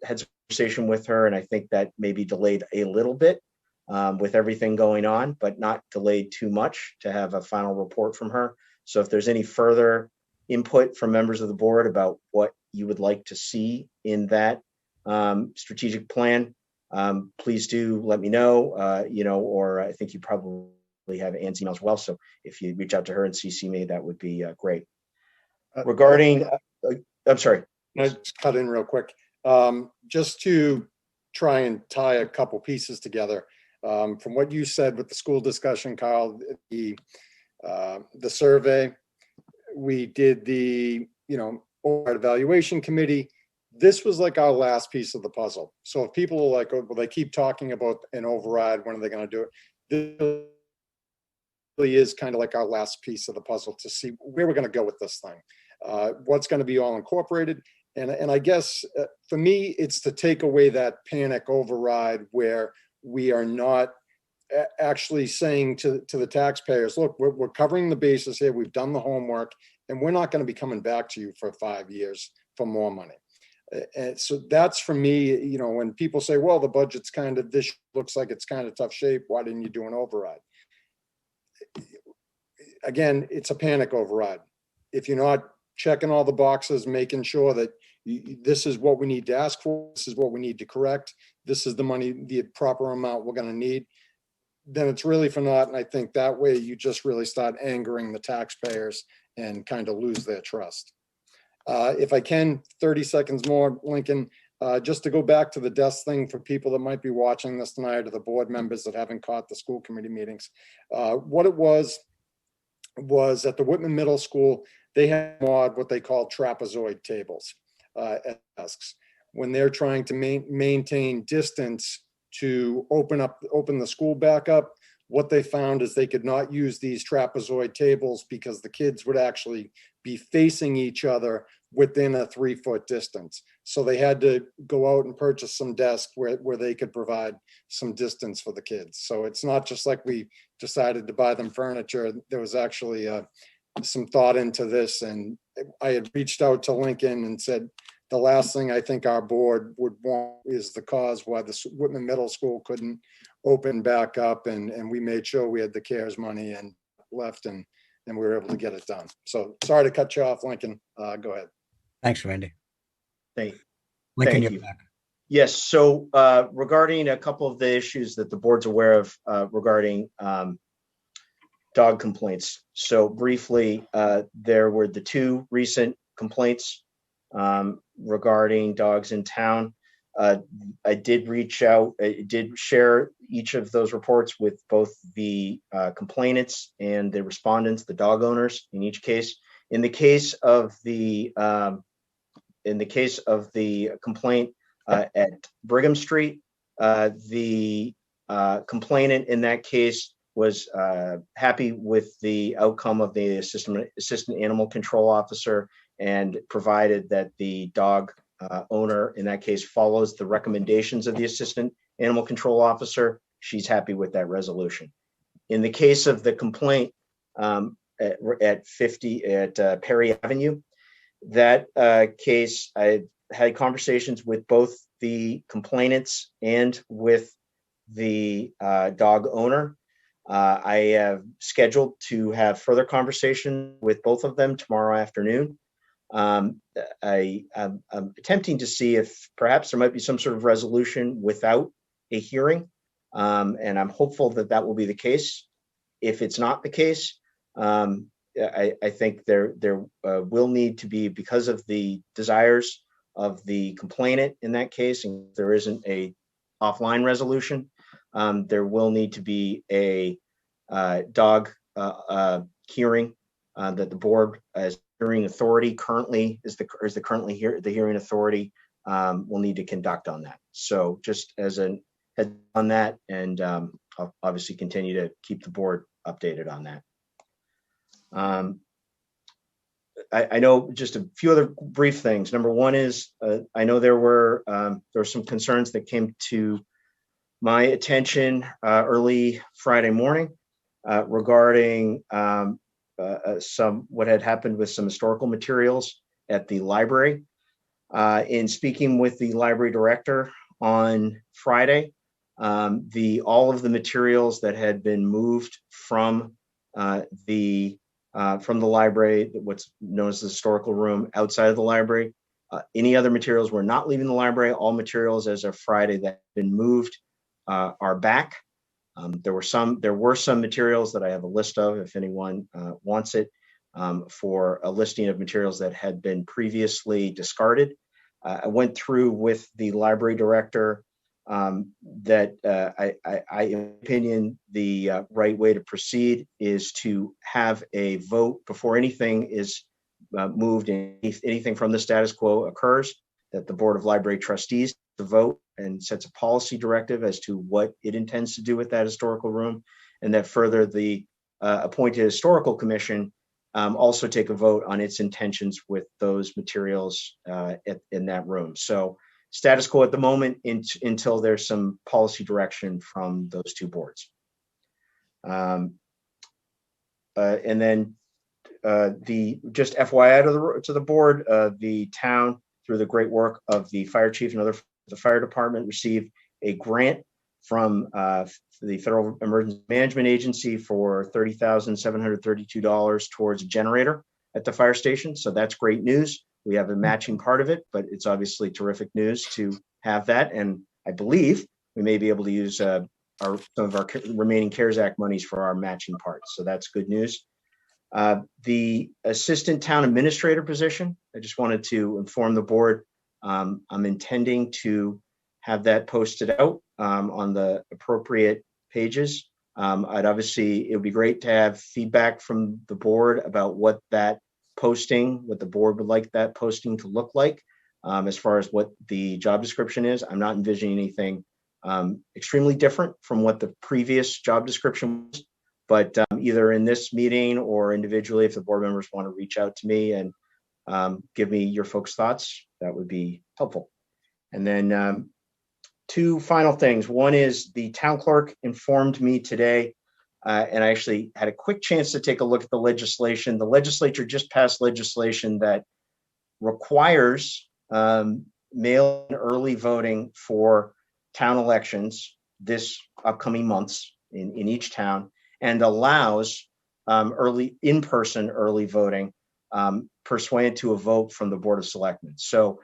E: had some conversation with her, and I think that may be delayed a little bit with everything going on, but not delayed too much to have a final report from her. So if there's any further input from members of the board about what you would like to see in that strategic plan, please do let me know, or I think you probably have Ann's email as well. So if you reach out to her and CC me, that would be great. Regarding, I'm sorry.
G: Can I just cut in real quick? Just to try and tie a couple pieces together. From what you said with the school discussion, Kyle, the survey, we did the, override evaluation committee. This was like our last piece of the puzzle. So if people are like, oh, well, they keep talking about an override, when are they going to do it? This really is kind of like our last piece of the puzzle to see where we're going to go with this thing. What's going to be all incorporated. And I guess for me, it's to take away that panic override where we are not actually saying to the taxpayers, look, we're covering the bases here. We've done the homework, and we're not going to be coming back to you for 5 years for more money. And so that's for me, when people say, well, the budget's kind of, this looks like it's kind of tough shape. Why didn't you do an override? Again, it's a panic override. If you're not checking all the boxes, making sure that this is what we need to ask for, this is what we need to correct, this is the money, the proper amount we're going to need, then it's really for naught. And I think that way you just really start angering the taxpayers and kind of lose their trust. If I can, 30 seconds more, Lincoln, just to go back to the desk thing for people that might be watching this tonight, or the board members that haven't caught the school committee meetings. What it was at the Whitman Middle School, they had what they call trapezoid tables at desks. When they're trying to maintain distance to open the school back up, what they found is they could not use these trapezoid tables because the kids would actually be facing each other within a 3-foot distance. So they had to go out and purchase some desks where they could provide some distance for the kids. So it's not just like we decided to buy them furniture. There was actually some thought into this. And I had reached out to Lincoln and said, the last thing I think our board would want is the cause why the Whitman Middle School couldn't open back up. And we made sure we had the CARES money and left, and we were able to get it done. So sorry to cut you off, Lincoln. Go ahead.
A: Thanks, Randy.
E: Thank
A: Lincoln,
E: you.
A: you're back.
E: Yes. So regarding a couple of the issues that the board's aware of regarding dog complaints. So briefly, there were the 2 recent complaints regarding dogs in town. I did reach out, I did share each of those reports with both the complainants and the respondents, the dog owners in each case. In the case of the complaint at Brigham Street, the complainant in that case was happy with the outcome of the assistant animal control officer, and provided that the dog owner in that case follows the recommendations of the assistant animal control officer, she's happy with that resolution. In the case of the complaint at 50 at Perry Avenue, that case, I had conversations with both the complainants and with the dog owner. I have scheduled to have further conversation with both of them tomorrow afternoon. I'm attempting to see if perhaps there might be some sort of resolution without a hearing, and I'm hopeful that that will be the case. If it's not the case, I think there will need to be, because of the desires of the complainant in that case, and if there isn't a offline resolution, there will need to be a dog hearing that the board, as hearing authority currently, the hearing authority will need to conduct on that. So just as a head on that, and I'll obviously continue to keep the board updated on that. I know just a few other brief things. Number one is I know there were some concerns that came to my attention early Friday morning regarding what had happened with some historical materials at the library. In speaking with the library director on Friday, all of the materials that had been moved from the library, what's known as the historical room outside of the library, any other materials were not leaving the library. All materials as of Friday that had been moved are back. There were some materials that I have a list of if anyone wants it, for a listing of materials that had been previously discarded. I went through with the library director that in my opinion, the right way to proceed is to have a vote before anything is moved and anything from the status quo occurs, that the Board of Library Trustees to vote and sets a policy directive as to what it intends to do with that historical room, and that further the appointed historical commission also take a vote on its intentions with those materials in that room. So status quo at the moment until there's some policy direction from those two boards. And then just FYI to the board, the town, through the great work of the fire chief and the fire department, received a grant from the Federal Emergency Management Agency for $30,732 towards a generator at the fire station. So that's great news. We have a matching part of it, but it's obviously terrific news to have that. And I believe we may be able to use some of our remaining CARES Act monies for our matching parts. So that's good news. The assistant town administrator position, I just wanted to inform the board, I'm intending to have that posted out on the appropriate pages. It would be great to have feedback from the board about what the board would like that posting to look like, as far as what the job description is. I'm not envisioning anything extremely different from what the previous job description was, but either in this meeting or individually, if the board members want to reach out to me and give me your folks' thoughts, that would be helpful. And then two final things. One is the town clerk informed me today, and I actually had a quick chance to take a look at the legislation. The legislature just passed legislation that requires mail and early voting for town elections this upcoming months in each town, and allows in-person early voting pursuant to a vote from the Board of Selectmen. So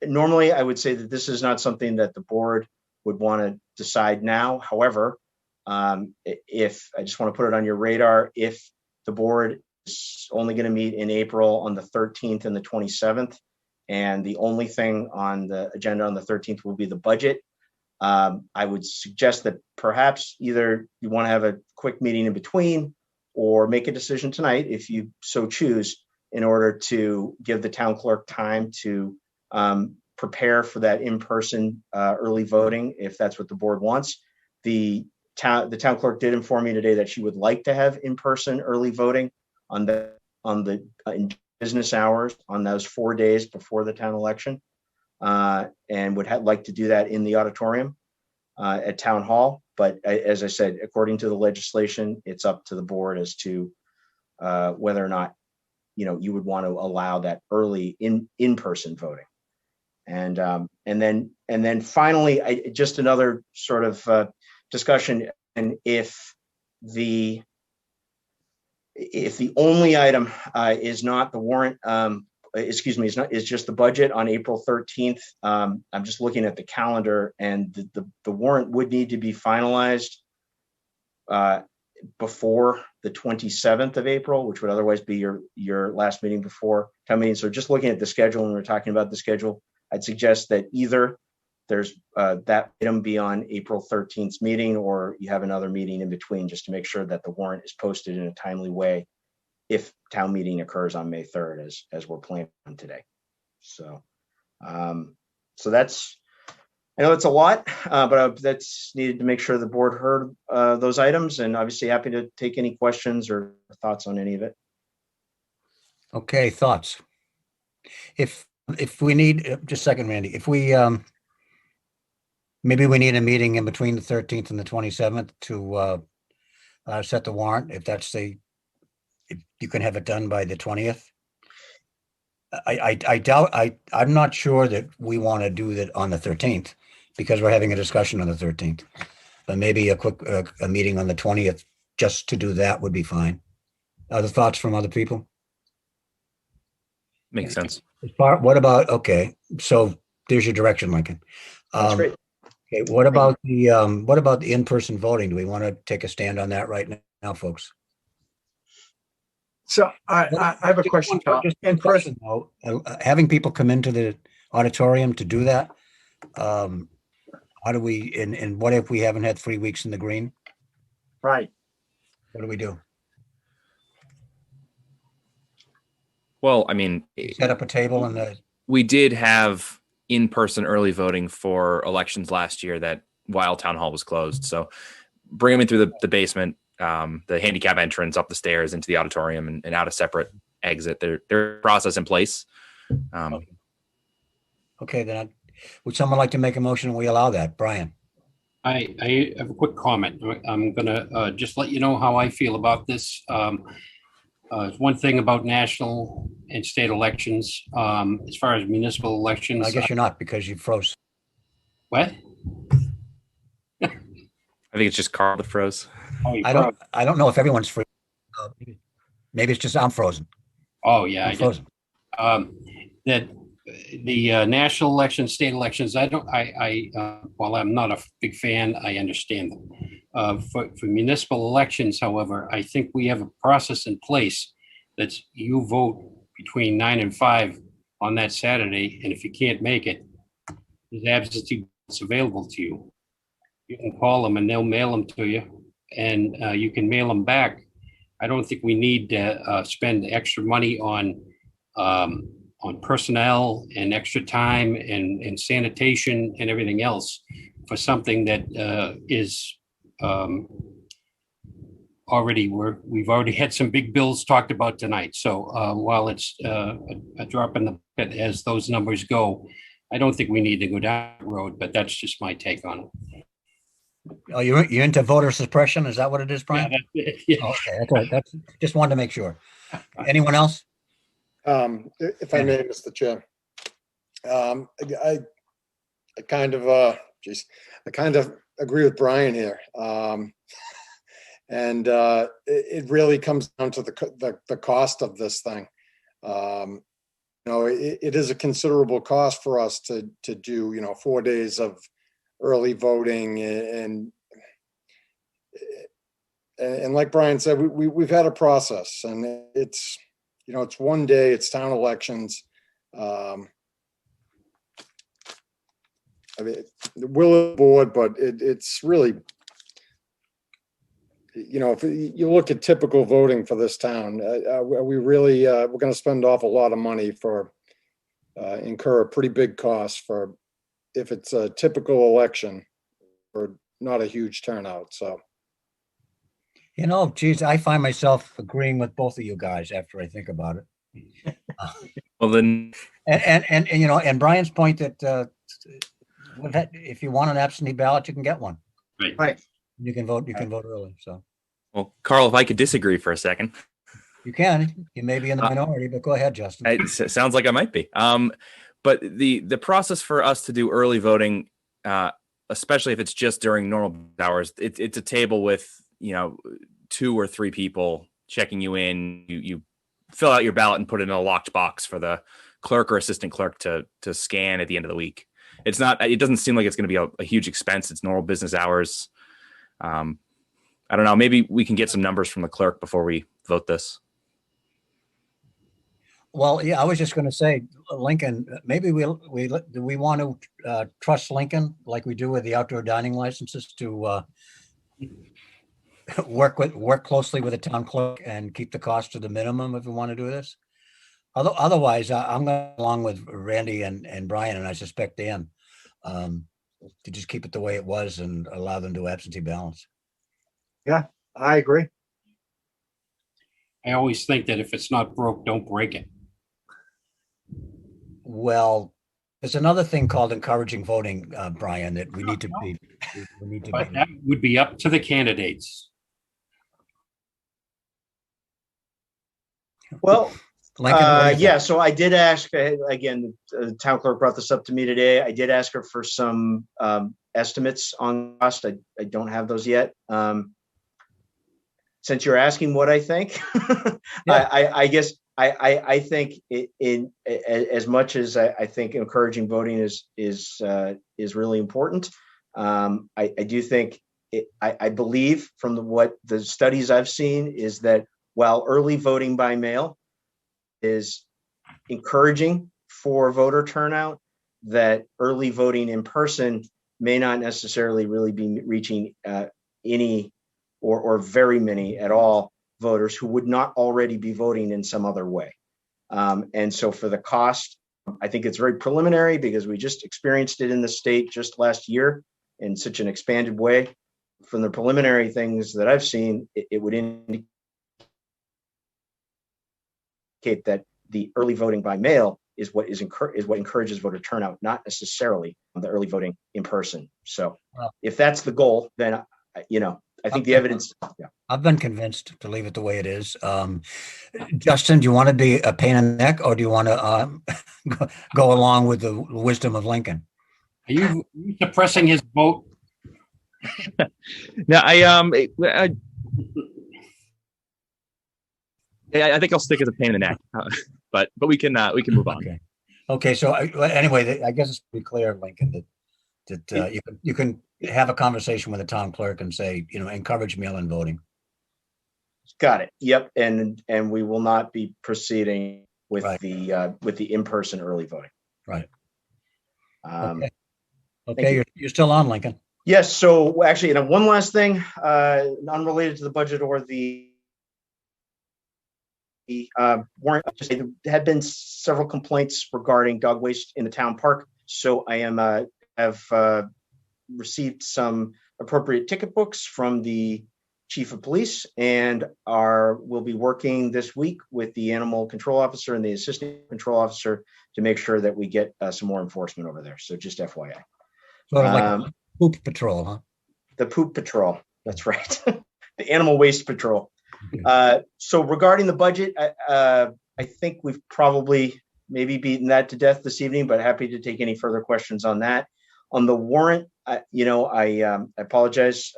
E: normally I would say that this is not something that the board would want to decide now. However, if I just want to put it on your radar, if the board is only going to meet in April on the 13th and the 27th, and the only thing on the agenda on the 13th will be the budget, I would suggest that perhaps either you want to have a quick meeting in between or make a decision tonight if you so choose, in order to give the town clerk time to prepare for that in-person early voting, if that's what the board wants. The town clerk did inform me today that she would like to have in-person early voting in business hours on those 4 days before the town election, and would like to do that in the auditorium at town hall. But as I said, according to the legislation, it's up to the board as to whether or not you would want to allow that early in-person voting. And then finally, just another sort of discussion. And if the only item is not the warrant, is just the budget on April 13th. I'm just looking at the calendar, and the warrant would need to be finalized before the 27th of April, which would otherwise be your last meeting before town meeting. So just looking at the schedule, and we're talking about the schedule, I'd suggest that either there's that item be on April 13th's meeting, or you have another meeting in between, just to make sure that the warrant is posted in a timely way if town meeting occurs on May 3rd, as we're planning on today. So, so that's, I know it's a lot, but that's needed to make sure the board heard those items, and obviously happy to take any questions or thoughts on any of it.
A: Okay, thoughts? If we need, just a second, Randy, if we, maybe we need a meeting in between the 13th and the 27th to set the warrant, if you can have it done by the 20th. I doubt, I'm not sure that we want to do that on the 13th because we're having a discussion on the 13th. But maybe a quick, a meeting on the 20th just to do that would be fine. Other thoughts from other people?
D: Makes sense.
A: What about, okay, so there's your direction, Lincoln.
E: That's great.
A: Okay, what about the in-person voting? Do we want to take a stand on that right now, folks?
B: So I have a question, Tom.
A: Just
B: In person,
A: though, having people come into the auditorium to do that, how do we, and what if we haven't had 3 weeks in the green?
B: right?
A: What do we do?
D: Well, I mean,
A: Set up a table in the,
D: we did have in-person early voting for elections last year that while town hall was closed. So bring them in through the basement, the handicap entrance, up the stairs into the auditorium and out a separate exit. There's a process in place.
A: okay, then would someone like to make a motion and we allow that? Brian?
I: I have a quick comment. I'm gonna just let you know how I feel about this. One thing about national and state elections, as far as municipal elections.
A: I guess you're not because you froze.
I: What?
D: I think it's just Carl that froze.
I: Oh, you
A: I don't know if everyone's free. Maybe it's just I'm frozen.
I: Oh, yeah.
A: I'm frozen.
I: That the national elections, state elections, while I'm not a big fan, I understand them. For municipal elections, however, I think we have a process in place that's you vote between 9 and 5 on that Saturday, and if you can't make it, there's absentee ballots available to you. You can call them and they'll mail them to you, and you can mail them back. I don't think we need to spend extra money on personnel and extra time and sanitation and everything else for something that is we've already had some big bills talked about tonight. So while it's a drop in the bucket as those numbers go, I don't think we need to go down that road, but that's just my take on it.
A: Oh, you're into voter suppression? Is that what it is, Brian?
I: Yeah.
A: Oh, okay, that's right. That's just wanted to make sure. Anyone else?
G: If I may, Mr. Chair, I kind of, I kind of agree with Brian here. And it really comes down to the cost of this thing. It is a considerable cost for us to do, 4 days of early voting and like Brian said, we've had a process and it's, it's 1 day, it's town elections. I mean, the will of the board, but it's really, if you look at typical voting for this town, we really, we're going to spend off a lot of money for, incur a pretty big cost for, if it's a typical election or not a huge turnout, so.
A: Geez, I find myself agreeing with both of you guys after I think about it.
D: Well, then,
A: and Brian's point that if you want an absentee ballot, you can get one.
B: Right.
A: You can vote early. So.
D: Well, Carl, if I could disagree for a second.
A: You can. You may be in the minority, but go ahead, Justin.
D: It sounds like I might be. But the process for us to do early voting, especially if it's just during normal hours, it's a table with 2 or 3 people checking you in. You fill out your ballot and put it in a locked box for the clerk or assistant clerk to scan at the end of the week. It doesn't seem like it's going to be a huge expense. It's normal business hours. I don't know. Maybe we can get some numbers from the clerk before we vote this.
A: Well, yeah, I was just going to say, Lincoln, maybe do we want to trust Lincoln like we do with the outdoor dining licenses to work closely with the town clerk and keep the cost to the minimum if we want to do this? Otherwise, I'm going along with Randy and Brian, and I suspect Dan, to just keep it the way it was and allow them to absentee ballots.
B: Yeah, I agree.
I: I always think that if it's not broke, don't break it.
A: Well, there's another thing called encouraging voting, Brian, that we need to be.
I: But that would be up to the candidates.
E: Well,
A: Lincoln, what do you think?
E: yeah, so I did ask, again, the town clerk brought this up to me today. I did ask her for some estimates on cost. I don't have those yet. Since you're asking what I think,
A: Yeah.
E: I guess I think as much as I think encouraging voting is really important. I do think I believe from what the studies I've seen is that while early voting by mail is encouraging for voter turnout, that early voting in person may not necessarily really be reaching any or very many at all voters who would not already be voting in some other way. And so for the cost, I think it's very preliminary because we just experienced it in the state just last year in such an expanded way. From the preliminary things that I've seen, it would indicate that the early voting by mail is what encourages voter turnout, not necessarily the early voting in person. So if that's the goal, then I think the evidence. Yeah.
A: I've been convinced to leave it the way it is. Justin, do you want to be a pain in the neck, or do you want to go along with the wisdom of Lincoln?
I: Are you suppressing his vote?
D: No, I think I'll stick as a pain in the neck, but we can move on.
A: Okay. So anyway, I guess it's pretty clear, Lincoln, that you can have a conversation with the town clerk and say, encourage mail-in voting.
E: Got it. Yep. And we will not be proceeding with the in-person early voting.
A: Right. Okay. You're still on, Lincoln.
E: Yes. So actually, one last thing, unrelated to the budget or the warrant. There had been several complaints regarding dog waste in the town park. So I have received some appropriate ticket books from the chief of police and will be working this week with the animal control officer and the assistant control officer to make sure that we get some more enforcement over there. So just FYI.
A: Sort of like a poop patrol, huh?
E: The poop patrol. That's right. The animal waste patrol. So regarding the budget, I think we've probably maybe beaten that to death this evening, but happy to take any further questions on that. On the warrant, I apologize.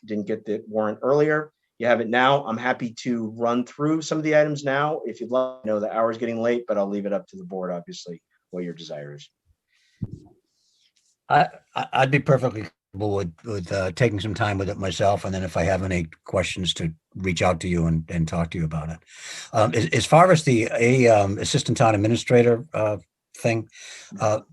E: Didn't get the warrant earlier. You have it now. I'm happy to run through some of the items now. If you'd like, the hour's getting late, but I'll leave it up to the board, obviously, what your desire is.
A: I'd be perfectly comfortable with taking some time with it myself, and then if I have any questions, to reach out to you and talk to you about it. As far as the assistant town administrator thing,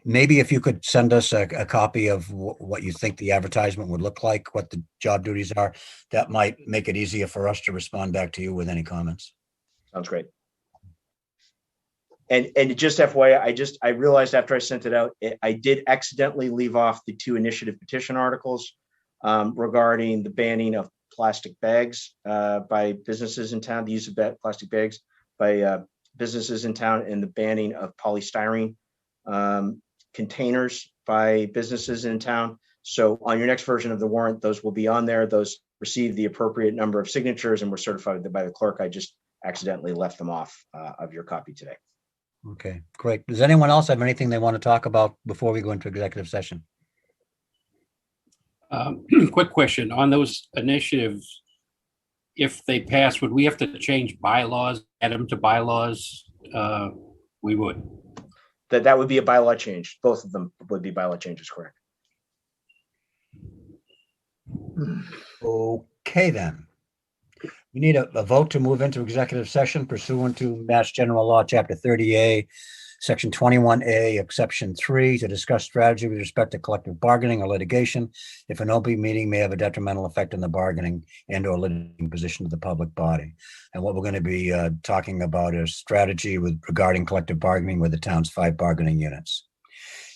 A: maybe if you could send us a copy of what you think the advertisement would look like, what the job duties are, that might make it easier for us to respond back to you with any comments.
E: Sounds great. And just FYI, I realized after I sent it out, I did accidentally leave off the 2 initiative petition articles regarding the banning of plastic bags by businesses in town, the use of plastic bags by businesses in town, and the banning of polystyrene containers by businesses in town. So on your next version of the warrant, those will be on there. Those received the appropriate number of signatures and were certified by the clerk. I just accidentally left them off of your copy today.
A: Okay, great. Does anyone else have anything they want to talk about before we go into executive session?
I: Quick question on those initiatives. If they pass, would we have to change bylaws, add them to bylaws? We would.
E: That would be a bylaw change. Both of them would be bylaw changes, correct?
A: Okay, then. We need a vote to move into executive session pursuant to Mass General Law, Chapter 30A, Section 21A, Exception 3, to discuss strategy with respect to collective bargaining or litigation if an open meeting may have a detrimental effect on the bargaining and or litigating position of the public body. And what we're going to be talking about is strategy regarding collective bargaining with the town's 5 bargaining units.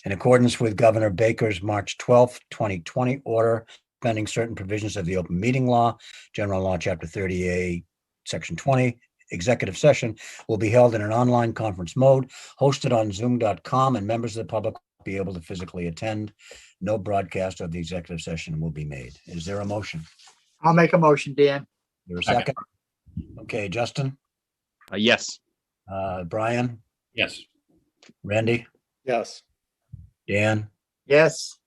A: In accordance with Governor Baker's March 12th, 2020 order, suspending certain provisions of the open meeting law, General Law, Chapter 30A, Section 20, executive session will be held in an online conference mode, hosted on zoom.com, and members of the public will be able to physically attend. No broadcast of the executive session will be made. Is there a motion?
B: I'll make a motion, Dan.
A: There a second? Okay, Justin,
D: Yes.
A: Brian,
I: Yes.
A: Randy,
G: Yes.
A: Dan,
B: Yes.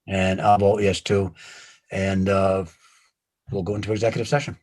A: and I'll vote yes too. And we'll go into executive session.